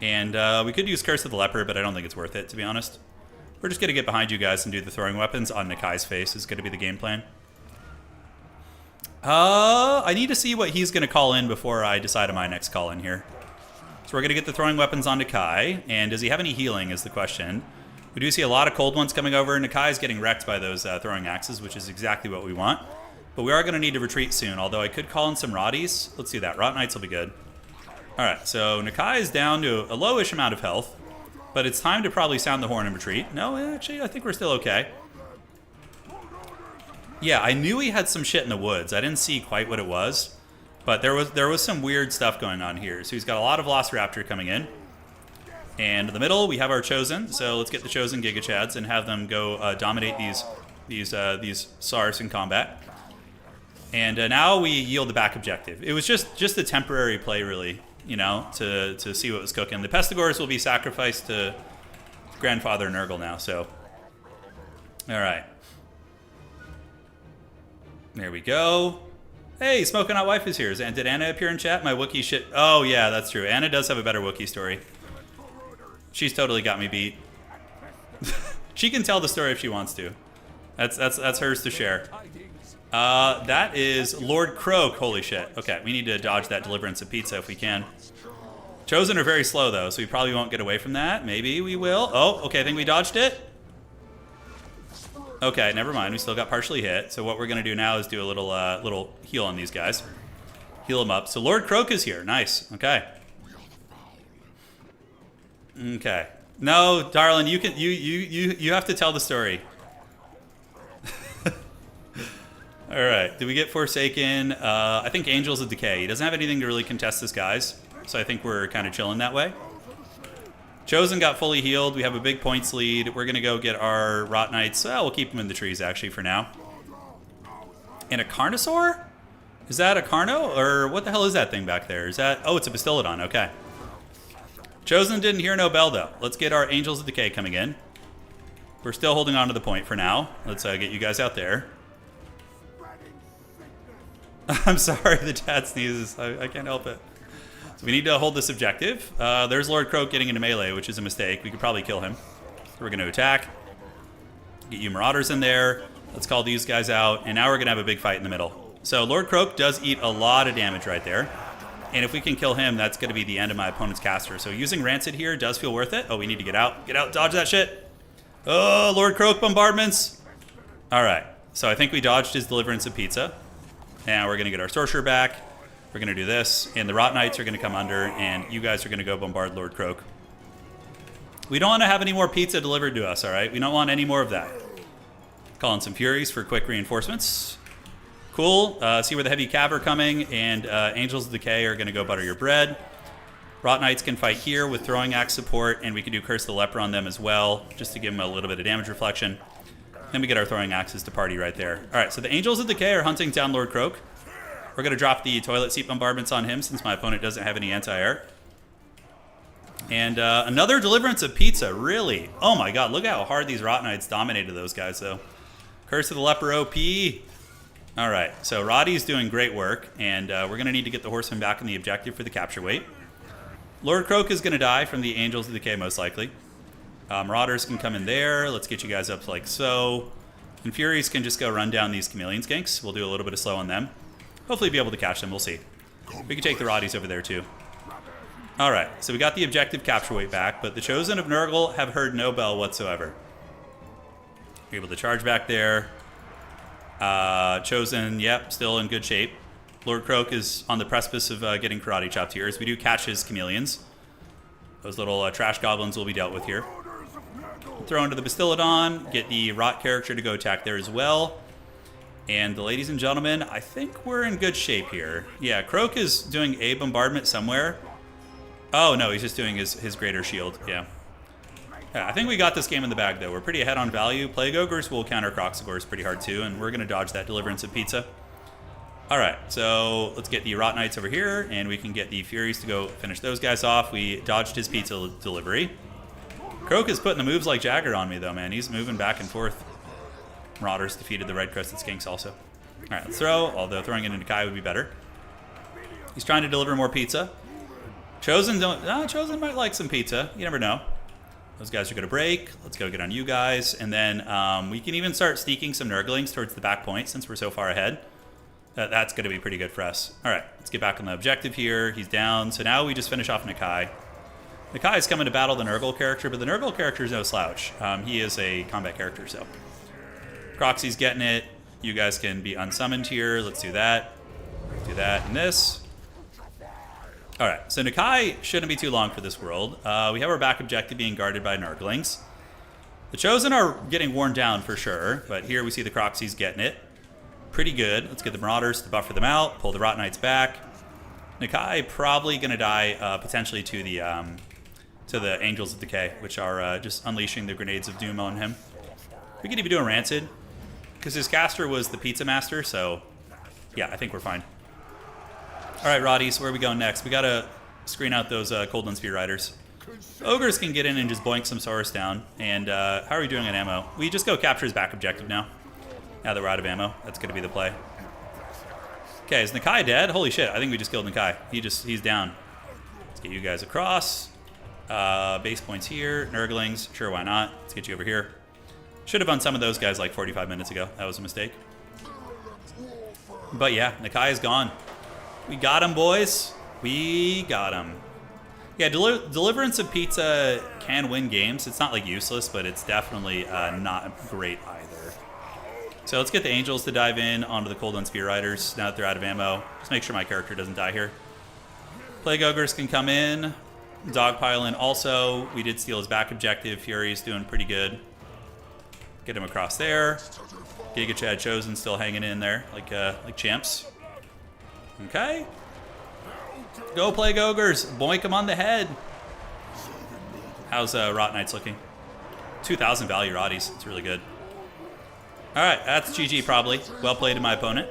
Speaker 1: And we could use Curse of the Leper, but I don't think it's worth it, to be honest. We're just going to get behind you guys and do the throwing weapons on Nakai's face is going to be the game plan. I need to see what he's going to call in before I decide on my next call in here. So we're going to get the throwing weapons on Nakai. And does he have any healing is the question. We do see a lot of cold ones coming over. Nakai's getting wrecked by those throwing axes, which is exactly what we want. But we are going to need to retreat soon, although I could call in some Rotties. Let's do that. Rot Knights will be good. Alright, so Nakai is down to a lowish amount of health. But it's time to probably sound the horn and retreat. No, actually, I think we're still okay. Yeah, I knew he had some shit in the woods. I didn't see quite what it was. But there was some weird stuff going on here. So he's got a lot of Velociraptor coming in. And in the middle, we have our Chosen. So let's get the Chosen Giga Chads and have them go dominate these SARS in combat. And now we yield the back objective. It was just a temporary play, really, you know, to see what was cooking. The Pestigores will be sacrificed to Grandfather Nurgle now, so. All right. There we go. Hey, Smoking Hot Wife is here. Did Anna appear in chat? My Wookiee shit. Oh, yeah, that's true. Anna does have a better Wookiee story. She's totally got me beat. She can tell the story if she wants to. That's hers to share. That is Lord Croak. Holy shit. Okay, we need to dodge that deliverance of pizza if we can. Chosen are very slow, though, so we probably won't get away from that. Maybe we will. Oh, okay, I think we dodged it. Okay, never mind. We still got partially hit. So what we're going to do now is do a little heal on these guys. Heal them up. So Lord Croak is here. Nice. Okay. Okay. No, darling, you have to tell the story. All right, did we get Forsaken? I think Angels of Decay. He doesn't have anything to really contest this guys, so I think we're kind of chilling that way. Chosen got fully healed. We have a big points lead. We're gonna go get our Rot Knights. We'll keep them in the trees actually for now. And a Carnosaur? Is that a Carno? Or what the hell is that thing back there? Is that... Oh, it's a Bastillodon. Okay. Chosen didn't hear no bell, though. Let's get our Angels of Decay coming in. We're still holding on to the point for now. Let's get you guys out there. I'm sorry, the chat sneezes. I can't help it. So we need to hold this objective. There's Lord Croak getting into melee, which is a mistake. We could probably kill him. So we're going to attack. Get you Marauders in there. Let's call these guys out. And now we're going to have a big fight in the middle. So Lord Croak does eat a lot of damage right there. And if we can kill him, that's going to be the end of my opponent's caster. So using Rancid here does feel worth it. Oh, we need to get out. Get out, dodge that shit. Oh, Lord Croak bombardments. All right. So I think we dodged his Deliverance of Pizza. Now we're going to get our Sorcerer back. We're going to do this. And the Rot Knights are going to come under. And you guys are going to go bombard Lord Croak. We don't want to have any more pizza delivered to us, all right? We don't want any more of that. Calling some Furies for quick reinforcements. Cool. See where the heavy cav are coming, and Angels of Decay are going to go butter your bread. Rot Knights can fight here with Throwing Axe support, and we can do Curse the Leper on them as well, just to give them a little bit of damage reflection. Then we get our Throwing Axes to party right there. All right, so the Angels of Decay are hunting down Lord Croak. We're going to drop the Toilet Seat bombardments on him, since my opponent doesn't have any anti-air. And another Deliverance of Pizza, really? Oh my god, look how hard these Rot Knights dominated those guys, though. Curse of the Leper OP. All right, so Roddy's doing great work, and we're going to need to get the Horseman back in the objective for the capture weight. Lord Croak is going to die from the Angels of Decay, most likely. Marauders can come in there. Let's get you guys up like so. And Furies can just go run down these Chameleon Skinks. We'll do a little bit of slow on them. Hopefully be able to catch them. We'll see. We can take the Roddies over there, too. All right, so we got the objective capture weight back, but the Chosen of Nurgle have heard no bell whatsoever. We're able to charge back there. Chosen, yep, still in good shape. Lord Croak is on the precipice of getting karate chopped here, as we do catch his chameleons. Those little trash goblins will be dealt with here. Throw into the Bastillodon, get the Rot character to go attack there as well. And ladies and gentlemen, I think we're in good shape here. Yeah, Croak is doing a bombardment somewhere. Oh no, he's just doing his greater shield, yeah. I think we got this game in the bag, though. We're pretty ahead on value. Plague Ogres will counter Croxagores pretty hard, too, and we're going to dodge that Deliverance of Pizza. All right, so let's get the Rot Knights over here, and we can get the Furies to go finish those guys off. We dodged his pizza delivery. Croak is putting the moves like Jagger on me, though, man. He's moving back and forth. Marauders defeated the Red-Crested Skinks also. All right, let's throw, although throwing it into Kai would be better. He's trying to deliver more pizza. Chosen Chosen might like some pizza. You never know. Those guys are going to break. Let's go get on you guys. And then we can even start sneaking some Nurglings towards the back point since we're so far ahead. That's going to be pretty good for us. All right, let's get back on the objective here. He's down. So now we just finish off Nakai. Nakai is coming to battle the Nurgle character, but the Nurgle character is no slouch. He is a combat character, so. Croxy's getting it. You guys can be unsummoned here. Let's do that. Do that and this. All right, so Nakai shouldn't be too long for this world. We have our back objective being guarded by Nurglings. The Chosen are getting worn down for sure, but here we see the Croxy's getting it. Pretty good. Let's get the Marauders to buffer them out, pull the Rot Knights back. Nakai probably going to die potentially to the Angels of Decay, which are just unleashing the Grenades of Doom on him. We could even do a Rancid, because his caster was the Pizza Master, so yeah, I think we're fine. All right, Roddies, where are we going next? We got to screen out those Coldland Spear Riders. Ogres can get in and just boink some Saurus down. And how are we doing on ammo? We just go capture his back objective now. Now that we're out of ammo, that's going to be the play. Okay, is Nakai dead? Holy shit, I think we just killed Nakai. He's down. Let's get you guys across. Base points here. Nurglings, sure, why not? Let's get you over here. Should have done some of those guys like 45 minutes ago. That was a mistake. But yeah, Nakai is gone. We got him, boys. We got him. Yeah, Deliverance of Pizza can win games. It's not like useless, but it's definitely not great either. So let's get the Angels to dive in onto the Coldland Spear Riders now that they're out of ammo. Just make sure my character doesn't die here. Plague Ogres can come in. Dogpiling also. We did steal his back objective. Fury's doing pretty good. Get him across there. Giga Chad Chosen still hanging in there like champs. Okay. Go Plague Ogres. Boink him on the head. How's Rot Knights looking? 2,000 value Rotties. It's really good. Alright, that's GG probably. Well played to my opponent.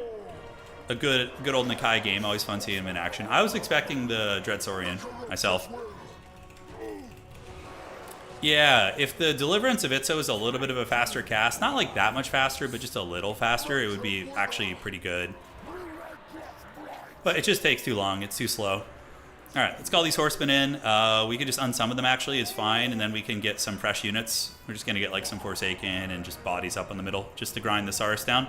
Speaker 1: A good old Nakai game. Always fun seeing him in action. I was expecting the Dreadsaurian myself. Yeah, if the Deliverance of Itzo is a little bit of a faster cast, not like that much faster, but just a little faster, it would be actually pretty good. But it just takes too long. It's too slow. All right, let's call these horsemen in. We could just unsummon them actually, is fine, and then we can get some fresh units. We're just going to get like some Forsaken and just bodies up in the middle just to grind the Saurus down.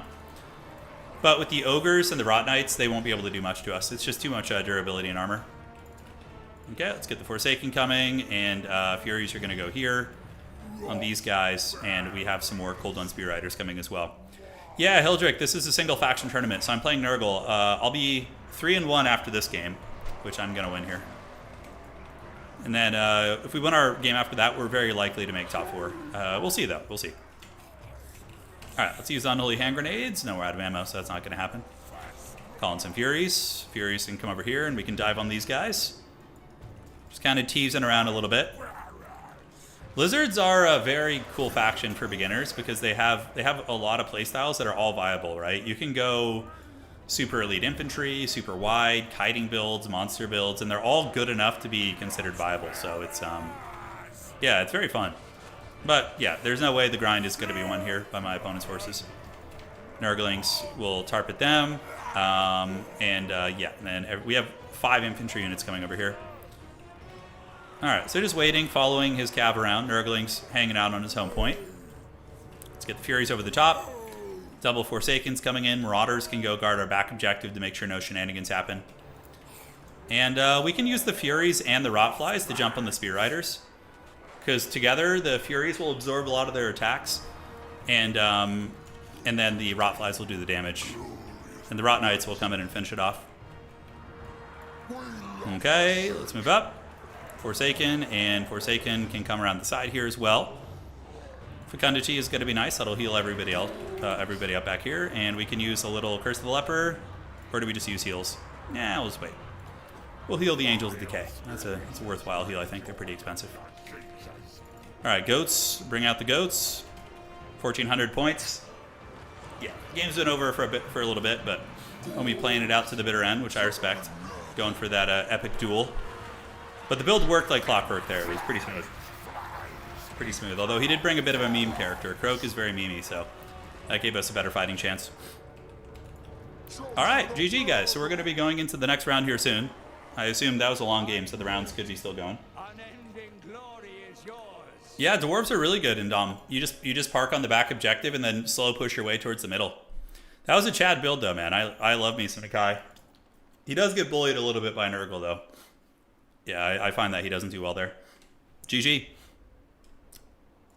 Speaker 1: But with the Ogres and the Rot Knights, they won't be able to do much to us. It's just too much durability and armor. Okay, let's get the Forsaken coming, and Furies are going to go here on these guys, and we have some more Cold One Spear Riders coming as well. Yeah, Hildrick, this is a single faction tournament, so I'm playing Nurgle. I'll be 3-1 after this game, which I'm going to win here. And then if we win our game after that, we're very likely to make top 4. We'll see, though. We'll see. All right, let's use Unholy Hand Grenades. No, we're out of ammo, so that's not going to happen. Calling some Furies. Furies can come over here, and we can dive on these guys. Just kind of teasing around a little bit. Lizards are a very cool faction for beginners because they have a lot of playstyles that are all viable, right? You can go super elite infantry, super wide, kiting builds, monster builds, and they're all good enough to be considered viable. So it's yeah, it's very fun. But yeah, there's no way the grind is going to be won here by my opponent's forces. Nurglings will tarp at them, yeah, and then we have 5 infantry units coming over here. Alright, so just waiting, following his cav around. Nurgling's hanging out on his home point. Let's get the Furies over the top. Double Forsakens coming in. Marauders can go guard our back objective to make sure no shenanigans happen. And we can use the Furies and the Rotflies to jump on the Spear Riders. Because together, the Furies will absorb a lot of their attacks. And then the Rotflies will do the damage. And the Rot Knights will come in and finish it off. Okay, let's move up. Forsaken, and Forsaken can come around the side here as well. Fecundity is going to be nice. That'll heal everybody else, everybody up back here. And we can use a little Curse of the Leper. Or do we just use heals? Yeah, we'll just wait. We'll heal the Angels of Decay. That's a worthwhile heal, I think. They're pretty expensive. Alright, goats. Bring out the goats. 1,400 points. Yeah, game's been over for a little bit, but we'll be playing it out to the bitter end, which I respect. Going for that epic duel. But the build worked like clockwork there. It was pretty smooth. Pretty smooth. Although he did bring a bit of a meme character. Croak is very memey, so that gave us a better fighting chance. Alright, GG guys. So we're going to be going into the next round here soon. I assume that was a long game, so the rounds could be still going. Yeah, Dwarves are really good in Dom. You just park on the back objective and then slow push your way towards the middle. That was a Chad build though, man. I love me some Nakai. He does get bullied a little bit by Nurgle though. Yeah, I find that he doesn't do well there. GG.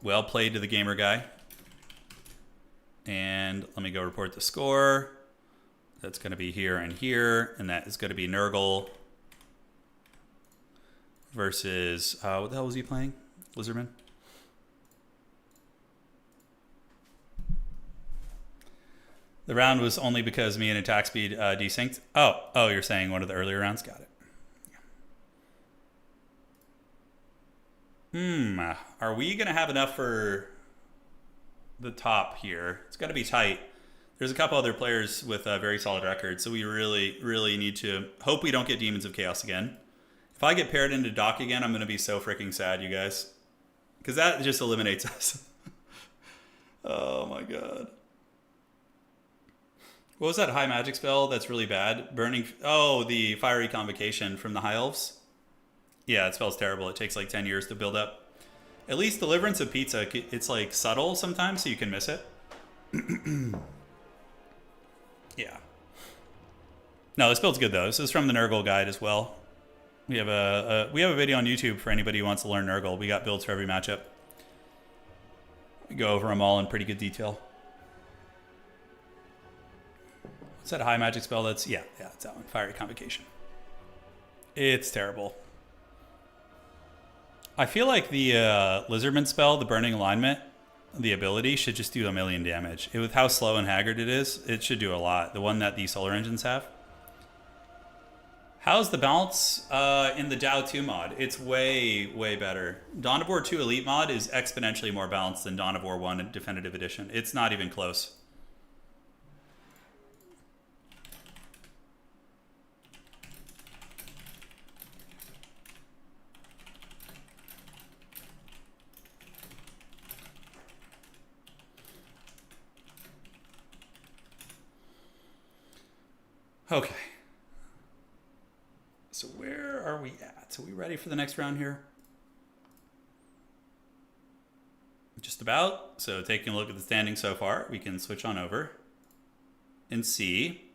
Speaker 1: Well played to the gamer guy. And let me go report the score. That's going to be here and here. And that is going to be Nurgle versus... what the hell was he playing? Lizardman? The round was only because me and attack speed desynced. Oh, you're saying one of the earlier rounds? Got it. Are we going to have enough for the top here? It's going to be tight. There's a couple other players with very solid records, so we really, really need to hope we don't get Demons of Chaos again. If I get paired into Doc again, I'm going to be so freaking sad, you guys. Because that just eliminates us. Oh my god. What was that high magic spell that's really bad? Burning... Oh, the Fiery Convocation from the High Elves? Yeah, that spell's terrible. It takes like 10 years to build up. At least Deliverance of Pizza, it's like subtle sometimes, so you can miss it. Yeah. No, this build's good though. This is from the Nurgle guide as well. We have a video on YouTube for anybody who wants to learn Nurgle. We got builds for every matchup. We go over them all in pretty good detail. What's that high magic spell? Yeah, it's that one. Fiery Convocation. It's terrible. I feel like the Lizardman spell, the Burning Alignment, the ability should just do 1,000,000 damage. With how slow and haggard it is, it should do a lot. The one that the Solar Engines have. How's the balance in the Dow 2 mod? It's way, way better. Dawn of War 2 Elite mod is exponentially more balanced than Dawn of War 1 Definitive Edition. It's not even close. Okay. So where are we at? Are we ready for the next round here? Just about. So taking a look at the standings so far, we can switch on over and see.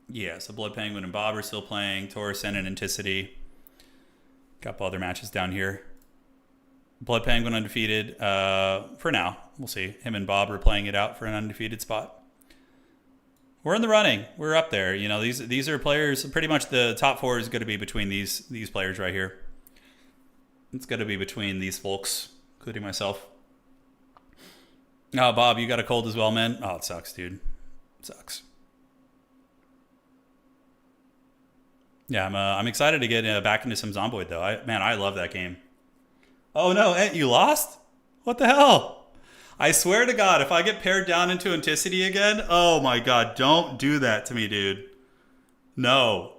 Speaker 1: Yeah, so Blood Penguin and Bob are still playing. Torsen and Anticity. Couple other matches down here. Blood Penguin undefeated for now. We'll see. Him and Bob are playing it out for an undefeated spot. We're in the running. We're up there. You know, these are players. Pretty much the top 4 is going to be between these players right here. It's going to be between these folks, including myself. Oh, Bob, you got a cold as well, man. Oh, it sucks, dude. It sucks. Yeah, I'm excited to get back into some Zomboid though. I love that game. Oh no, you lost? What the hell? I swear to God, if I get paired down into Anticity again, oh my God, don't do that to me, dude. No.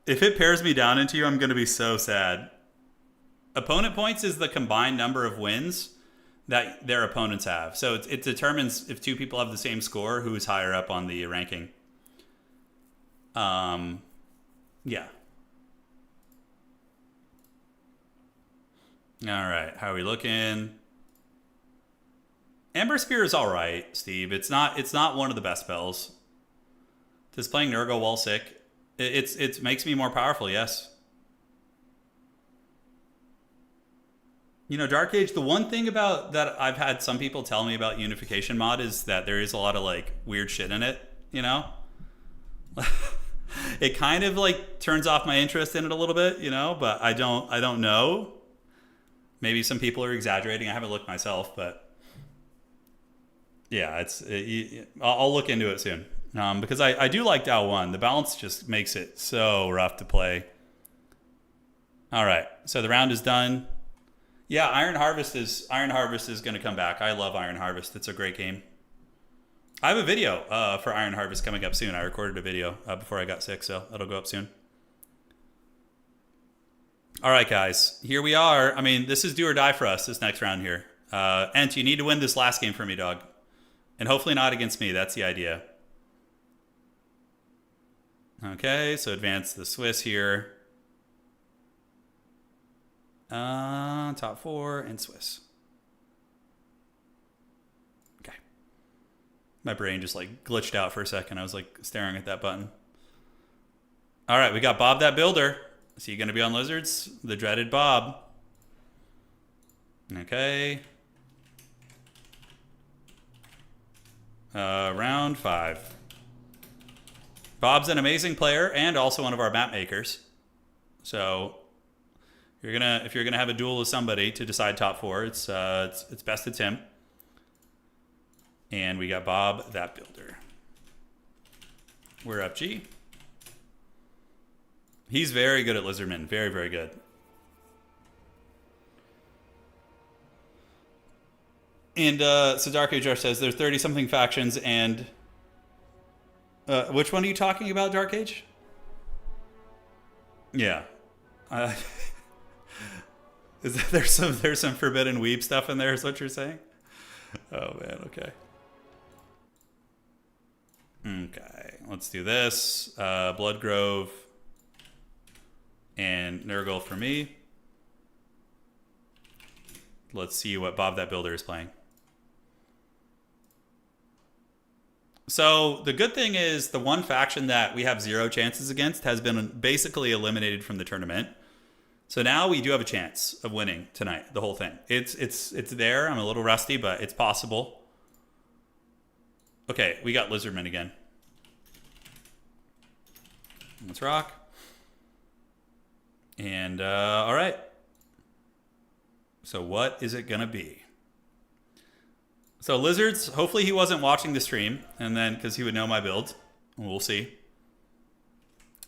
Speaker 1: If it pairs me down into you, I'm going to be so sad. Opponent points is the combined number of wins that their opponents have. So it determines if 2 people have the same score, who is higher up on the ranking. Yeah. All right, how are we looking? Amber Spear is all right, Steve. It's not one of the best spells. Does playing Nurgle while sick? It makes me more powerful, yes. You know, Dark Age, the one thing about that I've had some people tell me about Unification mod is that there is a lot of like weird shit in it, you know? It kind of like turns off my interest in it a little bit, you know, but I don't know. Maybe some people are exaggerating. I haven't looked myself, but yeah, I'll look into it soon. Because I do like Dow 1. The balance just makes it so rough to play. All right, so the round is done. Yeah, Iron Harvest is going to come back. I love Iron Harvest. It's a great game. I have a video for Iron Harvest coming up soon. I recorded a video before I got sick, so it'll go up soon. All right, guys, here we are. I mean, this is do or die for us, this next round here. Ent, you need to win this last game for me, dog. And hopefully not against me. That's the idea. Okay, so advance the Swiss here. Top 4 and Swiss. Okay. My brain just like glitched out for a second. I was like staring at that button. All right, we got Bob that Builder. Is he going to be on Lizards? The dreaded Bob. Okay. Round 5. Bob's an amazing player and also one of our map makers. So if you're gonna have a duel with somebody to decide top 4, it's best it's him. And we got Bob that Builder. We're up G. He's very good at Lizardmen. Very, very good. And so Dark Age Rush says there's 30-something factions and... which one are you talking about, Dark Age? Yeah. There's some forbidden weeb stuff in there, is what you're saying? Oh, man, okay. Okay, let's do this. Bloodgrove and Nurgle for me. Let's see what Bob that Builder is playing. So the good thing is the one faction that we have 0 chances against has been basically eliminated from the tournament. So now we do have a chance of winning tonight, the whole thing. It's there. I'm a little rusty, but it's possible. Okay, we got Lizardmen again. Let's rock. And, all right. So what is it going to be? So Lizards, hopefully he wasn't watching the stream, and then, because he would know my build. We'll see.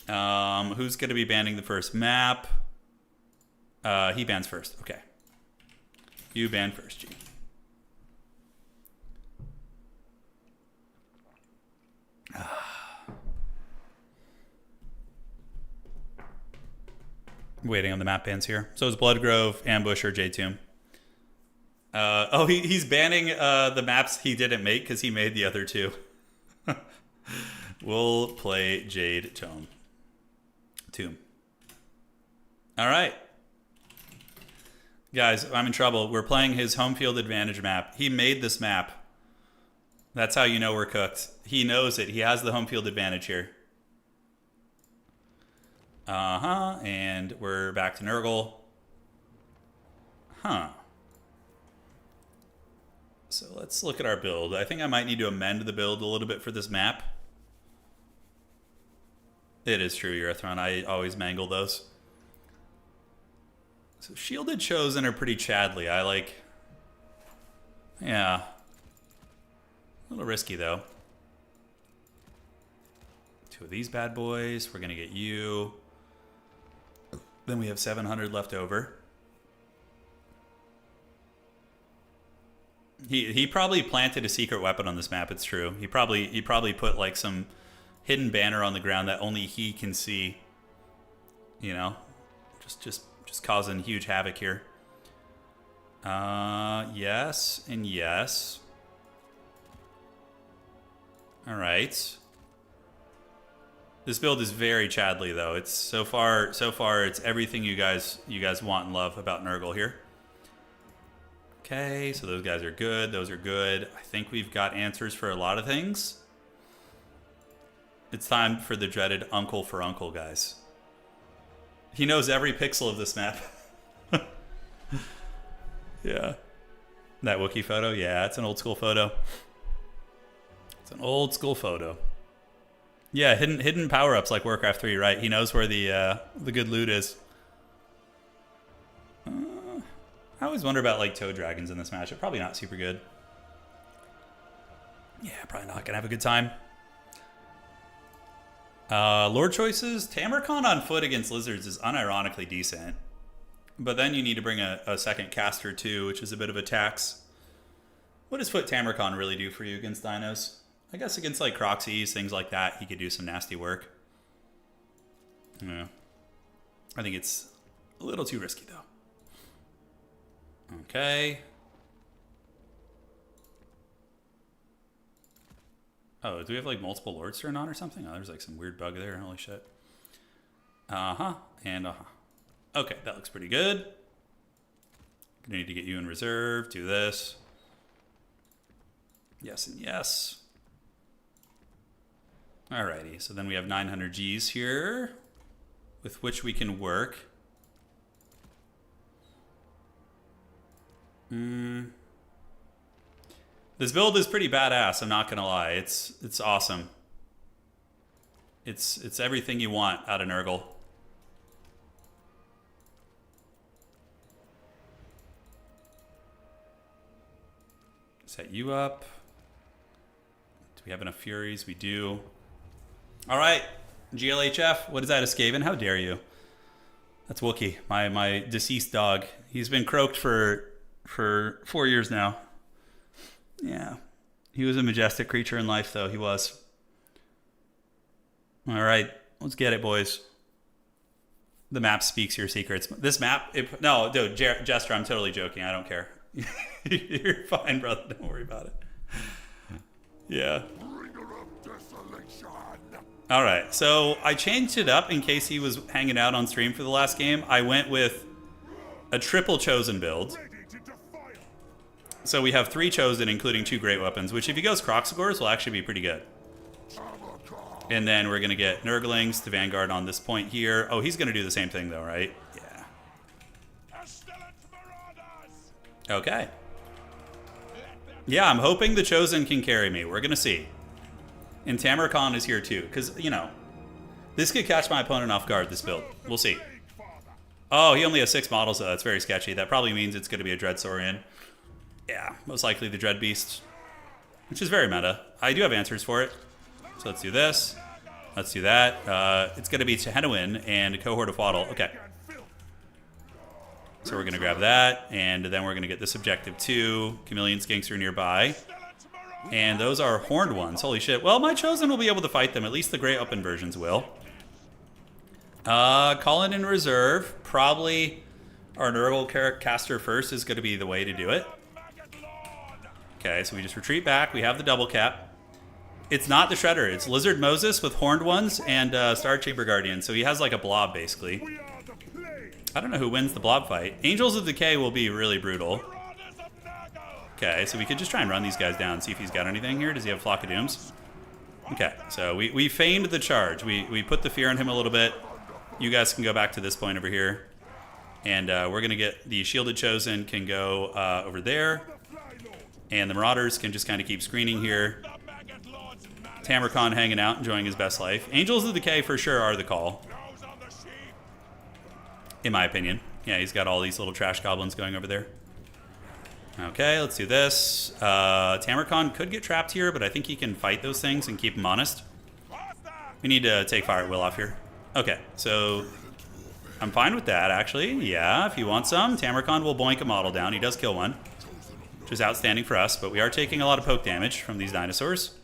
Speaker 1: Who's going to be banning the first map? He bans first. Okay. You ban first, G. Waiting on the map bans here. So is Bloodgrove, Ambush, or J-Tomb. Oh, he's banning the maps he didn't make because he made the other two. We'll play Jade Tomb. All right. Guys, I'm in trouble. We're playing his home field advantage map. He made this map. That's how you know we're cooked. He knows it. He has the home field advantage here. And we're back to Nurgle. So let's look at our build. I think I might need to amend the build a little bit for this map. It is true, Urathron. I always mangle those. So Shielded Chosen are pretty Chadley. I like... Yeah. A little risky, though. 2 of these bad boys. We're going to get you. Then we have 700 left over. He probably planted a secret weapon on this map. It's true. He probably put like some hidden banner on the ground that only he can see. You know, just causing huge havoc here. Yes and yes. All right. This build is very Chadley though. It's so far it's everything you guys want and love about Nurgle here. Okay, so those guys are good. Those are good. I think we've got answers for a lot of things. It's time for the dreaded Uncle for Uncle, guys. He knows every pixel of this map. Yeah. That Wookiee photo? Yeah, it's an old school photo. It's an old school photo. Yeah, hidden power-ups like Warcraft 3, right? He knows where the good loot is. I always wonder about like Toad Dragons in this matchup. Probably not super good. Yeah, probably not gonna have a good time. Lord choices. Tamarcon on foot against Lizards is unironically decent. But then you need to bring a second caster too, which is a bit of a tax. What does foot Tamarcon really do for you against dinos? I guess against like Croxies, things like that, he could do some nasty work. Yeah. I think it's a little too risky though. Okay. Oh, do we have like multiple lords turned on or something? Oh, there's like some weird bug there. Holy shit. And okay, that looks pretty good. Gonna need to get you in reserve. Do this. Yes and yes. Alrighty, so then we have 900 Gs here with which we can work. This build is pretty badass, I'm not gonna lie. It's awesome. It's everything you want out of Nurgle. Set you up. Do we have enough Furies? We do. All right, GLHF. What is that, a Skaven? How dare you? That's Wookiee, my deceased dog. He's been croaked for 4 years now. Yeah, he was a majestic creature in life, though. He was. All right, let's get it, boys. The map speaks your secrets. This map, no, dude, Jester, I'm totally joking. I don't care. You're fine, brother. Don't worry about it. Yeah. All right, so I changed it up in case he was hanging out on stream for the last game. I went with a triple chosen build. So we have 3 chosen, including 2 great weapons, which if he goes Croxagores will actually be pretty good. And then we're going to get Nurglings to Vanguard on this point here. Oh, he's going to do the same thing though, right? Yeah. Okay. Yeah, I'm hoping the Chosen can carry me. We're going to see. And Tamarcon is here too, because, you know, this could catch my opponent off guard, this build. We'll see. Oh, he only has 6 models, though. That's very sketchy. That probably means it's going to be a Dreadsaurian. Yeah, most likely the Dread Beast, which is very meta. I do have answers for it. So let's do this. Let's do that. It's going to be Tehenowin and a cohort of Waddle. Okay. So we're going to grab that, and then we're going to get this objective too. Chameleon Skinks are nearby. And those are horned ones. Holy shit. Well, my Chosen will be able to fight them. At least the Grey Open versions will. Colin in reserve. Probably our Nurgle caster first is going to be the way to do it. Okay, so we just retreat back. We have the double cap. It's not the Shredder. It's Lizard Moses with horned ones and Star Chamber Guardian. So he has like a blob, basically. I don't know who wins the blob fight. Angels of Decay will be really brutal. Okay, so we could just try and run these guys down, see if he's got anything here. Does he have Flock of Dooms? Okay, so we feigned the charge. We put the fear on him a little bit. You guys can go back to this point over here. And we're going to get the Shielded Chosen can go over there. And the Marauders can just kind of keep screening here. Tamarcon hanging out, enjoying his best life. Angels of Decay for sure are the call. In my opinion. Yeah, he's got all these little trash goblins going over there. Okay, let's do this. Tamarcon could get trapped here, but I think he can fight those things and keep them honest. We need to take Fire at Will off here. Okay, so I'm fine with that, actually. Yeah, if you want some, Tamarcon will boink a model down. He does kill one, which is outstanding for us, but we are taking a lot of poke damage from these dinosaurs.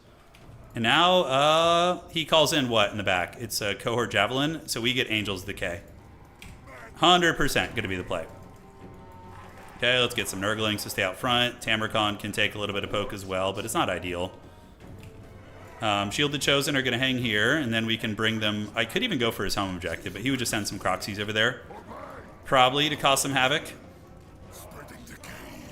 Speaker 1: And now he calls in what in the back? It's a Cohort Javelin, so we get Angels Decay. 100% going to be the play. Okay, let's get some Nurglings to stay out front. Tamarcon can take a little bit of poke as well, but it's not ideal. Shielded Chosen are going to hang here, and then we can bring them... I could even go for his home objective, but he would just send some Croxies over there. Probably to cause some havoc.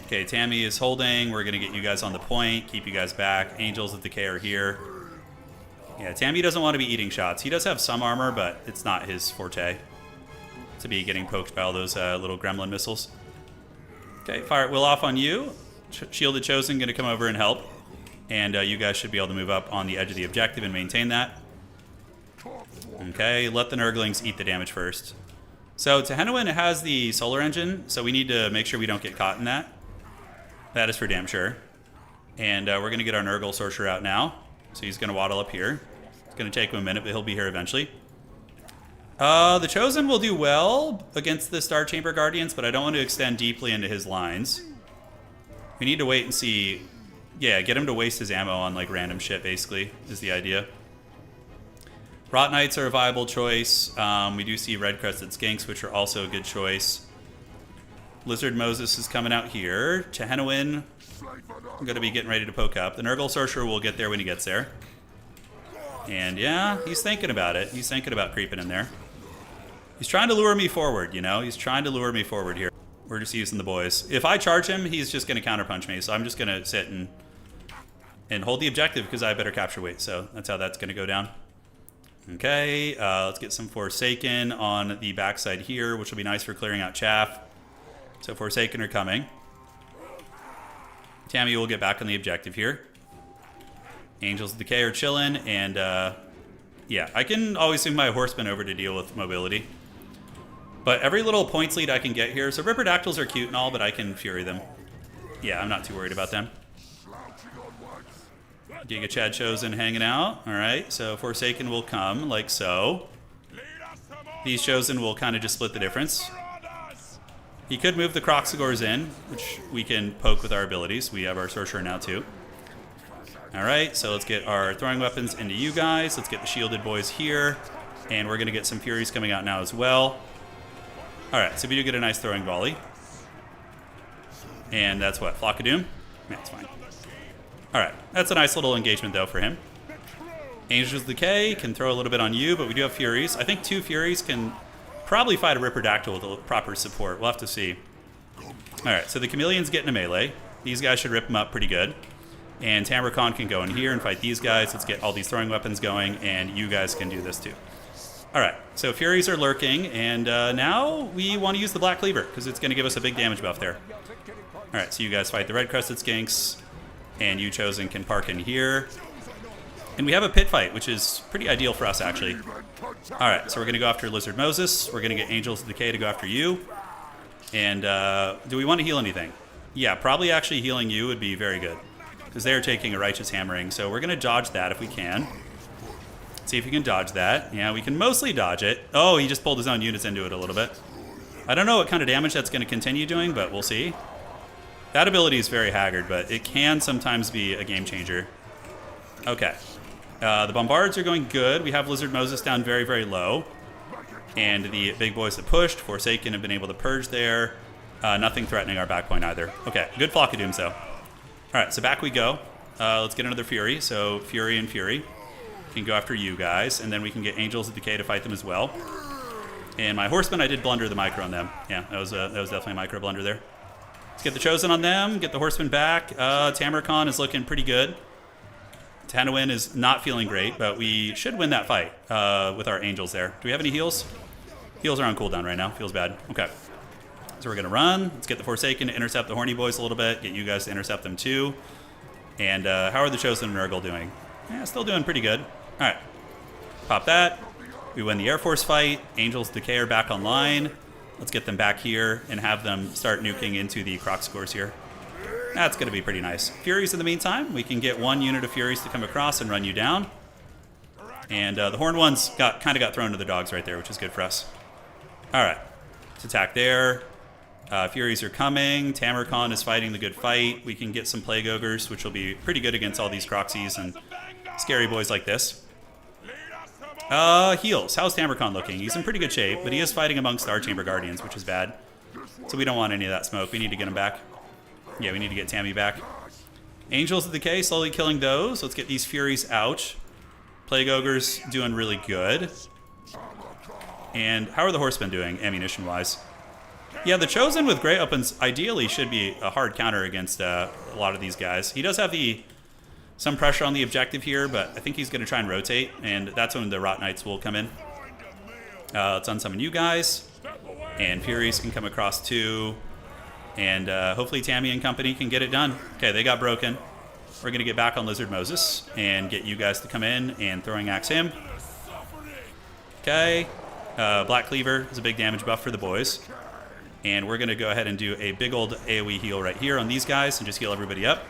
Speaker 1: Okay, Tammy is holding. We're going to get you guys on the point, keep you guys back. Angels of Decay are here. Yeah, Tammy doesn't want to be eating shots. He does have some armor, but it's not his forte to be getting poked by all those little gremlin missiles. Okay, Fire at Will off on you. Shielded Chosen going to come over and help. And you guys should be able to move up on the edge of the objective and maintain that. Okay, let the Nurglings eat the damage first. So Tehenowin has the solar engine, so we need to make sure we don't get caught in that. That is for damn sure. And we're going to get our Nurgle Sorcerer out now. So he's going to waddle up here. It's going to take him a minute, but he'll be here eventually. The Chosen will do well against the Star Chamber Guardians, but I don't want to extend deeply into his lines. We need to wait and see. Yeah, get him to waste his ammo on like random shit, basically, is the idea. Rot Knights are a viable choice. We do see Red Crested Skinks, which are also a good choice. Lizard Moses is coming out here. Tehenowin, I'm going to be getting ready to poke up. The Nurgle Sorcerer will get there when he gets there. And yeah, he's thinking about it. He's thinking about creeping in there. He's trying to lure me forward, you know? He's trying to lure me forward here. We're just using the boys. If I charge him, he's just going to counterpunch me. So I'm just going to sit and hold the objective because I have better capture weight. So that's how that's going to go down. Okay, let's get some Forsaken on the backside here, which will be nice for clearing out chaff. So Forsaken are coming. Tammy will get back on the objective here. Angels of Decay are chilling, and yeah, I can always swing my Horseman over to deal with mobility. But every little points lead I can get here, so Ripperdactyls are cute and all, but I can Fury them. Yeah, I'm not too worried about them. Giga Chad Chosen hanging out. All right, so Forsaken will come, like so. These Chosen will kind of just split the difference. He could move the Croxigors in, which we can poke with our abilities. We have our Sorcerer now, too. All right, so let's get our throwing weapons into you guys. Let's get the shielded boys here. And we're going to get some Furies coming out now as well. All right, so we do get a nice throwing volley. And that's what, Flock of Doom? Yeah, it's fine. All right, that's a nice little engagement, though, for him. Angels of Decay can throw a little bit on you, but we do have Furies. I think 2 Furies can probably fight a Ripperdactyl with proper support. We'll have to see. All right, so the Chameleon's getting a melee. These guys should rip him up pretty good. And Tamarcon can go in here and fight these guys. Let's get all these throwing weapons going, and you guys can do this too. All right, so Furies are lurking, and now we want to use the Black Cleaver because it's going to give us a big damage buff there. All right, so you guys fight the Red Crested Skinks, and you Chosen can park in here. And we have a pit fight, which is pretty ideal for us, actually. Alright, so we're going to go after Lizard Moses. We're going to get Angels of Decay to go after you. And do we want to heal anything? Yeah, probably actually healing you would be very good. Because they're taking a Righteous Hammering. So we're going to dodge that if we can. See if we can dodge that. Yeah, we can mostly dodge it. Oh, he just pulled his own units into it a little bit. I don't know what kind of damage that's going to continue doing, but we'll see. That ability is very haggard, but it can sometimes be a game changer. Okay. The Bombards are going good. We have Lizard Moses down very, very low. And the big boys that pushed, Forsaken, have been able to purge there. Nothing threatening our back point either. Okay, good Flock of Dooms, though. Alright, so back we go. Let's get another Fury. So Fury and Fury can go after you guys. And then we can get Angels of Decay to fight them as well. And my Horsemen, I did blunder the micro on them. Yeah, that was definitely a micro blunder there. Let's get the Chosen on them. Get the Horsemen back. Tamarkon is looking pretty good. Tanawin is not feeling great, but we should win that fight with our Angels there. Do we have any heals? Heals are on cooldown right now. Feels bad. Okay. So we're going to run. Let's get the Forsaken to intercept the Horny Boys a little bit. Get you guys to intercept them too. And how are the Chosen and Nurgle doing? Yeah, still doing pretty good. All right. Pop that. We win the Air Force fight. Angels Decay are back online. Let's get them back here and have them start nuking into the Croc scores here. That's going to be pretty nice. Furies in the meantime, we can get one unit of Furies to come across and run you down. And the Horned ones kind of got thrown to the dogs right there, which is good for us. All right, let's attack there. Furies are coming. Tamarkon is fighting the good fight. We can get some Plague Ogres, which will be pretty good against all these Croxies and scary boys like this. Heals. How's Tamarkon looking? He's in pretty good shape, but he is fighting amongst our Chamber Guardians, which is bad. So we don't want any of that smoke. We need to get him back. Yeah, we need to get Tammy back. Angels of Decay, slowly killing those. Let's get these Furies out. Plague Ogres doing really good. And how are the Horsemen doing, ammunition-wise? Yeah, the Chosen with Great Weapons ideally should be a hard counter against a lot of these guys. He does have some pressure on the objective here, but I think he's going to try and rotate, and that's when the Rot Knights will come in. Let's unsummon you guys. And Furies can come across too. And hopefully Tammy and company can get it done. Okay, they got broken. We're going to get back on Lizard Moses and get you guys to come in and throwing axe him. Okay. Black Cleaver is a big damage buff for the boys. And we're going to go ahead and do a big old AoE heal right here on these guys and just heal everybody up.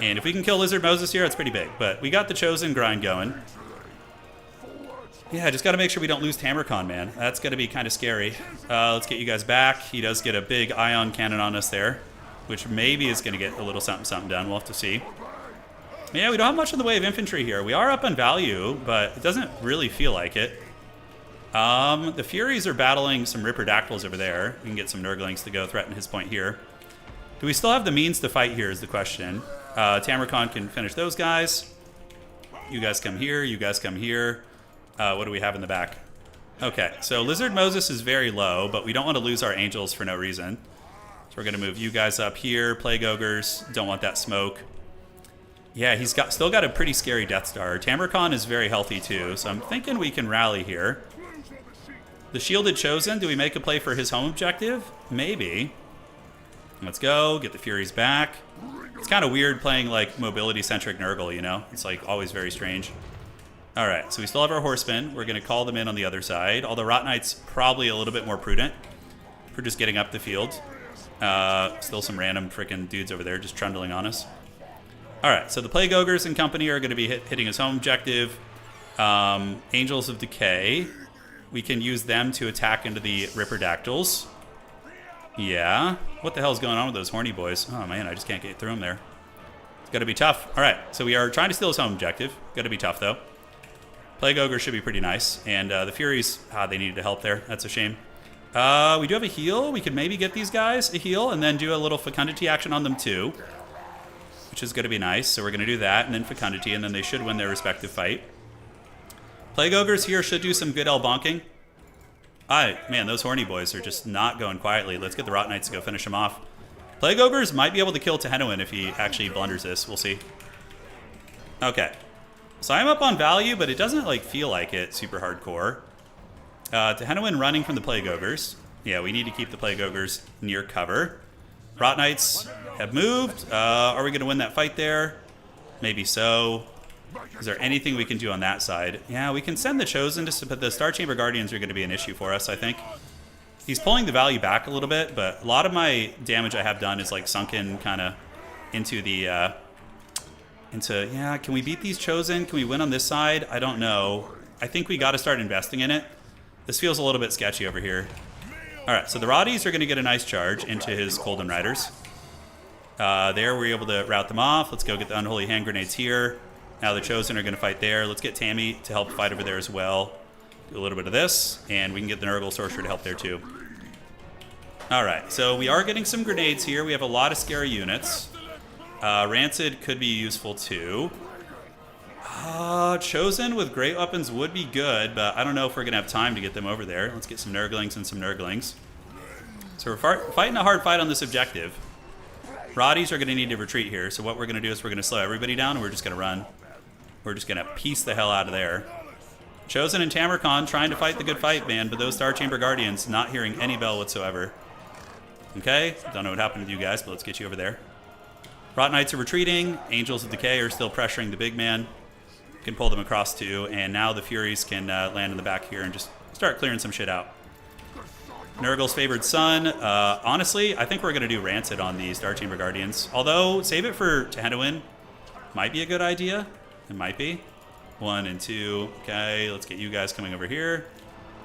Speaker 1: And if we can kill Lizard Moses here, it's pretty big. But we got the Chosen grind going. Yeah, just got to make sure we don't lose Tamarkon, man. That's going to be kind of scary. Let's get you guys back. He does get a big ion cannon on us there, which maybe is going to get a little something done. We'll have to see. Yeah, we don't have much in the way of infantry here. We are up on value, but it doesn't really feel like it. The Furies are battling some Ripperdactyls over there. We can get some Nurglings to go threaten his point here. Do we still have the means to fight here is the question. Tamarkon can finish those guys. You guys come here. You guys come here. What do we have in the back? Okay, so Lizard Moses is very low, but we don't want to lose our Angels for no reason. So we're going to move you guys up here. Plague Ogres, don't want that smoke. Yeah, he's still got a pretty scary Death Star. Tamarkon is very healthy too, so I'm thinking we can rally here. The Shielded Chosen, do we make a play for his home objective? Maybe. Let's go, get the Furies back. It's kind of weird playing like mobility-centric Nurgle, you know? It's like always very strange. Alright, so we still have our Horsemen. We're going to call them in on the other side. Although Rot Knight's probably a little bit more prudent for just getting up the field. Still some random freaking dudes over there just trundling on us. Alright, so the Plague Ogres and company are going to be hitting his home objective. Angels of Decay. We can use them to attack into the Ripperdactyls. Yeah. What the hell's going on with those horny boys? Oh man, I just can't get through them there. It's going to be tough. Alright, so we are trying to steal his home objective. Going to be tough though. Plague Ogre should be pretty nice. And the Furies, they needed to help there. That's a shame. We do have a heal. We could maybe get these guys a heal and then do a little Fecundity action on them too, which is going to be nice. So we're going to do that and then Fecundity, and then they should win their respective fight. Plague Ogres here should do some good bonking. Man, those horny boys are just not going quietly. Let's get the Rot Knights to go finish them off. Plague Ogres might be able to kill Tehenowin if he actually blunders this. We'll see. Okay. So I'm up on value, but it doesn't like feel like it super hardcore. Tehenowin running from the Plague Ogres. Yeah, we need to keep the Plague Ogres near cover. Rot Knights have moved. Are we going to win that fight there? Maybe so. Is there anything we can do on that side? Yeah, we can send the Chosen, but the Star Chamber Guardians are going to be an issue for us, I think. He's pulling the value back a little bit, but a lot of my damage I have done is like sunken kind of into the... yeah, can we beat these Chosen? Can we win on this side? I don't know. I think we got to start investing in it. This feels a little bit sketchy over here. Alright, so the Roddies are going to get a nice charge into his Golden Riders. There, we're able to rout them off. Let's go get the Unholy Hand Grenades here. Now the Chosen are going to fight there. Let's get Tammy to help fight over there as well. Do a little bit of this, and we can get the Nurgle Sorcerer to help there too. Alright, so we are getting some grenades here. We have a lot of scary units. Rancid could be useful too. Chosen with great weapons would be good, but I don't know if we're going to have time to get them over there. Let's get some Nurglings and some Nurglings. So we're fighting a hard fight on this objective. Roddies are going to need to retreat here, so what we're going to do is we're going to slow everybody down and we're just going to run. We're just going to piece the hell out of there. Chosen and Tamarcon trying to fight the good fight, man, but those Star Chamber Guardians not hearing any bell whatsoever. Okay, don't know what happened with you guys, but let's get you over there. Rot Knights are retreating. Angels of Decay are still pressuring the big man. Can pull them across too, and now the Furies can land in the back here and just start clearing some shit out. Nurgle's favored son. Honestly, I think we're going to do Rancid on the Star Chamber Guardians. Although, save it for Tehennowin might be a good idea. It might be. 1 and 2. Okay, let's get you guys coming over here.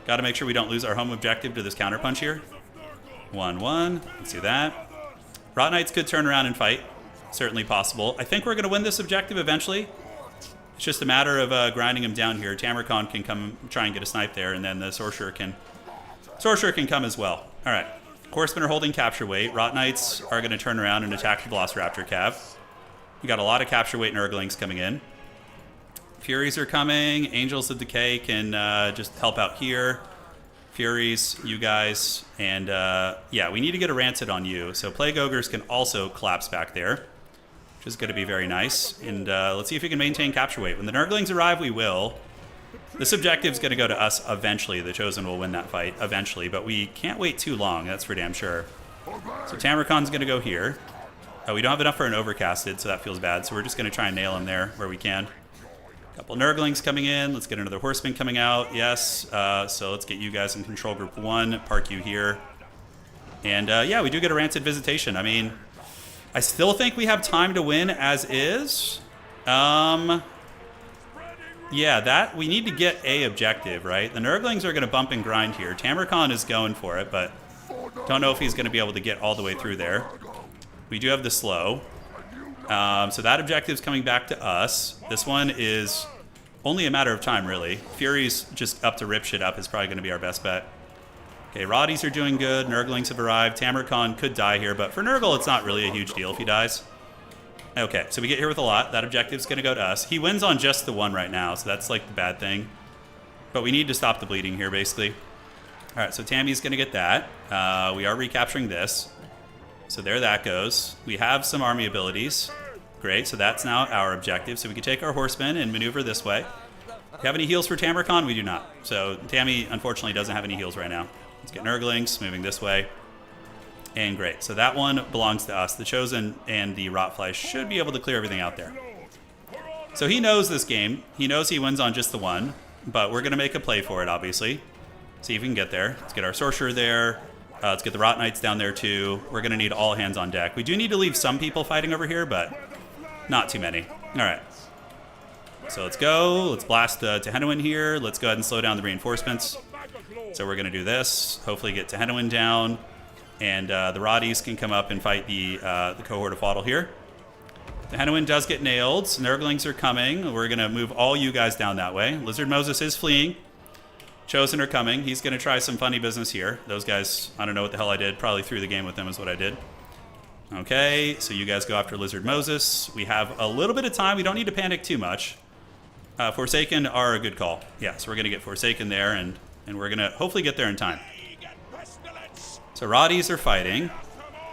Speaker 1: Got to make sure we don't lose our home objective to this counterpunch here. 1-1. Let's do that. Rot Knights could turn around and fight. Certainly possible. I think we're going to win this objective eventually. It's just a matter of grinding him down here. Tamarcon can come try and get a snipe there, and then the Sorcerer can come as well. All right. Horsemen are holding capture weight. Rot Knights are going to turn around and attack the Velociraptor Cav. We got a lot of capture weight Nurglings coming in. Furies are coming. Angels of Decay can just help out here. Furies, you guys, and yeah, we need to get a Rancid on you. So Plague Ogres can also collapse back there, which is going to be very nice. And let's see if we can maintain capture weight. When the Nurglings arrive, we will. This objective is going to go to us eventually. The Chosen will win that fight eventually, but we can't wait too long. That's for damn sure. So Tamarcon's going to go here. We don't have enough for an Overcasted, so that feels bad. So we're just going to try and nail him there where we can. Couple Nurglings coming in. Let's get another Horseman coming out. Yes. So let's get you guys in Control Group 1. Park you here. And yeah, we do get a Rancid Visitation. I mean, I still think we have time to win as is. Yeah, that we need to get a objective, right? The Nurglings are going to bump and grind here. Tamarcon is going for it, but don't know if he's going to be able to get all the way through there. We do have the slow. So that objective's coming back to us. This one is only a matter of time, really. Fury's just up to rip shit up is probably going to be our best bet. Okay, Roddies are doing good. Nurglings have arrived. Tamarcon could die here, but for Nurgle, it's not really a huge deal if he dies. Okay, so we get here with a lot. That objective's going to go to us. He wins on just the one right now, so that's like the bad thing. But we need to stop the bleeding here, basically. All right, so Tammy's going to get that. We are recapturing this. So there that goes. We have some army abilities. Great, so that's now our objective. So we can take our horsemen and maneuver this way. Do you have any heals for Tamarcon? We do not. So Tammy, unfortunately, doesn't have any heals right now. Let's get Nurglings moving this way. And great. So that one belongs to us. The Chosen and the Rotfly should be able to clear everything out there. So he knows this game. He knows he wins on just the one. But we're going to make a play for it, obviously. See if we can get there. Let's get our Sorcerer there. Let's get the Rot Knights down there, too. We're going to need all hands on deck. We do need to leave some people fighting over here, but not too many. All right. So let's go. Let's blast Tehennowin here. Let's go ahead and slow down the reinforcements. So we're going to do this. Hopefully get Tehennowin down. And the Roddies can come up and fight the cohort of Fodl here. Tehennowin does get nailed. Nurglings are coming. We're going to move all you guys down that way. Lizard Moses is fleeing. Chosen are coming. He's going to try some funny business here. Those guys, I don't know what the hell I did. Probably threw the game with them is what I did. Okay, so you guys go after Lizard Moses. We have a little bit of time. We don't need to panic too much. Forsaken are a good call. Yeah, so we're going to get Forsaken there, and we're going to hopefully get there in time. So Roddies are fighting.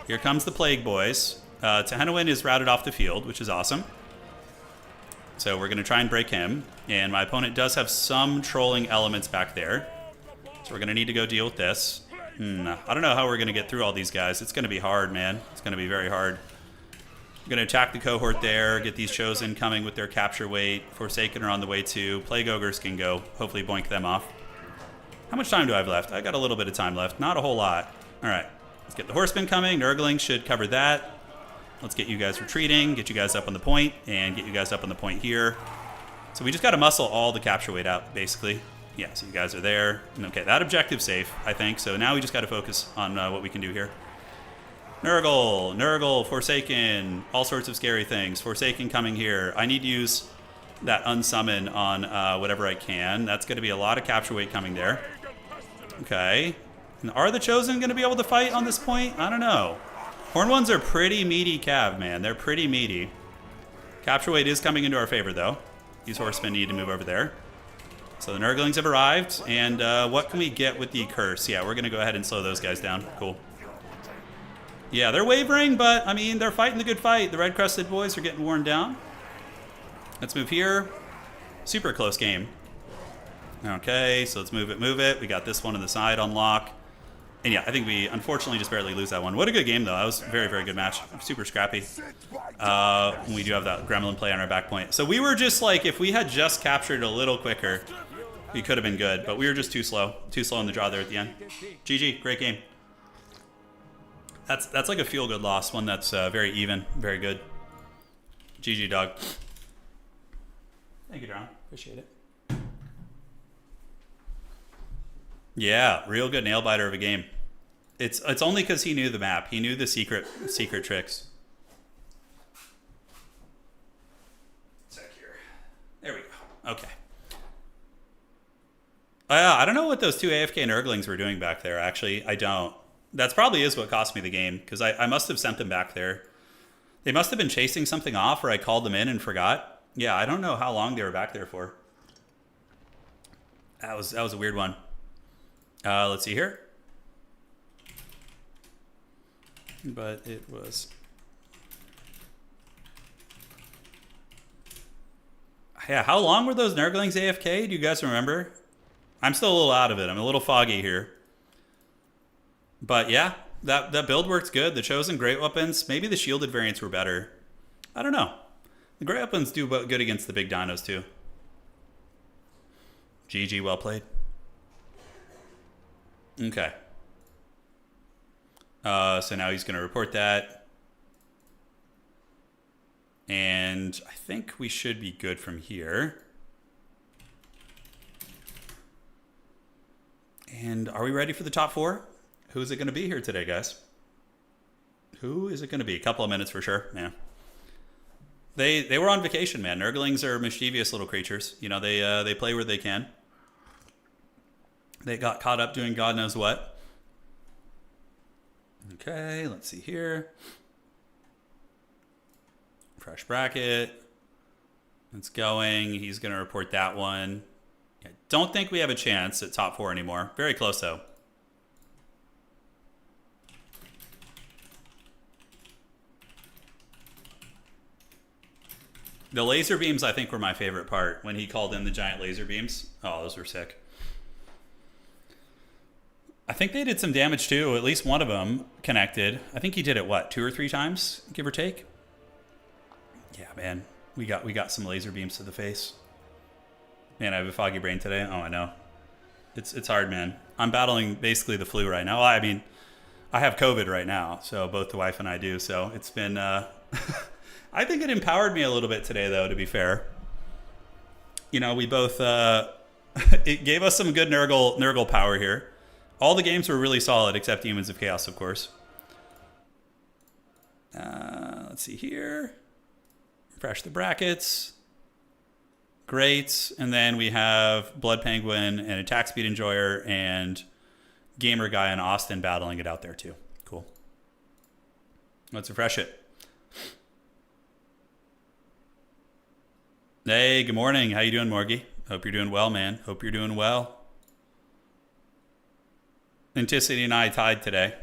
Speaker 1: Here comes the Plague Boys. Tehennowin is routed off the field, which is awesome. So we're going to try and break him. And my opponent does have some trolling elements back there. So we're going to need to go deal with this. I don't know how we're going to get through all these guys. It's going to be hard, man. It's going to be very hard. Going to attack the cohort there, get these Chosen coming with their capture weight. Forsaken are on the way too. Plague Ogres can go, hopefully boink them off. How much time do I have left? I got a little bit of time left, not a whole lot. All right, let's get the Horsemen coming. Nurgling should cover that. Let's get you guys retreating, get you guys up on the point, and get you guys up on the point here. So we just got to muscle all the capture weight out, basically. Yeah, so you guys are there. Okay, that objective's safe, I think. So now we just got to focus on what we can do here. Nurgle, Forsaken, all sorts of scary things. Forsaken coming here. I need to use that unsummon on whatever I can. That's going to be a lot of capture weight coming there. Okay. And are the Chosen going to be able to fight on this point? I don't know. Horn ones are pretty meaty cav, man. They're pretty meaty. Capture weight is coming into our favor, though. These horsemen need to move over there. So the Nurglings have arrived. And what can we get with the curse? Yeah, we're going to go ahead and slow those guys down. Cool. Yeah, they're wavering, but, I mean, they're fighting the good fight. The red-crested boys are getting worn down. Let's move here. Super close game. Okay, so let's move it. We got this one on the side on lock. And yeah, I think we unfortunately just barely lose that one. What a good game, though. That was a very, very good match. Super scrappy. We do have that gremlin play on our back point. So we were just like, if we had just captured a little quicker, we could have been good. But we were just too slow. Too slow in the draw there at the end. GG, great game. That's like a feel-good loss. One that's very even, very good. GG, dog. Thank you, John. Appreciate it. Yeah, real good nail biter of a game. It's only because he knew the map. He knew the secret tricks. Sec here. There we go. Okay. I don't know what those two AFK Nurglings were doing back there. Actually, I don't. That probably is what cost me the game, because I must have sent them back there. They must have been chasing something off, or I called them in and forgot. Yeah, I don't know how long they were back there for. That was a weird one. Let's see here. But it was... Yeah, how long were those Nurglings AFK? Do you guys remember? I'm still a little out of it. I'm a little foggy here. But yeah, that build works good. The Chosen great weapons. Maybe the shielded variants were better. I don't know. The great weapons do good against the big dinos too. GG, well played. Okay. So now he's going to report that. And I think we should be good from here. And are we ready for the top four? Who is it going to be here today, guys? Who is it going to be? A couple of minutes for sure. Yeah. They were on vacation, man. Nurglings are mischievous little creatures. You know, they play where they can. They got caught up doing God knows what. Okay, let's see here. Fresh bracket. It's going. He's going to report that one. I don't think we have a chance at top four anymore. Very close, though. The laser beams, I think, were my favorite part. When he called in the giant laser beams. Oh, those were sick. I think they did some damage, too. At least one of them connected. I think he did it, what, 2 or 3 times, give or take? Yeah, man. We got some laser beams to the face. Man, I have a foggy brain today. Oh, I know. It's hard, man. I'm battling basically the flu right now. Well, I mean, I have COVID right now, so both the wife and I do. So it's been... I think it empowered me a little bit today, though, to be fair. You know, we both... it gave us some good Nurgle power here. All the games were really solid, except Demons of Chaos, of course. Let's see here. Refresh the brackets. Great. And then we have Blood Penguin and Attack Speed Enjoyer and Gamer Guy and Austin battling it out there, too. Cool. Let's refresh it. Hey, good morning. How you doing, Morgie? Hope you're doing well, man. Hope you're doing well. Anticity and I tied today.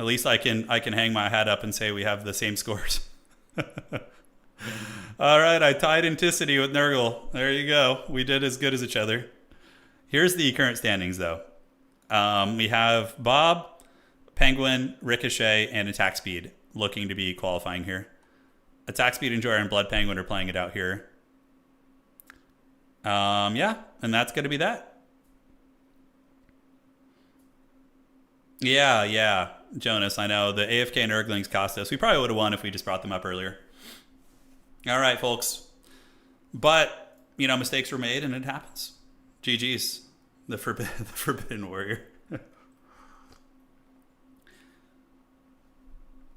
Speaker 1: At least I can hang my hat up and say we have the same scores. All right, I tied Anticity with Nurgle. There you go. We did as good as each other. Here's the current standings, though. We have Bob, Penguin, Ricochet, and Attack Speed looking to be qualifying here. Attack Speed Enjoyer and Blood Penguin are playing it out here. Yeah, and that's going to be that. Yeah, Jonas, I know. The AFK Nurglings cost us. We probably would have won if we just brought them up earlier. All right, folks. But, mistakes were made, and it happens. GG's. The Forbidden Warrior.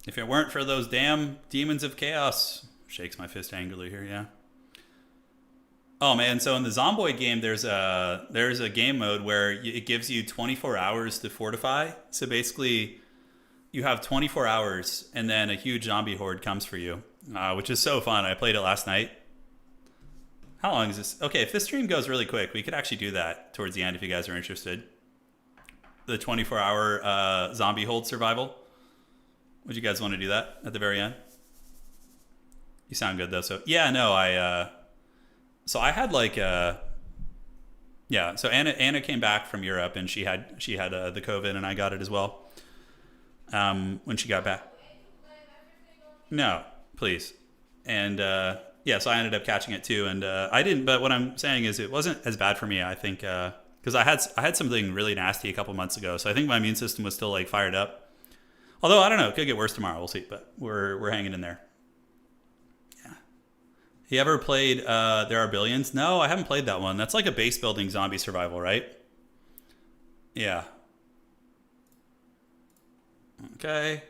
Speaker 1: If it weren't for those damn Demons of Chaos. Shakes my fist angrily here, yeah. Oh man, so in the Zomboid game, there's a game mode where it gives you 24 hours to fortify. So basically, you have 24 hours, and then a huge zombie horde comes for you, which is so fun. I played it last night. How long is this? Okay, if this stream goes really quick, we could actually do that towards the end if you guys are interested. The 24-hour zombie horde survival. Would you guys want to do that at the very end? You sound good though. So yeah, no, I had so Anna came back from Europe and she had the COVID and I got it as well. When she got back. No, please. And so I ended up catching it too, and I didn't. But what I'm saying is, it wasn't as bad for me. I think because I had something really nasty a couple months ago, so I think my immune system was still like fired up. Although I don't know, it could get worse tomorrow. We'll see, but we're hanging in there. Yeah. You ever played There Are Billions? No, I haven't played that one. That's like a base building zombie survival, right? Yeah. Okay.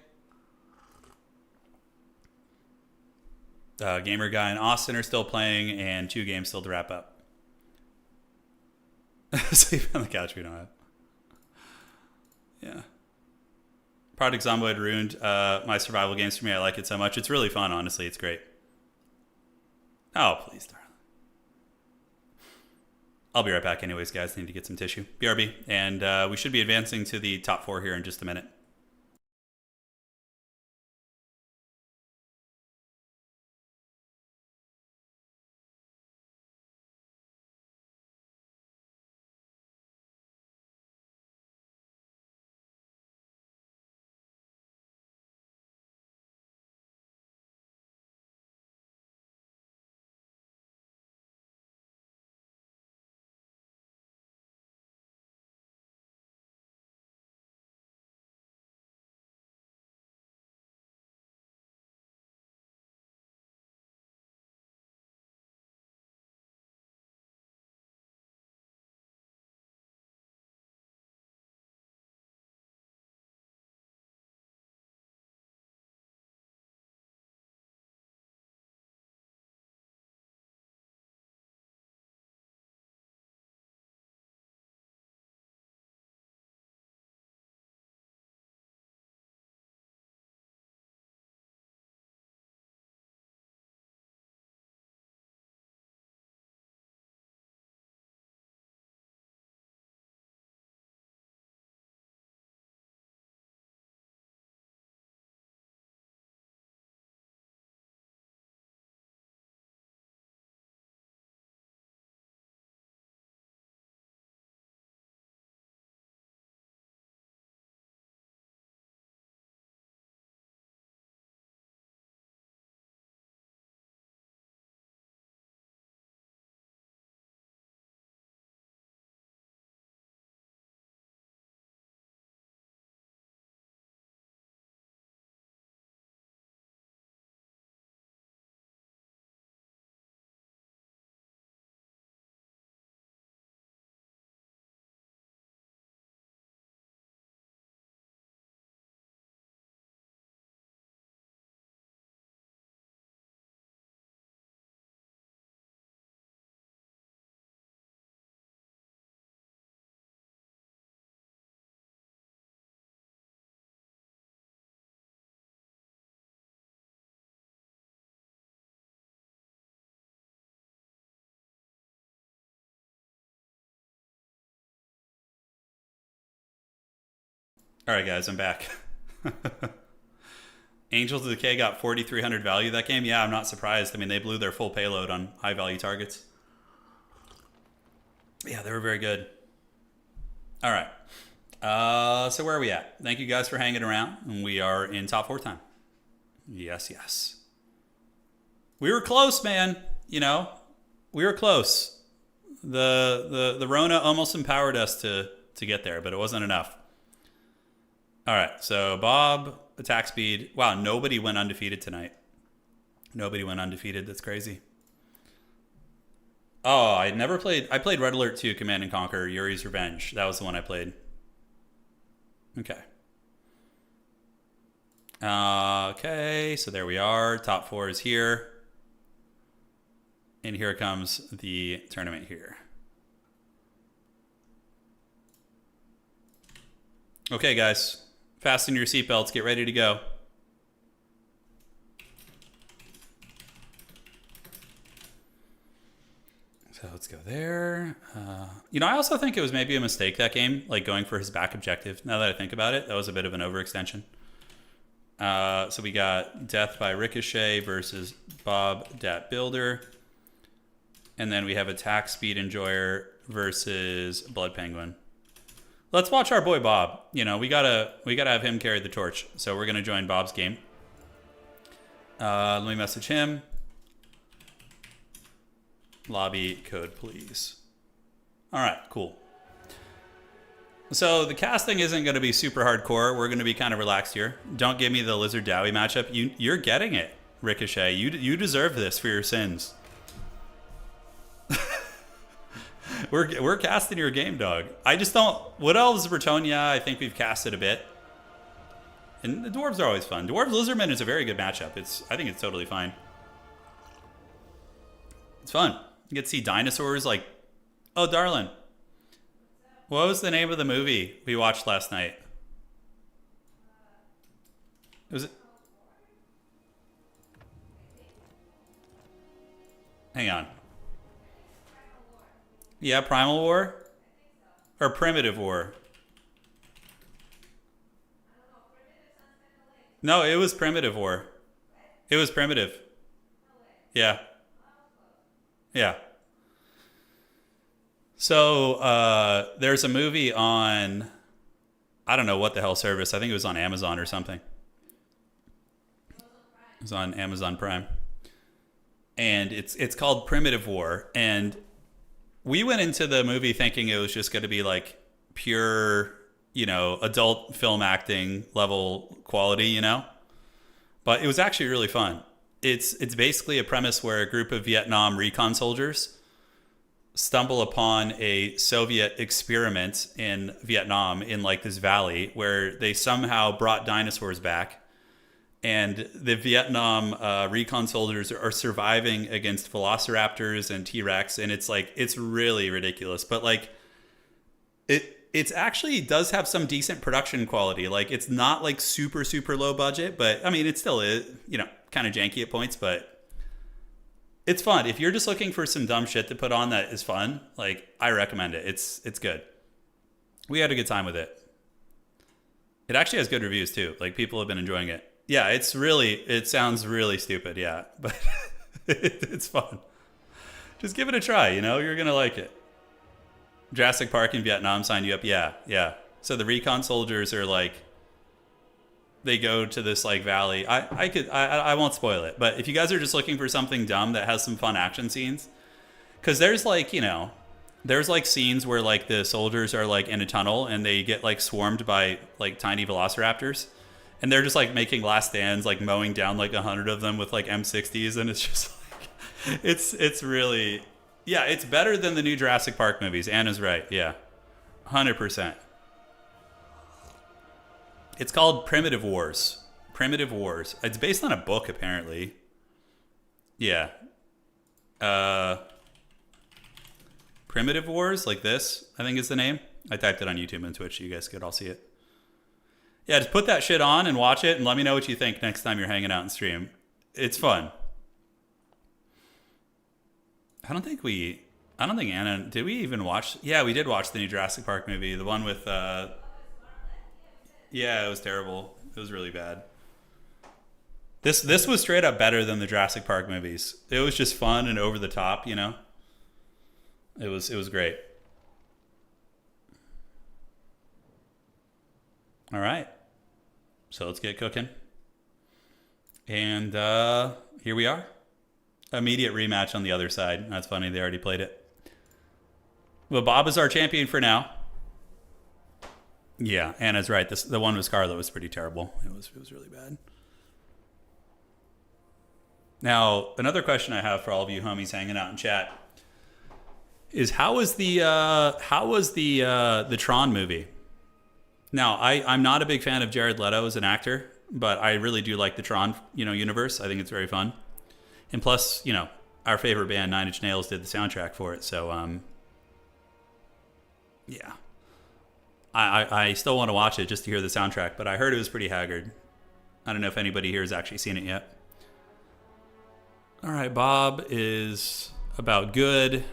Speaker 1: Gamer Guy and Austin are still playing, and 2 games still to wrap up. Sleep on the couch we don't have. Yeah. Project Zomboid ruined my survival games for me. I like it so much. It's really fun, honestly. It's great. Oh, please, darling. I'll be right back anyways, guys. I need to get some tissue. BRB. And we should be advancing to the top 4 here in just a minute. All right, guys, I'm back. Angels of Decay got 4,300 value that game. Yeah, I'm not surprised. I mean, they blew their full payload on high value targets. Yeah, they were very good. All right. So where are we at? Thank you guys for hanging around. We are in top 4 time. Yes. We were close, man. You know, we were close. The Rona almost empowered us to get there, but it wasn't enough. All right, so Bob, attack speed. Wow, nobody went undefeated tonight. Nobody went undefeated. That's crazy. Oh, I never played. I played Red Alert 2, Command and Conquer, Yuri's Revenge. That was the one I played. Okay. Okay, so there we are. Top 4 is here. And here comes the tournament here. Okay, guys. Fasten your seatbelts. Get ready to go. So let's go there. You know, I also think it was maybe a mistake that game, like going for his back objective. Now that I think about it, that was a bit of an overextension. So we got Death by Ricochet versus Bob Dat Builder. And then we have Attack Speed Enjoyer versus Blood Penguin. Let's watch our boy Bob. You know, we gotta have him carry the torch. So we're gonna join Bob's game. Let me message him. Lobby code, please. All right, cool. So the casting isn't going to be super hardcore. We're going to be kind of relaxed here. Don't give me the Lizard Dowie matchup. You're getting it, Ricochet. You deserve this for your sins. We're casting your game, dog. I just don't. Wood Elves, Bretonnia, I think we've casted a bit. And the Dwarves are always fun. Dwarves Lizardmen is a very good matchup. I think it's totally fine. It's fun. You get to see dinosaurs like, oh, darling. What was the name of the movie we watched last night? Was it? Hang on. Yeah, Primal War? Or Primitive War? No, it was Primitive War. It was Primitive. Yeah. Yeah. So there's a movie on, I don't know what the hell service. I think it was on Amazon or something. It was on Amazon Prime. And it's called Primitive War. And we went into the movie thinking it was just going to be like pure, you know, adult film acting level quality, you know. But it was actually really fun. It's basically a premise where a group of Vietnam recon soldiers stumble upon a Soviet experiment in Vietnam in like this valley where they somehow brought dinosaurs back, and the Vietnam recon soldiers are surviving against velociraptors and T-Rex, and it's really ridiculous, but like it's actually does have some decent production quality. Like it's not like super low budget, but I mean it still is, you know, kind of janky at points, but it's fun. If you're just looking for some dumb shit to put on that is fun, like I recommend it. It's good. We had a good time with it. It actually has good reviews too. Like people have been enjoying it. Yeah, it sounds really stupid, yeah, but it's fun. Just give it a try, you know, you're going to like it. Jurassic Park in Vietnam signed you up. Yeah. So the recon soldiers are like, they go to this like valley. I won't spoil it, but if you guys are just looking for something dumb that has some fun action scenes, because there's like, you know, there's like scenes where like the soldiers are like in a tunnel and they get like swarmed by like tiny velociraptors, and they're just like making last stands, like mowing down like 100 of them with like M60s, and it's just like, it's really, yeah, it's better than the new Jurassic Park movies. Anna's right, yeah, 100%. It's called Primitive Wars. Primitive Wars. It's based on a book, apparently. Yeah. Primitive Wars, like this, I think is the name. I typed it on YouTube and Twitch so you guys could all see it. Yeah, just put that shit on and watch it and let me know what you think next time you're hanging out and stream. It's fun. I don't think Anna, did we even watch? Yeah, we did watch the new Jurassic Park movie. The one with, yeah, it was terrible. It was really bad. This was straight up better than the Jurassic Park movies. It was just fun and over the top, you know? It was great. All right. So let's get cooking. And here we are. Immediate rematch on the other side. That's funny. They already played it. Well, Bob is our champion for now. Yeah, Anna's right. The one with Scarlet was pretty terrible. It was really bad. Now, another question I have for all of you homies hanging out in chat is how was the Tron movie? Now, I'm not a big fan of Jared Leto as an actor, but I really do like the Tron, universe. I think it's very fun. And plus, our favorite band, Nine Inch Nails, did the soundtrack for it. So, yeah. I still want to watch it just to hear the soundtrack, but I heard it was pretty haggard. I don't know if anybody here has actually seen it yet. All right, Bob is about good.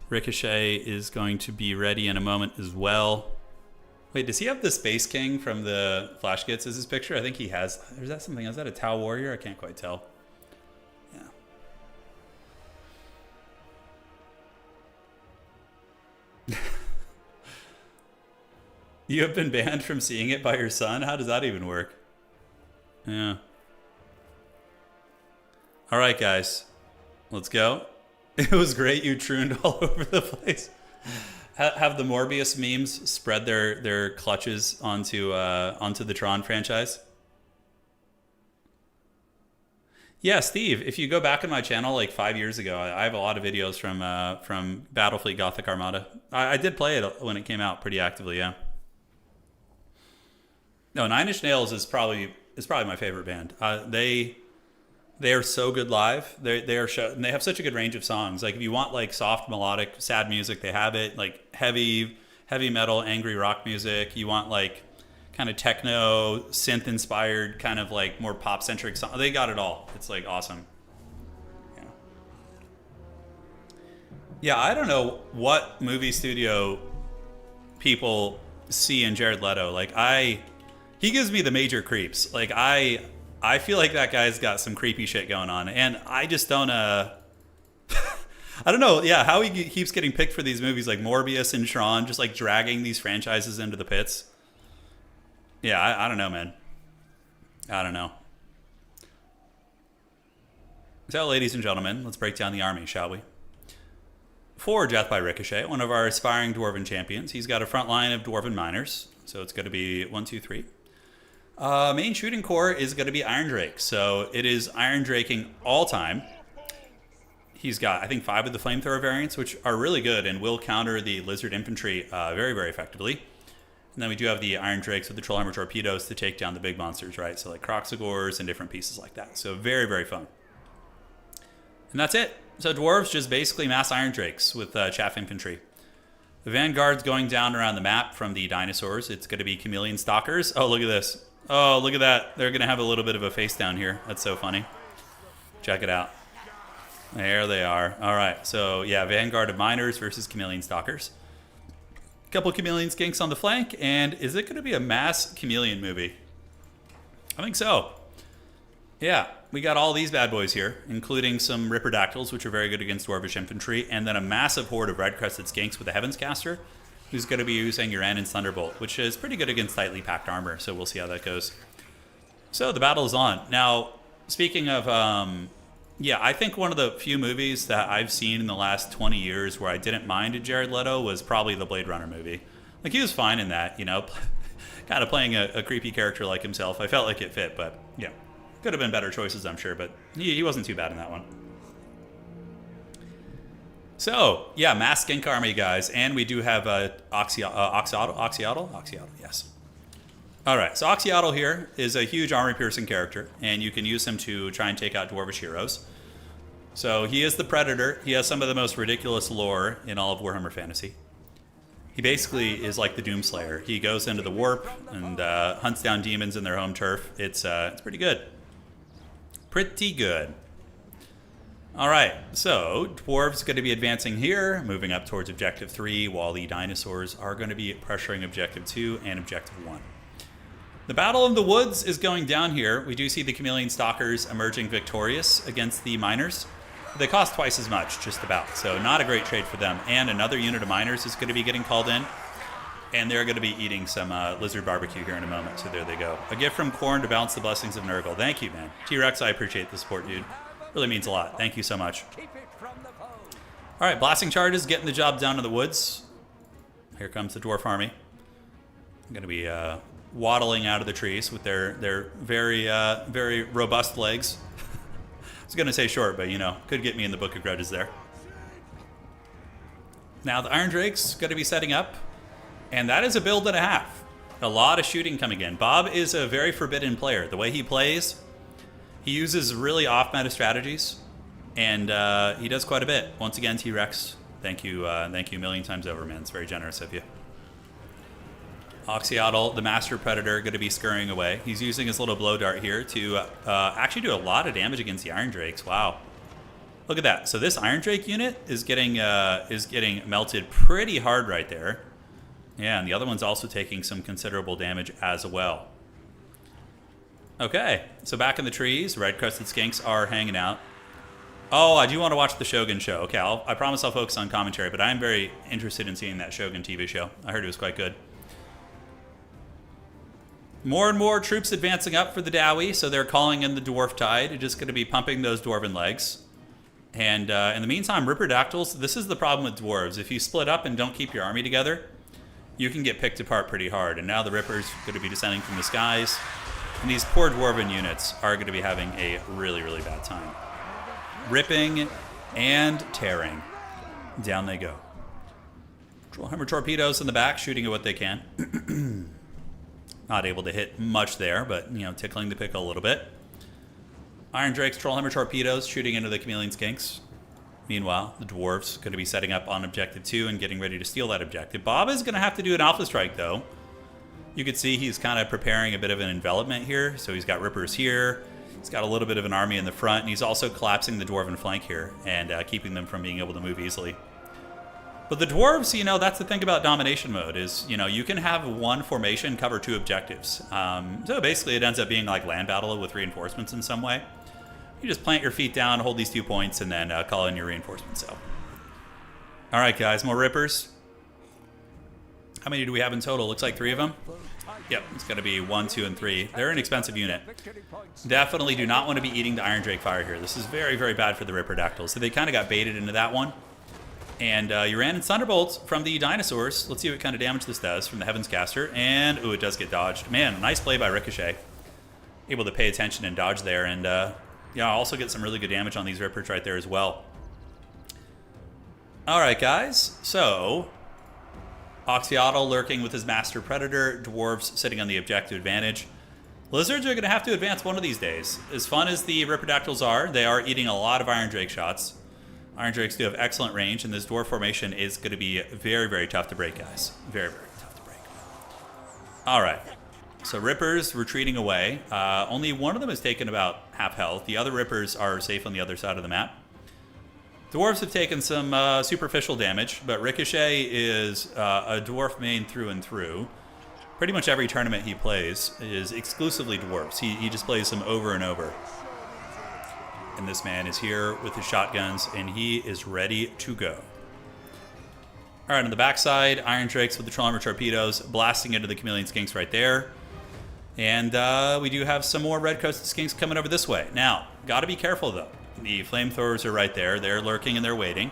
Speaker 1: Ricochet is going to be ready in a moment as well. Wait, does he have the Space King from the Flash Gets as his picture? I think he has. Is that something? Is that a Tau Warrior? I can't quite tell. Yeah. You have been banned from seeing it by your son? How does that even work? Yeah. All right, guys. Let's go. It was great. You trooned all over the place. Have the Morbius memes spread their clutches onto the Tron franchise? Yeah, Steve, if you go back on my channel like 5 years ago, I have a lot of videos from Battlefleet Gothic Armada. I did play it when it came out pretty actively, yeah. No, Nine Inch Nails is probably my favorite band. They are so good live. They have such a good range of songs. Like if you want like soft melodic sad music, they have it. Like heavy metal, angry rock music. You want like kind of techno, synth inspired, kind of like more pop centric song. They got it all. It's like awesome. Yeah. Yeah, I don't know what movie studio people see in Jared Leto. Like he gives me the major creeps. Like I feel like that guy's got some creepy shit going on, and I just don't I don't know, yeah, how he keeps getting picked for these movies like Morbius and Tron, just like dragging these franchises into the pits. Yeah, I don't know, man. I don't know. So, ladies and gentlemen, let's break down the army, shall we? For Death by Ricochet, one of our aspiring Dwarven champions, he's got a front line of Dwarven miners, so it's going to be 1, 2, 3. Main shooting core is going to be Iron Drake. So it is Iron Draking all time. He's got, I think, 5 of the flamethrower variants, which are really good and will counter the lizard infantry very, very effectively. And then we do have the Iron Drakes with the Troll Hammer torpedoes to take down the big monsters, right? So like Croxagores and different pieces like that. So very, very fun. And that's it. So Dwarves just basically mass Iron Drakes with chaff infantry. The Vanguard's going down around the map from the dinosaurs. It's going to be Chameleon Stalkers. Oh, look at this. Oh, look at that. They're going to have a little bit of a face down here. That's so funny. Check it out. There they are. All right. So, yeah, Vanguard of Miners versus Chameleon Stalkers. A couple Chameleon Skinks on the flank. And is it going to be a mass Chameleon movie? I think so. Yeah, we got all these bad boys here, including some Ripperdactyls, which are very good against Dwarvish infantry, and then a massive horde of red-crested skinks with a Heavens Caster, who's going to be using Uranen's Thunderbolt, which is pretty good against tightly packed armor, so we'll see how that goes. So the battle is on. Now, speaking of, yeah, I think one of the few movies that I've seen in the last 20 years where I didn't mind Jared Leto was probably the Blade Runner movie. Like, he was fine in that, kind of playing a creepy character like himself. I felt like it fit, but, yeah. Could have been better choices, I'm sure, but he wasn't too bad in that one. So, yeah, mass skink army, guys. And we do have Oxyotl, yes. All right, so Oxyotl here is a huge armor-piercing character, and you can use him to try and take out Dwarvish heroes. So he is the Predator. He has some of the most ridiculous lore in all of Warhammer Fantasy. He basically is like the Doomslayer. He goes into the warp and hunts down demons in their home turf. It's pretty good. Pretty good. All right, so Dwarves going to be advancing here, moving up towards Objective 3, while the Dinosaurs are going to be pressuring Objective 2 and Objective 1. The Battle of the Woods is going down here. We do see the Chameleon Stalkers emerging victorious against the Miners. They cost twice as much, just about, so not a great trade for them. And another unit of Miners is going to be getting called in, and they're going to be eating some lizard barbecue here in a moment, so there they go. A gift from Korn to balance the blessings of Nurgle. Thank you, man. T-Rex, I appreciate the support, dude. Really means a lot. Thank you so much. All right, blasting charges, getting the job done in the woods. Here comes the dwarf army. I'm going to be waddling out of the trees with their very, very robust legs. I was going to say short, but, you know, could get me in the Book of Grudges there. Now, the Iron Drake's going to be setting up, and that is a build and a half. A lot of shooting coming in. Bob is a very forbidden player. The way he plays, he uses really off-meta strategies, and he does quite a bit. Once again, T-Rex, thank you a million times over, man. It's very generous of you. Oxyotl, the Master Predator, going to be scurrying away. He's using his little blow dart here to actually do a lot of damage against the Iron Drakes. Wow. Look at that. So this Iron Drake unit is getting melted pretty hard right there. Yeah, and the other one's also taking some considerable damage as well. Okay, so back in the trees, red-crested skinks are hanging out. Oh, I do want to watch the Shogun show. Okay, I promise I'll focus on commentary, but I'm very interested in seeing that Shogun TV show. I heard it was quite good. More and more troops advancing up for the Dowie, so they're calling in the Dwarf Tide. It's just going to be pumping those Dwarven legs. And in the meantime, Ripperdactyls, this is the problem with Dwarves. If you split up and don't keep your army together, you can get picked apart pretty hard. And now the Rippers are going to be descending from the skies. And these poor Dwarven units are going to be having a really, really bad time. Ripping and tearing. Down they go. Trollhammer torpedoes in the back, shooting at what they can. Not able to hit much there, but, you know, tickling the pickle a little bit. Iron Drake's Trollhammer torpedoes shooting into the Chameleon Skinks. Meanwhile, the Dwarves going to be setting up on Objective 2 and getting ready to steal that objective. Bob is going to have to do an Alpha Strike, though. You can see he's kind of preparing a bit of an envelopment here. So he's got Rippers here. He's got a little bit of an army in the front. And he's also collapsing the Dwarven flank here and keeping them from being able to move easily. But the Dwarves, you know, that's the thing about domination mode is, you know, you can have one formation cover two objectives. So basically it ends up being like land battle with reinforcements in some way. You just plant your feet down, hold these 2 points, and then call in your reinforcements. So, all right, guys, more Rippers. How many do we have in total? Looks like 3 of them. Yep, it's going to be 1, 2, and 3. They're an expensive unit. Definitely do not want to be eating the Iron Drake fire here. This is very, very bad for the Ripperdactyls. So they kind of got baited into that one. And Uranus Thunderbolts from the Dinosaurs. Let's see what kind of damage this does from the Heaven's Caster. And, ooh, it does get dodged. Man, nice play by Ricochet. Able to pay attention and dodge there. And, yeah, also get some really good damage on these Rippers right there as well. All right, guys. So, Oxyotl lurking with his Master Predator. Dwarves sitting on the objective advantage. Lizards are going to have to advance one of these days. As fun as the Ripperdactyls are, they are eating a lot of Iron Drake shots. Iron Drakes do have excellent range, and this Dwarf formation is going to be very, very tough to break, guys. Very, very tough to break. All right. So Rippers retreating away. Only one of them has taken about half health. The other Rippers are safe on the other side of the map. Dwarves have taken some superficial damage, but Ricochet is a Dwarf main through and through. Pretty much every tournament he plays is exclusively Dwarves. He just plays them over and over. And this man is here with his shotguns, and he is ready to go. All right, on the backside, Iron Drakes with the Trollhammer torpedoes blasting into the Chameleon Skinks right there. And we do have some more red-coasted skinks coming over this way. Now, got to be careful, though. The flamethrowers are right there. They're lurking and they're waiting.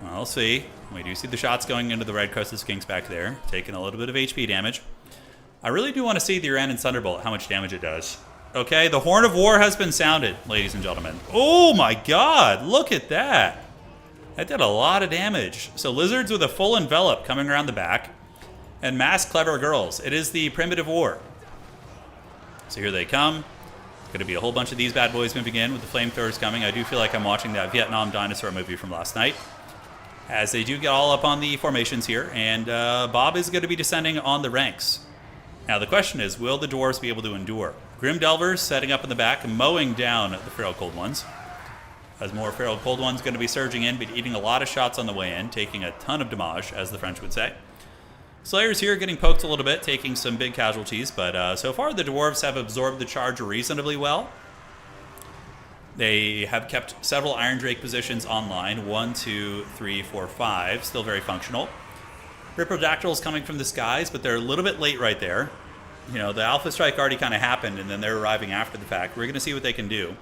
Speaker 1: Well, we'll see. We do see the shots going into the red-coasted skinks back there, taking a little bit of HP damage. I really do want to see the Uranus Thunderbolt, how much damage it does. Okay, the Horn of War has been sounded, ladies and gentlemen. Oh my god, look at that. That did a lot of damage. So Lizards with a full envelop coming around the back. And mass clever girls. It is the primitive war. So here they come. Going to be a whole bunch of these bad boys moving in with the flamethrowers coming. I do feel like I'm watching that Vietnam dinosaur movie from last night. As they do get all up on the formations here. And Bob is going to be descending on the ranks. Now the question is, will the Dwarves be able to endure? Grim Delvers setting up in the back, mowing down the Feral Cold Ones. As more Feral Cold Ones going to be surging in, but eating a lot of shots on the way in, taking a ton of damage, as the French would say. Slayers here getting poked a little bit, taking some big casualties, but so far the Dwarves have absorbed the charge reasonably well. They have kept several Iron Drake positions online, 1, 2, 3, 4, 5, still very functional. Ripperdactyls coming from the skies, but they're a little bit late right there. You know, the Alpha Strike already kind of happened, and then they're arriving after the fact. We're going to see what they can do.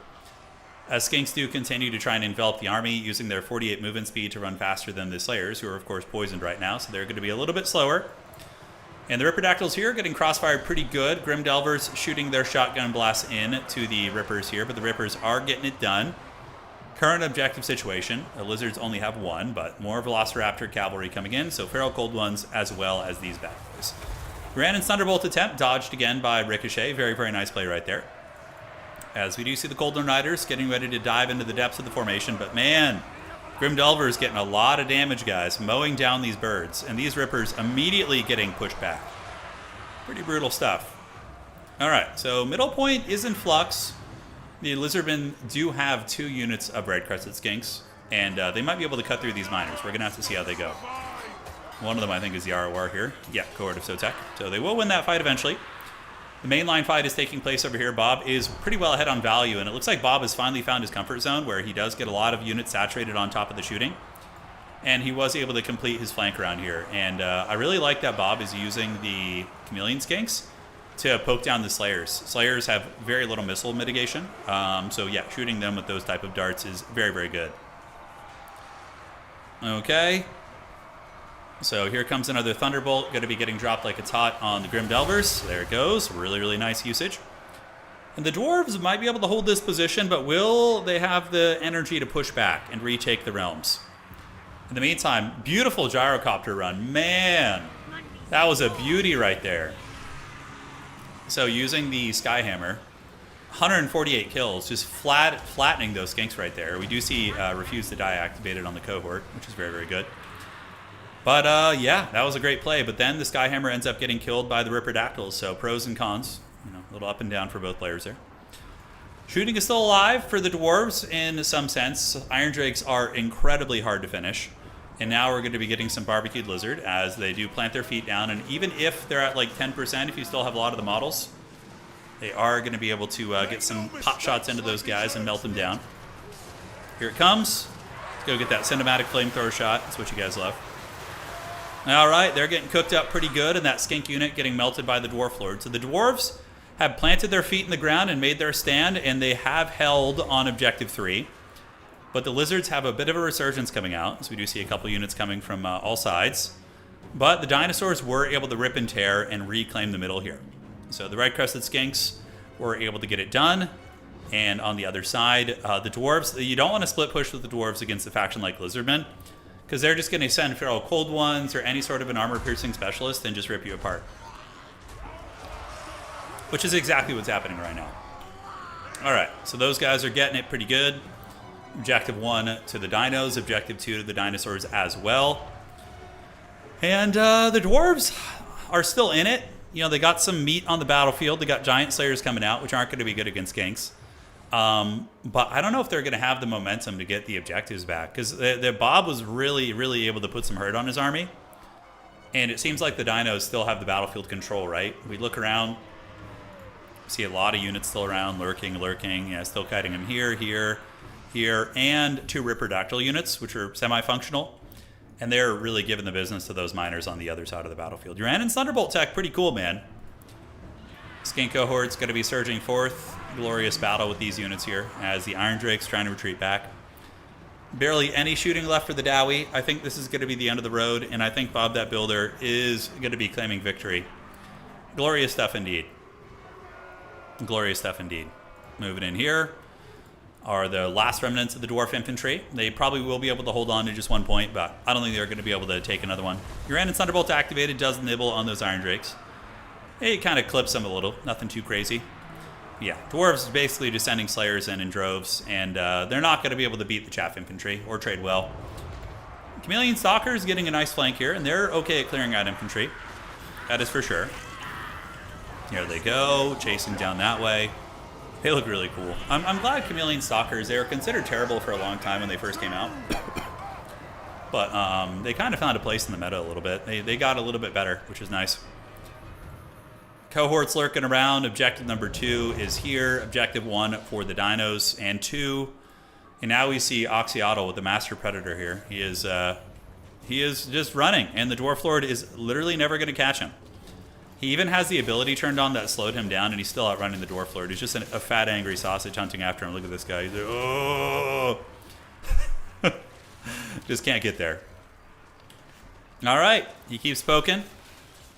Speaker 1: as Skinks do continue to try and envelop the army, using their 48 movement speed to run faster than the Slayers, who are, of course, poisoned right now, so they're going to be a little bit slower. And the Ripperdactyls here getting crossfired pretty good. Grim Delvers shooting their shotgun blasts in to the Rippers here, but the Rippers are getting it done. Current objective situation, the Lizards only have one, but more Velociraptor cavalry coming in, so Feral Cold Ones as well as these bad boys. Rannon's Thunderbolt attempt dodged again by Ricochet. Very, very nice play right there. As we do see the Coldland Riders getting ready to dive into the depths of the formation, but man, Grim Delver is getting a lot of damage, guys, mowing down these birds, and these Rippers immediately getting pushed back. Pretty brutal stuff. All right, so middle point is in flux. The Lizardmen do have 2 units of Red Crested Skinks, and they might be able to cut through these miners. We're going to have to see how they go. One of them, I think, is the ROR here. Yeah, Cohort of Sotek. So they will win that fight eventually. The mainline fight is taking place over here. Bob is pretty well ahead on value, and it looks like Bob has finally found his comfort zone where he does get a lot of units saturated on top of the shooting. And he was able to complete his flank around here. And I really like that Bob is using the Chameleon Skinks to poke down the Slayers. Slayers have very little missile mitigation. So yeah, shooting them with those type of darts is very, very good. Okay. So here comes another Thunderbolt, going to be getting dropped like it's hot on the Grim Delvers. There it goes. Really, really nice usage. And the Dwarves might be able to hold this position, but will they have the energy to push back and retake the realms? In the meantime, beautiful gyrocopter run. Man, that was a beauty right there. So using the Skyhammer, 148 kills, just flattening those Skinks right there. We do see Refuse to Die activated on the Cohort, which is very, very good. But yeah, that was a great play. But then the Skyhammer ends up getting killed by the Ripperdactyls. So pros and cons, a little up and down for both players there. Shooting is still alive for the Dwarves in some sense. Iron Drakes are incredibly hard to finish. And now we're going to be getting some Barbecued Lizard as they do plant their feet down. And even if they're at like 10%, if you still have a lot of the models, they are going to be able to get some pot shots into those guys and melt them down. Here it comes. Let's go get that cinematic flamethrower shot. That's what you guys love. All right, they're getting cooked up pretty good, and that Skink unit getting melted by the Dwarf Lord. So the Dwarves have planted their feet in the ground and made their stand, and they have held on Objective 3. But the Lizards have a bit of a resurgence coming out, so we do see a couple units coming from all sides. But the Dinosaurs were able to rip and tear and reclaim the middle here. So the Red-Crested Skinks were able to get it done. And on the other side, the Dwarves, you don't want to split push with the Dwarves against a faction like Lizardmen, because they're just going to send Feral Cold Ones or any sort of an armor-piercing specialist and just rip you apart. Which is exactly what's happening right now. Alright, so those guys are getting it pretty good. Objective 1 to the Dinos, Objective 2 to the Dinosaurs as well. And the Dwarves are still in it. They got some meat on the battlefield. They got Giant Slayers coming out, which aren't going to be good against Skinks. But I don't know if they're going to have the momentum to get the objectives back, because the Bob was really, really able to put some hurt on his army. And it seems like the Dinos still have the battlefield control, right? We look around, see a lot of units still around, lurking, still kiting them here, and 2 Ripperdactyl units, which are semi-functional. And they're really giving the business to those miners on the other side of the battlefield. Urannon's Thunderbolt tech, pretty cool, man. Skink Cohort's going to be surging forth. Glorious battle with these units here as the Iron Drake's trying to retreat back. Barely any shooting left for the Dowie. I think this is going to be the end of the road, and I think Bob that Builder is going to be claiming victory. Glorious stuff indeed. Glorious stuff indeed. Moving in here are the last remnants of the Dwarf Infantry. They probably will be able to hold on to just 1 point, but I don't think they're going to be able to take another one. Urannon's Thunderbolt activated does nibble on those Iron Drakes. It kind of clips them a little, nothing too crazy. Yeah, Dwarves basically just sending Slayers in droves, and they're not going to be able to beat the Chaff Infantry or trade well. Chameleon Stalkers getting a nice flank here, and they're okay at clearing out infantry. That is for sure. Here they go, chasing down that way. They look really cool. I'm glad Chameleon Stalkers, they were considered terrible for a long time when they first came out. But they kind of found a place in the meta a little bit. They got a little bit better, which is nice. Cohorts lurking around. Objective number 2 is here. Objective 1 for the Dinos and 2. And now we see Oxyotl with the Master Predator here. He is just running, and the Dwarf Lord is literally never going to catch him. He even has the ability turned on that slowed him down, and he's still outrunning the Dwarf Lord. He's just a fat, angry sausage hunting after him. Look at this guy. He's like, oh! Just can't get there. All right. He keeps poking.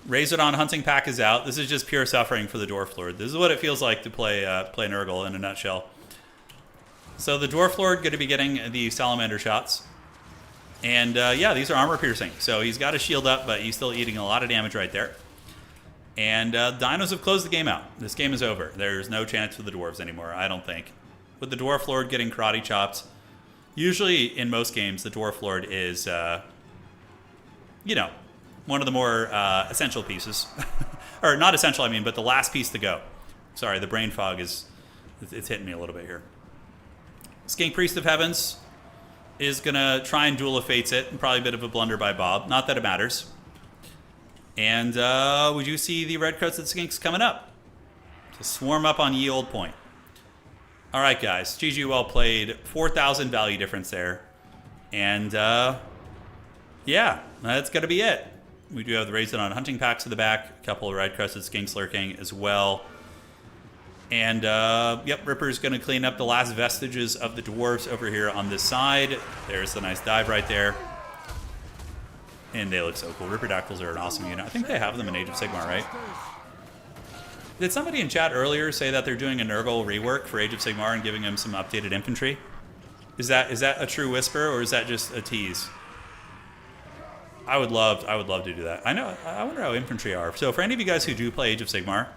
Speaker 1: Razordon Hunting Pack is out. This is just pure suffering for the Dwarf Lord. This is what it feels like to play Nurgle in a nutshell. So the Dwarf Lord going to be getting the Salamander shots. And yeah, these are armor piercing. So he's got a shield up, but he's still eating a lot of damage right there. And Dinos have closed the game out. This game is over. There's no chance for the Dwarves anymore, I don't think. With the Dwarf Lord getting karate chopped, usually in most games, the Dwarf Lord is, you know, one of the more essential pieces. Or not essential, I mean, but the last piece to go. Sorry, the brain fog it's hitting me a little bit here. Skink Priest of Heavens is going to try and Duel of Fates it. Probably a bit of a blunder by Bob. Not that it matters. And we do see the Red Crested Skinks coming up to swarm up on Ye Old Point. All right, guys. GG, well played. 4,000 value difference there. And yeah, that's going to be it. We do have the Razordon Hunting Packs in the back. A couple of Red Crested Skinks lurking as well. And, yep, Ripper's going to clean up the last vestiges of the Dwarves over here on this side. There's the nice dive right there. And they look so cool. Ripperdactyls are an awesome unit. I think they have them in Age of Sigmar, right? Did somebody in chat earlier say that they're doing a Nurgle rework for Age of Sigmar and giving them some updated infantry? Is that a true whisper, or is that just a tease? I would love to do that. I wonder how infantry are. So for any of you guys who do play Age of Sigmar,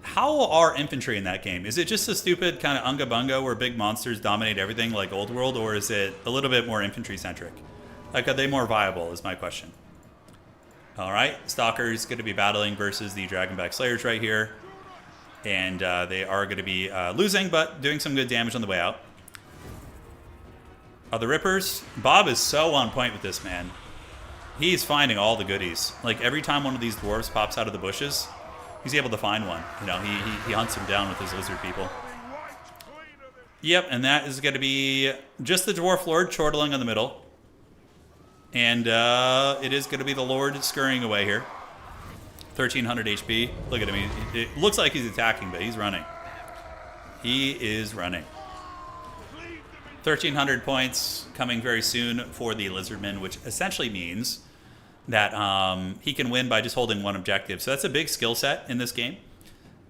Speaker 1: how are infantry in that game? Is it just a stupid kind of unga bunga where big monsters dominate everything like Old World, or is it a little bit more infantry centric? Like, are they more viable is my question. All right, Stalker's going to be battling versus the Dragonback Slayers right here. And they are going to be losing, but doing some good damage on the way out. Are the Rippers? Bob is so on point with this, man. He's finding all the goodies. Like, every time one of these dwarves pops out of the bushes, he's able to find one. You know, he hunts them down with his lizard people. Yep, and that is going to be just the Dwarf Lord chortling in the middle. And it is going to be the Lord scurrying away here. 1,300 HP. Look at him. It looks like he's attacking, but he's running. He is running. 1,300 points coming very soon for the Lizardmen, which essentially means that he can win by just holding one objective. So that's a big skill set in this game,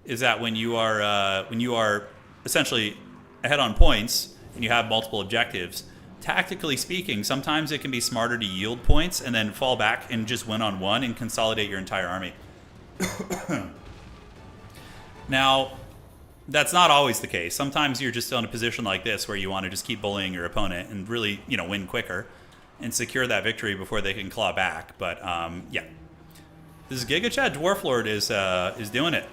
Speaker 1: is that when you are essentially ahead on points and you have multiple objectives, tactically speaking, sometimes it can be smarter to yield points and then fall back and just win on one and consolidate your entire army. Now, that's not always the case. Sometimes you're just in a position like this where you want to just keep bullying your opponent and really, you know, win quicker and secure that victory before they can claw back. But yeah, this Giga Chad Dwarf Lord is doing it.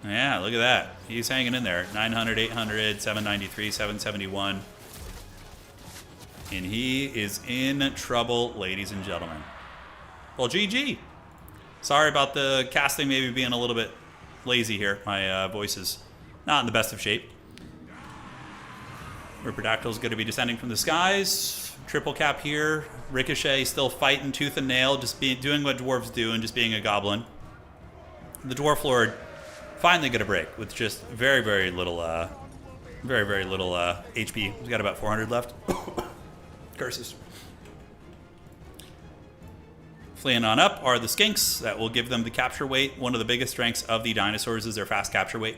Speaker 1: Yeah, look at that. He's hanging in there. 900, 800, 793, 771. And he is in trouble, ladies and gentlemen. Well, GG. Sorry about the casting maybe being a little bit lazy here. My voice is not in the best of shape. Ripperdactyl's going to be descending from the skies. Triple cap here. Ricochet still fighting tooth and nail, just doing what dwarves do and just being a goblin. The Dwarf Lord finally going to break with just very, very little HP. He's got about 400 left. Curses. Fleeing on up are the Skinks. That will give them the capture weight. One of the biggest strengths of the dinosaurs is their fast capture weight.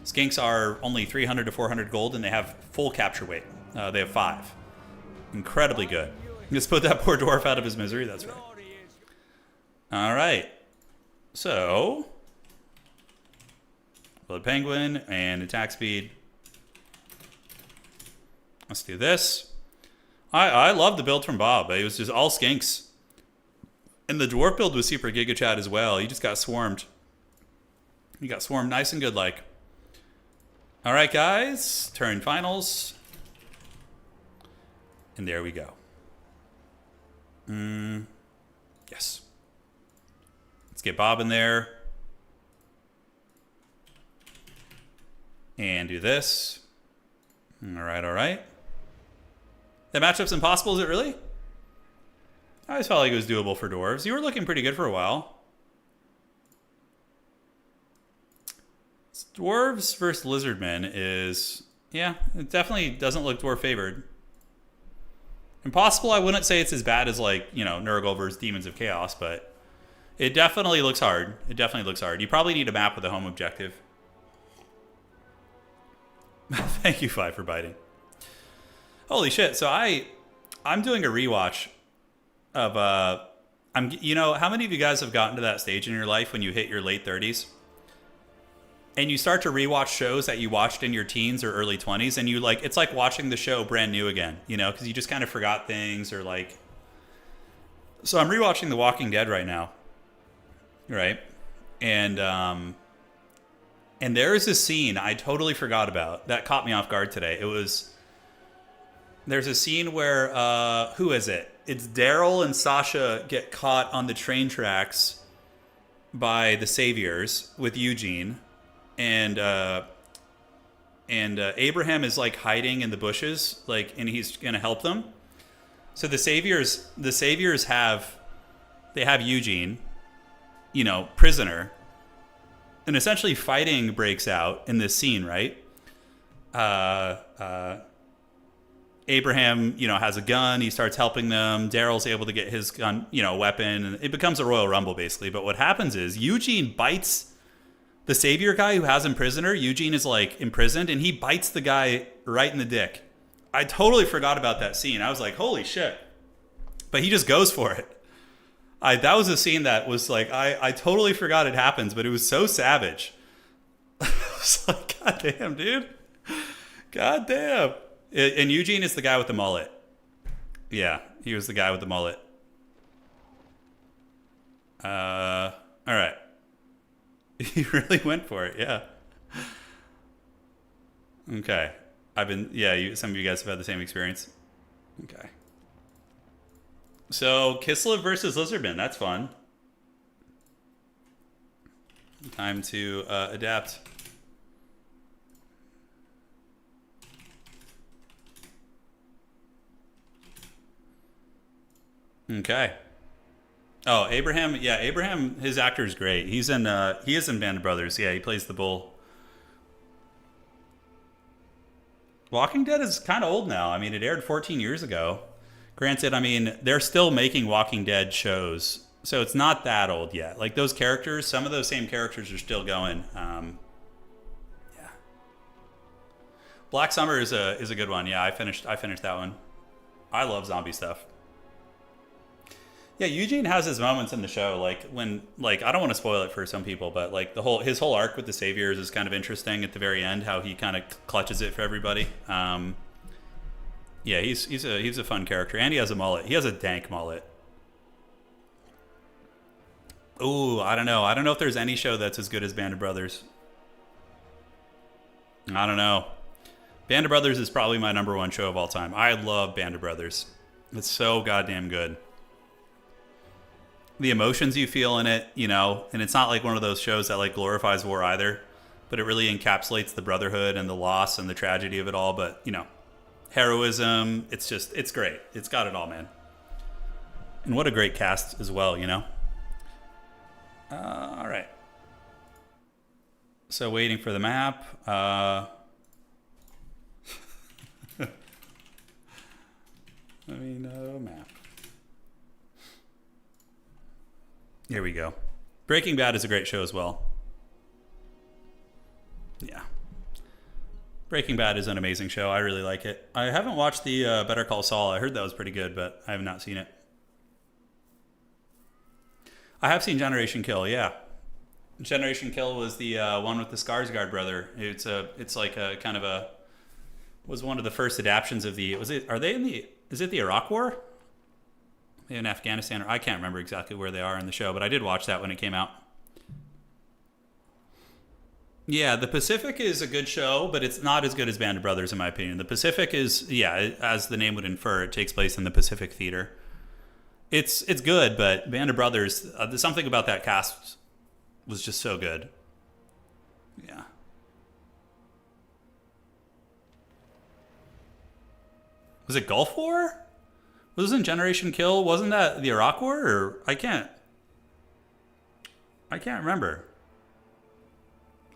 Speaker 1: Skinks are only 300 to 400 gold, and they have full capture weight. They have 5. Incredibly good. Just put that poor dwarf out of his misery. That's right. All right. So, Blood Penguin and attack speed. Let's do this. I love the build from Bob. It was just all Skinks. And the dwarf build was super Giga Chad as well. He just got swarmed. He got swarmed nice and good like. All right, guys. Turn finals. And there we go. Yes. Let's get Bob in there. And do this. All right, all right. That matchup's impossible, is it really? I always felt like it was doable for dwarves. You were looking pretty good for a while. Dwarves versus Lizardmen is, yeah, it definitely doesn't look dwarf favored. Impossible, I wouldn't say it's as bad as, like, you know, Nurgle versus Demons of Chaos, but it definitely looks hard. It definitely looks hard. You probably need a map with a home objective. Thank you, Fi, for biting. Holy shit! So I'm doing a rewatch of you know, how many of you guys have gotten to that stage in your life when you hit your late 30s and you start to rewatch shows that you watched in your teens or early 20s, and you like, it's like watching the show brand new again, you know, because you just kind of forgot things, or like. So I'm rewatching The Walking Dead right now, right? And there is a scene I totally forgot about that caught me off guard today. There's a scene where who is it? It's Daryl and Sasha get caught on the train tracks by the Saviors with Eugene, and Abraham is like hiding in the bushes, like, and he's gonna help them. So the Saviors have Eugene, you know, prisoner, and essentially fighting breaks out in this scene, right? Abraham, you know, has a gun. He starts helping them. Daryl's able to get his gun, you know, weapon, and it becomes a Royal Rumble basically. But what happens is Eugene bites the Savior guy who has him prisoner. Eugene is like imprisoned, and he bites the guy right in the dick. I totally forgot about that scene. I was like, holy shit. But he just goes for it. That was a scene that was like, I totally forgot it happens, but it was so savage. I was like, God damn, dude. God damn. And Eugene is the guy with the mullet. Yeah, he was the guy with the mullet. All right. He really went for it, yeah. Okay. Some of you guys have had the same experience. Okay. So, Kislev versus Lizardman, that's fun. Time to adapt. Okay. Oh, Abraham. Yeah, Abraham. His actor is great. He is in Band of Brothers. Yeah, he plays the bull. Walking Dead is kind of old now. I mean, it aired 14 years ago. Granted, I mean, they're still making Walking Dead shows, so it's not that old yet. Like those characters, some of those same characters are still going. Yeah. Black Summer is a good one. Yeah, I finished that one. I love zombie stuff. Yeah, Eugene has his moments in the show, like when, like, I don't want to spoil it for some people, but like his whole arc with the Saviors is kind of interesting at the very end, how he kind of clutches it for everybody. Yeah, he's a fun character, and he has a mullet. He has a dank mullet. Ooh, I don't know. I don't know if there's any show that's as good as Band of Brothers. I don't know. Band of Brothers is probably my #1 show of all time. I love Band of Brothers. It's so goddamn good. The emotions you feel in it, you know, and it's not like one of those shows that like glorifies war either, but it really encapsulates the brotherhood and the loss and the tragedy of it all. But, you know, heroism, it's great. It's got it all, man. And what a great cast as well, you know. All right. So waiting for the map. Map. Here we go. Breaking Bad is a great show as well. Yeah. Breaking Bad is an amazing show. I really like it. I haven't watched the Better Call Saul. I heard that was pretty good, but I have not seen it. I have seen Generation Kill, yeah. Generation Kill was the one with the Skarsgård brother. It's like a kind of a, was one of the first adaptions of the, is it the Iraq War? In Afghanistan, or I can't remember exactly where they are in the show, but I did watch that when it came out. Yeah, The Pacific is a good show, but it's not as good as Band of Brothers, in my opinion. The Pacific is, yeah, as the name would infer, it takes place in the Pacific Theater. It's good, but Band of Brothers, there's something about that cast was just so good. Yeah. Was it Gulf War? Wasn't Generation Kill, wasn't that the Iraq War? Or I can't remember.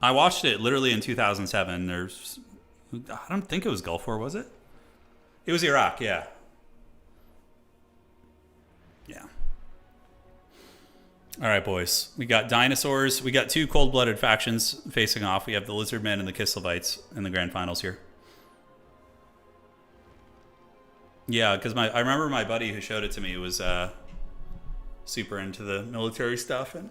Speaker 1: I watched it literally in 2007. I don't think it was Gulf War, was it? It was Iraq, yeah. Yeah. All right, boys. We got dinosaurs. We got two cold-blooded factions facing off. We have the Lizardmen and the Kislevites in the grand finals here. Yeah, because I remember my buddy who showed it to me was super into the military stuff, and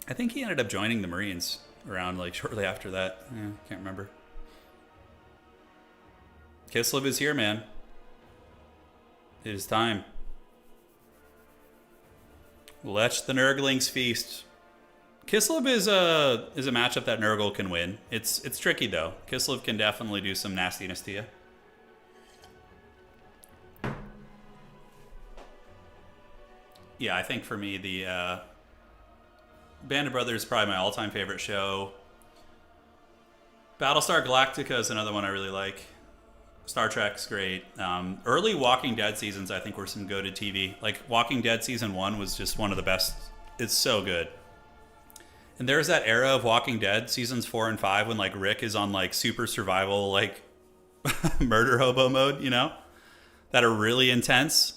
Speaker 1: I think he ended up joining the Marines around like shortly after that. Yeah, can't remember. Kislev is here, man. It is time. Let the Nurglings feast. Kislev is a matchup that Nurgle can win. It's tricky though. Kislev can definitely do some nastiness to you. Yeah, I think for me the Band of Brothers is probably my all-time favorite show. Battlestar Galactica is another one I really like. Star Trek's great. Early Walking Dead seasons, I think, were some goated TV. Like, Walking Dead Season 1 was just one of the best. It's so good. And there's that era of Walking Dead, Seasons 4 and 5, when, like, Rick is on, like, super survival, like, murder hobo mode, you know? That are really intense.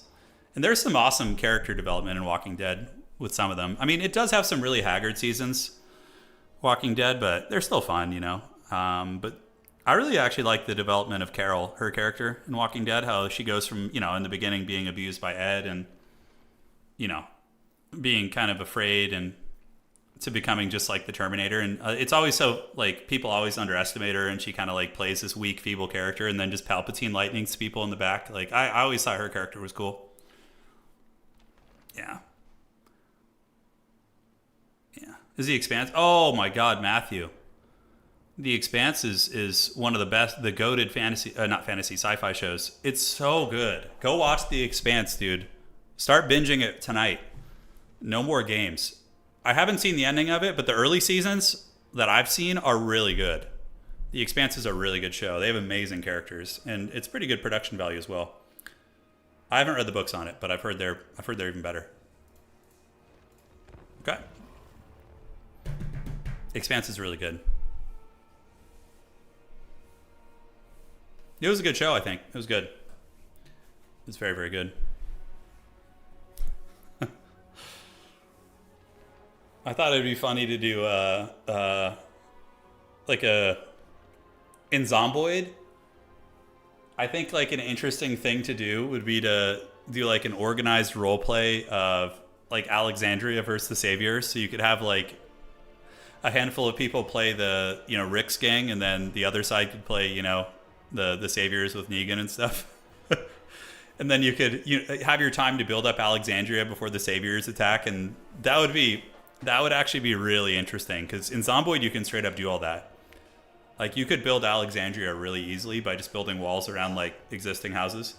Speaker 1: And there's some awesome character development in Walking Dead with some of them. I mean, it does have some really haggard seasons, Walking Dead, but they're still fun, you know? But I really actually like the development of Carol, her character in Walking Dead, how she goes from, you know, in the beginning being abused by Ed and, you know, being kind of afraid and to becoming just like the Terminator. And it's always so, like, people always underestimate her and she kind of like plays this weak, feeble character and then just Palpatine lightnings people in the back. Like, I always thought her character was cool. Yeah. Yeah. Is The Expanse? Oh my God, Matthew. The Expanse is one of the best, the goated fantasy, not fantasy, sci-fi shows. It's so good. Go watch The Expanse, dude. Start binging it tonight. No more games. I haven't seen the ending of it, but the early seasons that I've seen are really good. The Expanse is a really good show. They have amazing characters, and it's pretty good production value as well. I haven't read the books on it, but I've heard they're even better. Okay. Expanse is really good. It was a good show, I think. It was good. It was very, very good. I thought it'd be funny to do like a in Zomboid. I think like an interesting thing to do would be to do like an organized role play of like Alexandria versus the Saviors. So you could have like a handful of people play the, you know, Rick's gang, and then the other side could play, you know, the Saviors with Negan and stuff. And then you could have your time to build up Alexandria before the Saviors attack, and that would actually be really interesting, because in Zomboid you can straight up do all that. Like, you could build Alexandria really easily by just building walls around like existing houses.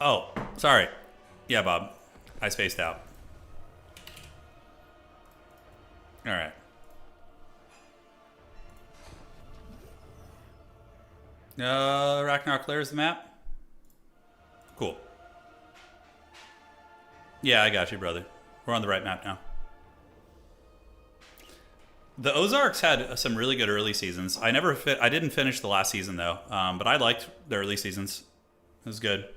Speaker 1: Oh, sorry. Yeah, Bob. I spaced out. All right. Ragnar clears the map. Cool. Yeah, I got you, brother. We're on the right map now. The Ozarks had some really good early seasons. I didn't finish the last season though, but I liked the early seasons. It was good.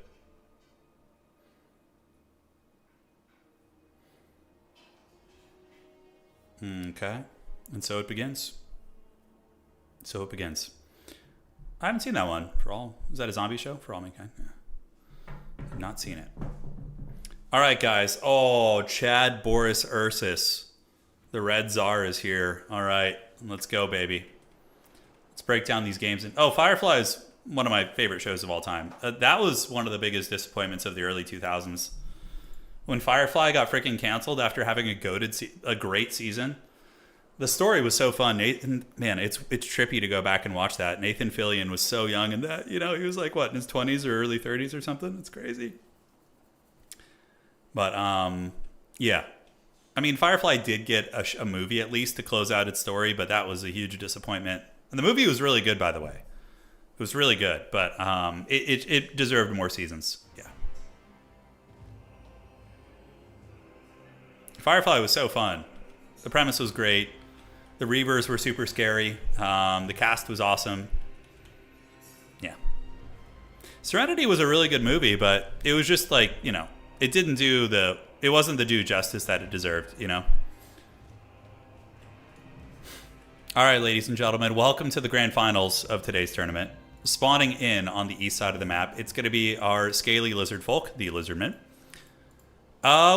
Speaker 1: Okay, and so it begins. So it begins. I haven't seen that one. For all, is that a zombie show? For All Mankind? Yeah. I've not seen it. All right, guys. Oh, Chad Boris Ursus. The Red Czar is here. All right, let's go, baby. Let's break down these games. Oh, Firefly is one of my favorite shows of all time. That was one of the biggest disappointments of the early 2000s. When Firefly got freaking canceled after having a great season. The story was so fun. Nathan, man, it's trippy to go back and watch that. Nathan Fillion was so young in that, you know, he was like, what, in his 20s or early 30s or something? It's crazy. But, yeah. I mean, Firefly did get a movie at least to close out its story, but that was a huge disappointment. And the movie was really good, by the way. It was really good, but it deserved more seasons. Yeah. Firefly was so fun. The premise was great. The Reavers were super scary. The cast was awesome. Yeah. Serenity was a really good movie, but it was just like, you know, it didn't do the... It wasn't the due justice that it deserved, you know? All right, ladies and gentlemen, welcome to the grand finals of today's tournament. Spawning in on the east side of the map, it's going to be our scaly lizard folk, the Lizardmen,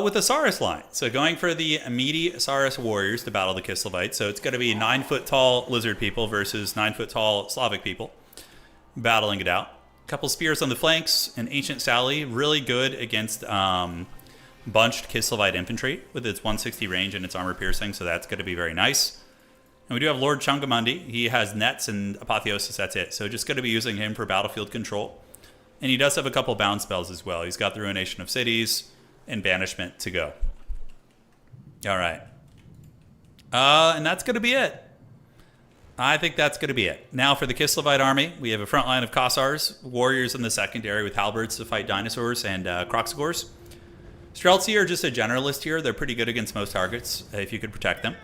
Speaker 1: with a Saurus line. So going for the meaty Saurus warriors to battle the Kislevites. So it's going to be 9-foot-tall lizard people versus 9-foot-tall Slavic people battling it out. A couple spears on the flanks, an Ancient Sally, really good against bunched Kislevite infantry with its 160 range and its armor piercing, so that's going to be very nice. And we do have Lord Chungamundi. He has nets and apotheosis, that's it. So just going to be using him for battlefield control. And he does have a couple bound spells as well. He's got the Ruination of Cities and Banishment to go. All right. And that's going to be it. I think that's going to be it. Now for the Kislevite army, we have a front line of Kossars, warriors in the secondary with halberds to fight dinosaurs and Kroxigors. Streltsy are just a generalist here. They're pretty good against most targets, if you could protect them.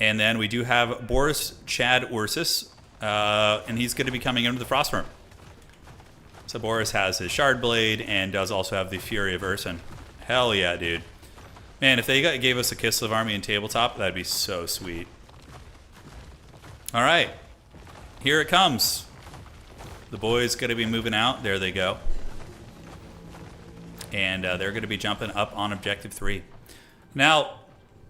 Speaker 1: And then we do have Boris Chad Ursus, and he's going to be coming into the Frostworm. So Boris has his Shard Blade and does also have the Fury of Urson. Hell yeah, dude. Man, if they gave us a Kislev army in tabletop, that'd be so sweet. All right. Here it comes. The boys going to be moving out. There they go. And they're going to be jumping up on Objective 3. Now,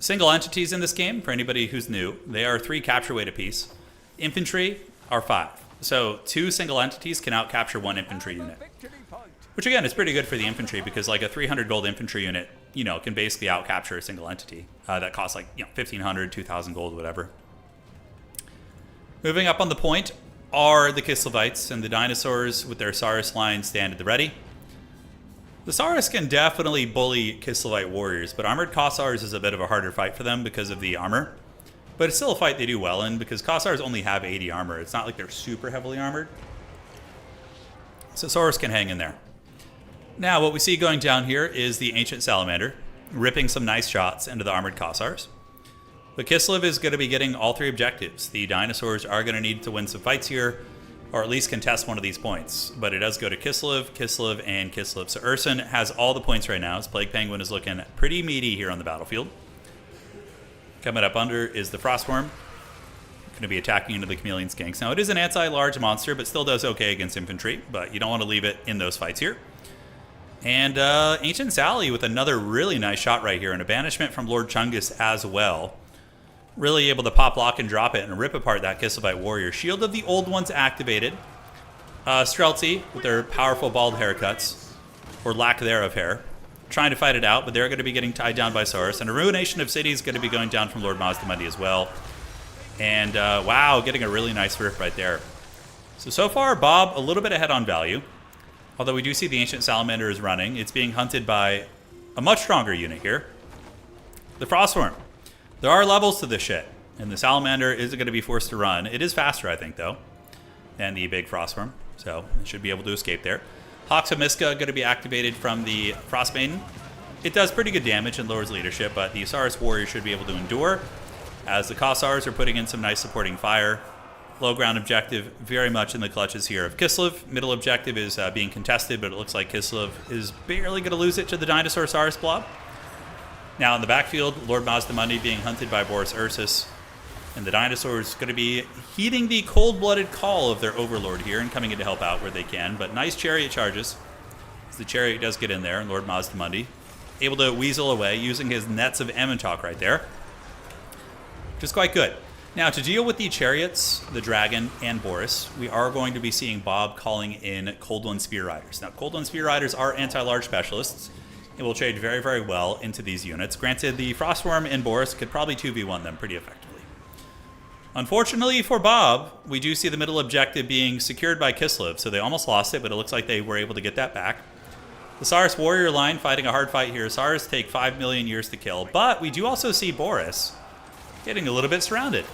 Speaker 1: single entities in this game, for anybody who's new, they are 3 capture weight apiece. Infantry are 5. So 2 single entities can out-capture 1 infantry unit. Which, again, is pretty good for the infantry because, like, a 300 gold infantry unit, you know, can basically out-capture a single entity. That costs, like, you know, 1,500, 2,000 gold, whatever. Moving up on the point are the Kislevites, and the dinosaurs with their Saurus line stand at the ready. The Saurus can definitely bully Kislevite warriors, but armored Kossars is a bit of a harder fight for them because of the armor. But it's still a fight they do well in because Kossars only have 80 armor. It's not like they're super heavily armored. So Saurus can hang in there. Now what we see going down here is the Ancient Salamander, ripping some nice shots into the armored Kossars. But Kislev is going to be getting all 3 objectives. The dinosaurs are going to need to win some fights here, or at least contest one of these points. But it does go to Kislev, Kislev, and Kislev. So Urson has all the points right now. His Plague Penguin is looking pretty meaty here on the battlefield. Coming up under is the Frostworm. Going to be attacking into the Chameleon Skinks. Now, it is an anti-large monster, but still does okay against infantry. But you don't want to leave it in those fights here. And Ancient Sally with another really nice shot right here. And a banishment from Lord Chungus as well. Really able to pop, lock, and drop it and rip apart that Kislevite warrior. Shield of the Old Ones activated. Streltsy with their powerful bald haircuts, or lack thereof hair, trying to fight it out, but they're going to be getting tied down by Saurus. And a Ruination of Cities is going to be going down from Lord Mazdamundi as well. And wow, getting a really nice rip right there. So far, Bob a little bit ahead on value. Although we do see the Ancient Salamander is running. It's being hunted by a much stronger unit here. The Frostworm. There are levels to this shit, and the Salamander is going to be forced to run. It is faster, I think, though, than the big Frostworm, so it should be able to escape there. Hawks of Miska going to be activated from the Frost Maiden. It does pretty good damage and lowers leadership, but the Saurus Warrior should be able to endure, as the Kossars are putting in some nice supporting fire. Low ground objective very much in the clutches here of Kislev. Middle objective is being contested, but it looks like Kislev is barely going to lose it to the Dinosaur Saurus blob. Now in the backfield, Lord Mazdamundi being hunted by Boris Ursus. And the dinosaurs going to be heeding the cold-blooded call of their overlord here and coming in to help out where they can. But nice chariot charges, as the chariot does get in there, and Lord Mazdamundi able to weasel away using his nets of Emmentalk right there. Which is quite good. Now to deal with the chariots, the dragon, and Boris, we are going to be seeing Bob calling in Cold One Spear Riders. Now Cold One Spear Riders are anti-large specialists. It will trade very, very well into these units. Granted, the Frostworm and Boris could probably 2v1 them pretty effectively. Unfortunately for Bob, we do see the middle objective being secured by Kislev, so they almost lost it, but it looks like they were able to get that back. The Saurus Warrior line fighting a hard fight here. Saurus take 5 million years to kill, but we do also see Boris getting a little bit surrounded.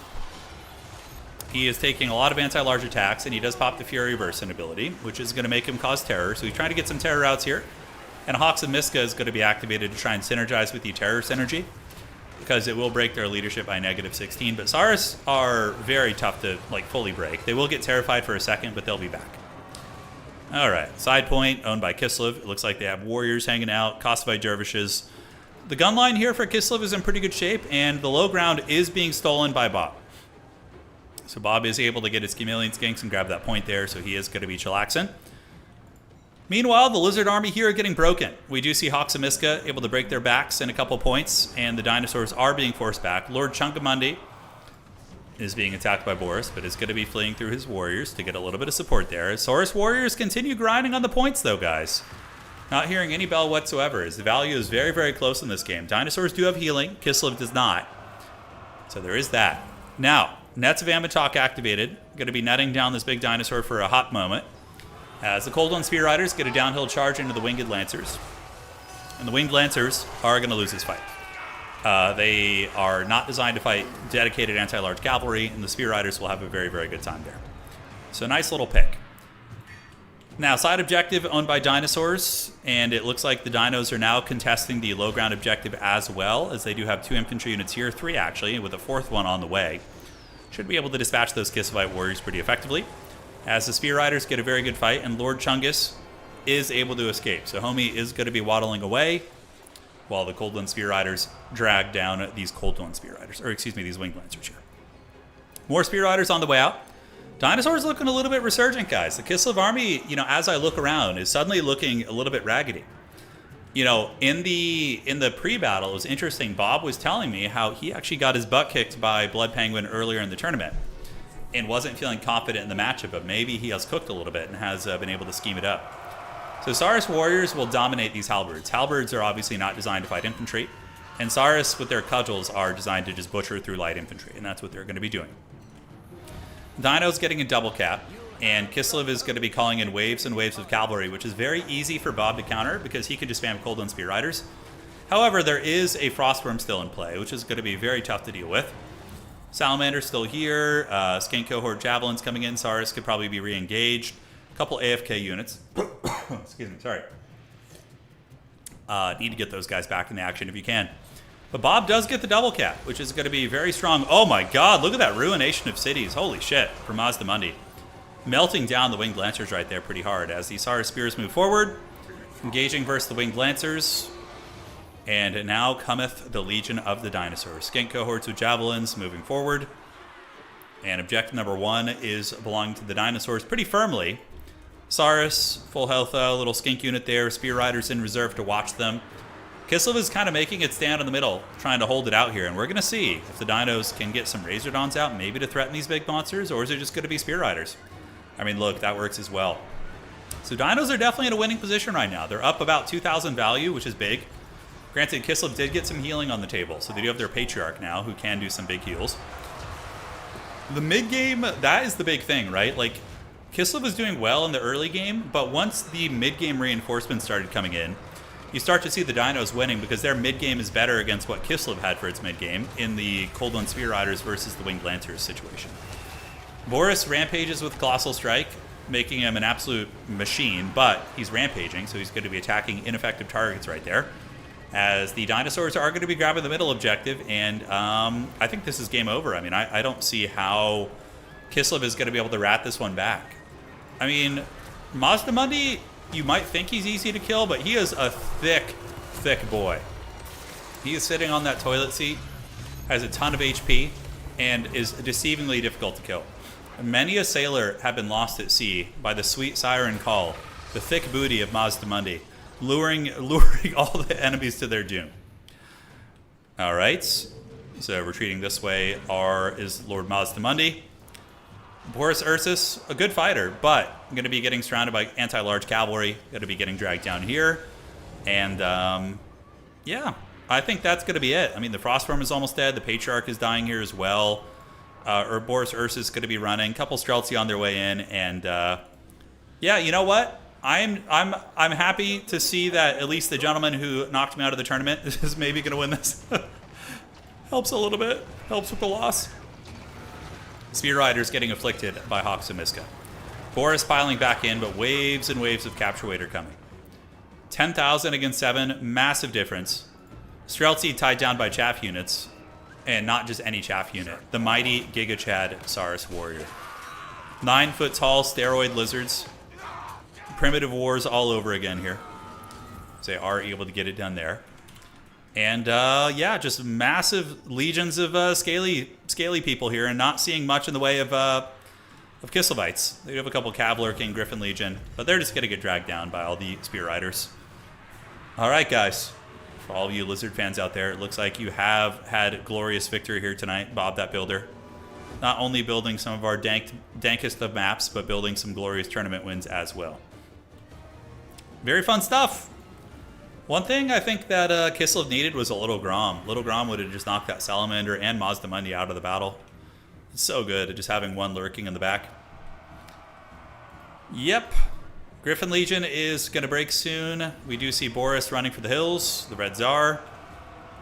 Speaker 1: He is taking a lot of anti-large attacks, and he does pop the Fury Burst ability, which is going to make him cause terror, so he's trying to get some terror outs here. And Hawks of Miska is going to be activated to try and synergize with the Terror synergy. because it will break their leadership by -16. But Saurus are very tough to like fully break. They will get terrified for a second, but they'll be back. All right, side point owned by Kislev. It looks like they have warriors hanging out, Kosovo dervishes. The gun line here for Kislev is in pretty good shape, and the low ground is being stolen by Bob. So Bob is able to get his chameleon skinks and grab that point there, so he is going to be chillaxing. Meanwhile, the Lizard Army here are getting broken. We do see Hawks and Miska able to break their backs in a couple points, and the dinosaurs are being forced back. Lord Chunkamundi is being attacked by Boris, but is going to be fleeing through his warriors to get a little bit of support there. Saurus warriors continue grinding on the points, though, guys. Not hearing any bell whatsoever, as the value is very, very close in this game. Dinosaurs do have healing. Kislev does not. So there is that. Now, Nets of Ambatok activated. Going to be netting down this big dinosaur for a hot moment, as the Cold One Spear Riders get a downhill charge into the Winged Lancers. And the Winged Lancers are going to lose this fight. They are not designed to fight dedicated anti-large cavalry, and the Spear Riders will have a very, very good time there. So nice little pick. Now, side objective owned by dinosaurs, and it looks like the dinos are now contesting the low ground objective as well, as they do have 2 infantry units here, 3 actually, with a 4th one on the way. Should be able to dispatch those Kisavite warriors pretty effectively, as the Spear Riders get a very good fight, and Lord Chungus is able to escape. So Homie is going to be waddling away, while the Cold One Spear Riders drag down these Cold One Spear Riders, or excuse me, these Winged Lancers here. More Spear Riders on the way out. Dinosaurs looking a little bit resurgent, guys. The Kislev army, as I look around, is suddenly looking a little bit raggedy. In the pre-battle, it was interesting. Bob was telling me how he actually got his butt kicked by Blood Penguin earlier in the tournament and wasn't feeling confident in the matchup, but maybe he has cooked a little bit and has been able to scheme it up. So Saurus warriors will dominate these halberds. Halberds are obviously not designed to fight infantry, and Saurus with their cudgels are designed to just butcher through light infantry, and that's what they're going to be doing. Dino's getting a double cap, and Kislev is going to be calling in waves and waves of cavalry, which is very easy for Bob to counter because he can just spam Cold One Spear Riders. However, there is a Frostworm still in play, which is going to be very tough to deal with. Salamander's still here. Skink Cohort Javelins coming in. Saurus could probably be re-engaged. A couple AFK units. Excuse me, sorry. Need to get those guys back in the action if you can. But Bob does get the double cap, which is going to be very strong. Oh my god, look at that ruination of cities. Holy shit, for Mazdamundi. Melting down the Winged Lancers right there pretty hard as the Saurus Spears move forward. Engaging versus the Winged Lancers. And now cometh the Legion of the Dinosaurs. Skink Cohorts with Javelins moving forward. And objective number 1 is belonging to the Dinosaurs pretty firmly. Saurus, full health, little Skink unit there. Spear Riders in reserve to watch them. Kislev is kind of making it stand in the middle, trying to hold it out here. And we're going to see if the Dinos can get some Razordons out, maybe to threaten these big monsters, or is it just going to be Spear Riders? I mean, look, that works as well. So Dinos are definitely in a winning position right now. They're up about 2,000 value, which is big. Granted, Kislev did get some healing on the table, so they do have their Patriarch now, who can do some big heals. The mid-game, that is the big thing, right? Like, Kislev was doing well in the early game, but once the mid-game reinforcements started coming in, you start to see the Dinos winning because their mid-game is better against what Kislev had for its mid-game in the Cold One Spear Riders versus the Winged Lancers situation. Boris rampages with Colossal Strike, making him an absolute machine, but he's rampaging, so he's going to be attacking ineffective targets right there. As the Dinosaurs are going to be grabbing the middle objective, and I think this is game over. I mean, I don't see how Kislev is going to be able to rat this one back. I mean, Mazdamundi, you might think he's easy to kill, but he is a thick, thick boy. He is sitting on that toilet seat, has a ton of HP, and is deceivingly difficult to kill. Many a sailor have been lost at sea by the sweet siren call, the thick booty of Mazdamundi, luring all the enemies to their doom. All right, so retreating this way is Lord Mazdamundi. Boris Ursus, a good fighter, but going to be getting surrounded by anti-large cavalry, going to be getting dragged down here. And, yeah, I think that's going to be it. I mean, the Frostworm is almost dead. The Patriarch is dying here as well. Boris Ursus is going to be running. A couple Streltsy on their way in. And, yeah, you know what? I'm happy to see that at least the gentleman who knocked me out of the tournament is maybe going to win this. Helps a little bit. Helps with the loss. Spear Riders getting afflicted by Hawks and Miska. Boris piling back in, but waves and waves of capture weight are coming. 10,000 against 7, massive difference. Streltsy tied down by chaff units, and not just any chaff unit. The mighty Giga Chad Saurus Warrior. 9 foot tall steroid lizards. Primitive wars all over again here. So they are able to get it done there. And yeah, just massive legions of scaly people here, and not seeing much in the way of Kislevites. They do have a couple Cav lurking, Griffin Legion, but they're just going to get dragged down by all the Spear Riders. All right, guys. For all of you Lizard fans out there, it looks like you have had glorious victory here tonight, Bob that Builder. Not only building some of our dankest of maps, but building some glorious tournament wins as well. Very fun stuff. One thing I think that Kislev needed was a Little Grom. Little Grom would have just knocked that Salamander and Mazdamundi out of the battle. It's so good, just having one lurking in the back. Yep. Griffin Legion is going to break soon. We do see Boris running for the hills. The Red Tsar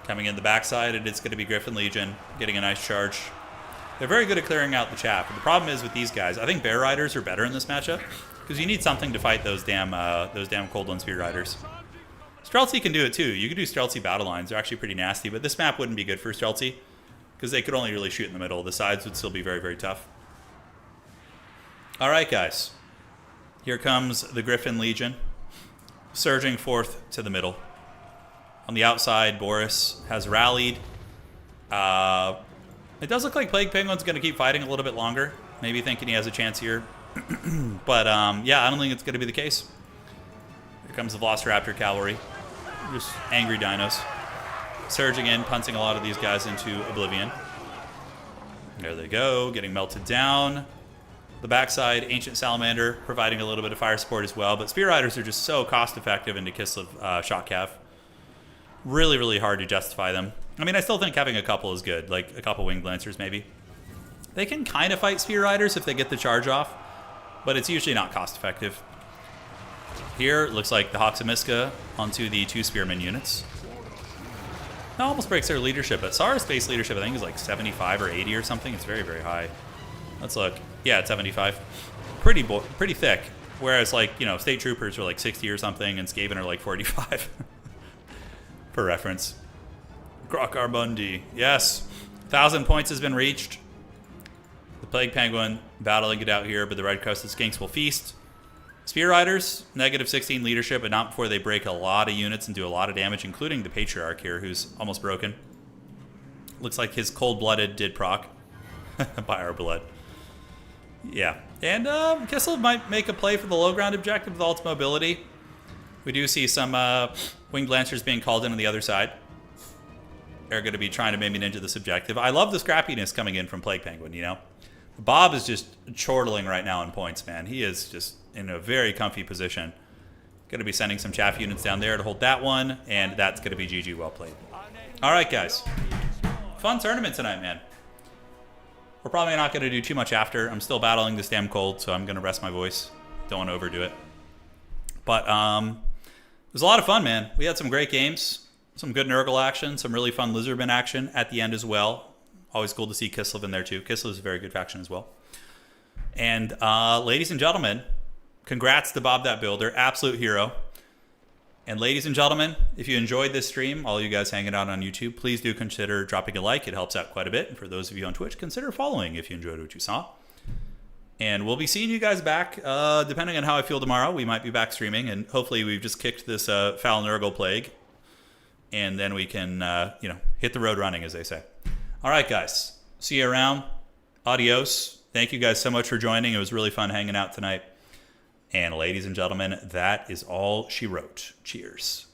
Speaker 1: coming in the backside, and it's going to be Griffin Legion getting a nice charge. They're very good at clearing out the chaff. The problem is with these guys, I think Bear Riders are better in this matchup because you need something to fight those damn Coldland Spear Riders. Streltsy can do it too. You can do Streltsy battle lines. They're actually pretty nasty, but this map wouldn't be good for Streltsy because they could only really shoot in the middle. The sides would still be very, very tough. All right, guys. Here comes the Griffin Legion, surging forth to the middle. On the outside, Boris has rallied. It does look like Plague Penguin's going to keep fighting a little bit longer, maybe thinking he has a chance here. But, yeah, I don't think it's going to be the case. Here comes the Velociraptor Cavalry. Just angry dinos. Surging in, punting a lot of these guys into oblivion. There they go, getting melted down. The backside, Ancient Salamander, providing a little bit of fire support as well. But Spear Riders are just so cost-effective into Kislev Shock Cav. Really, really hard to justify them. I mean, I still think having a couple is good, like a couple Winged Lancers maybe. They can kind of fight Spear Riders if they get the charge off, but it's usually not cost-effective. Here, it looks like the Hawks of Miska onto the 2 Spearman units. That almost breaks their leadership, but Saurus base leadership I think is like 75 or 80 or something. It's very, very high. Let's look. Yeah, it's 75. Pretty thick. Whereas, like, you know, State Troopers are like 60 or something, and Skaven are like 45. For reference. Grokarmundi. Yes. 1,000 points has been reached. The Plague Penguin battling it out here, but the Red-Crested Skinks will feast. Spear Riders, negative 16 leadership, but not before they break a lot of units and do a lot of damage, including the Patriarch here, who's almost broken. Looks like his Cold-Blooded did proc by our blood. Yeah, and Kislev might make a play for the low ground objective with Ultimate Mobility. We do see some Winged Lancers being called in on the other side. They're going to be trying to maybe ninja this objective. I love the scrappiness coming in from Plague Penguin, you know. Bob is just chortling right now in points, man. He is just in a very comfy position. Going to be sending some chaff units down there to hold that one, and that's going to be GG, well played. All right, guys. Fun tournament tonight, man. We're probably not going to do too much after. I'm still battling this damn cold, so I'm going to rest my voice. Don't want to overdo it. But it was a lot of fun, man. We had some great games, some good Nurgle action, some really fun Lizardman action at the end as well. Always cool to see Kislev in there, too. Kislev is a very good faction as well. And ladies and gentlemen, congrats to Bob that Builder, absolute hero. And ladies and gentlemen, if you enjoyed this stream, all you guys hanging out on YouTube, please do consider dropping a like. It helps out quite a bit. And for those of you on Twitch, consider following if you enjoyed what you saw. And we'll be seeing you guys back, depending on how I feel tomorrow. We might be back streaming, and hopefully we've just kicked this foul Nurgle plague. And then we can, you know, hit the road running, as they say. All right, guys. See you around. Adios. Thank you guys so much for joining. It was really fun hanging out tonight. And ladies and gentlemen, that is all she wrote. Cheers.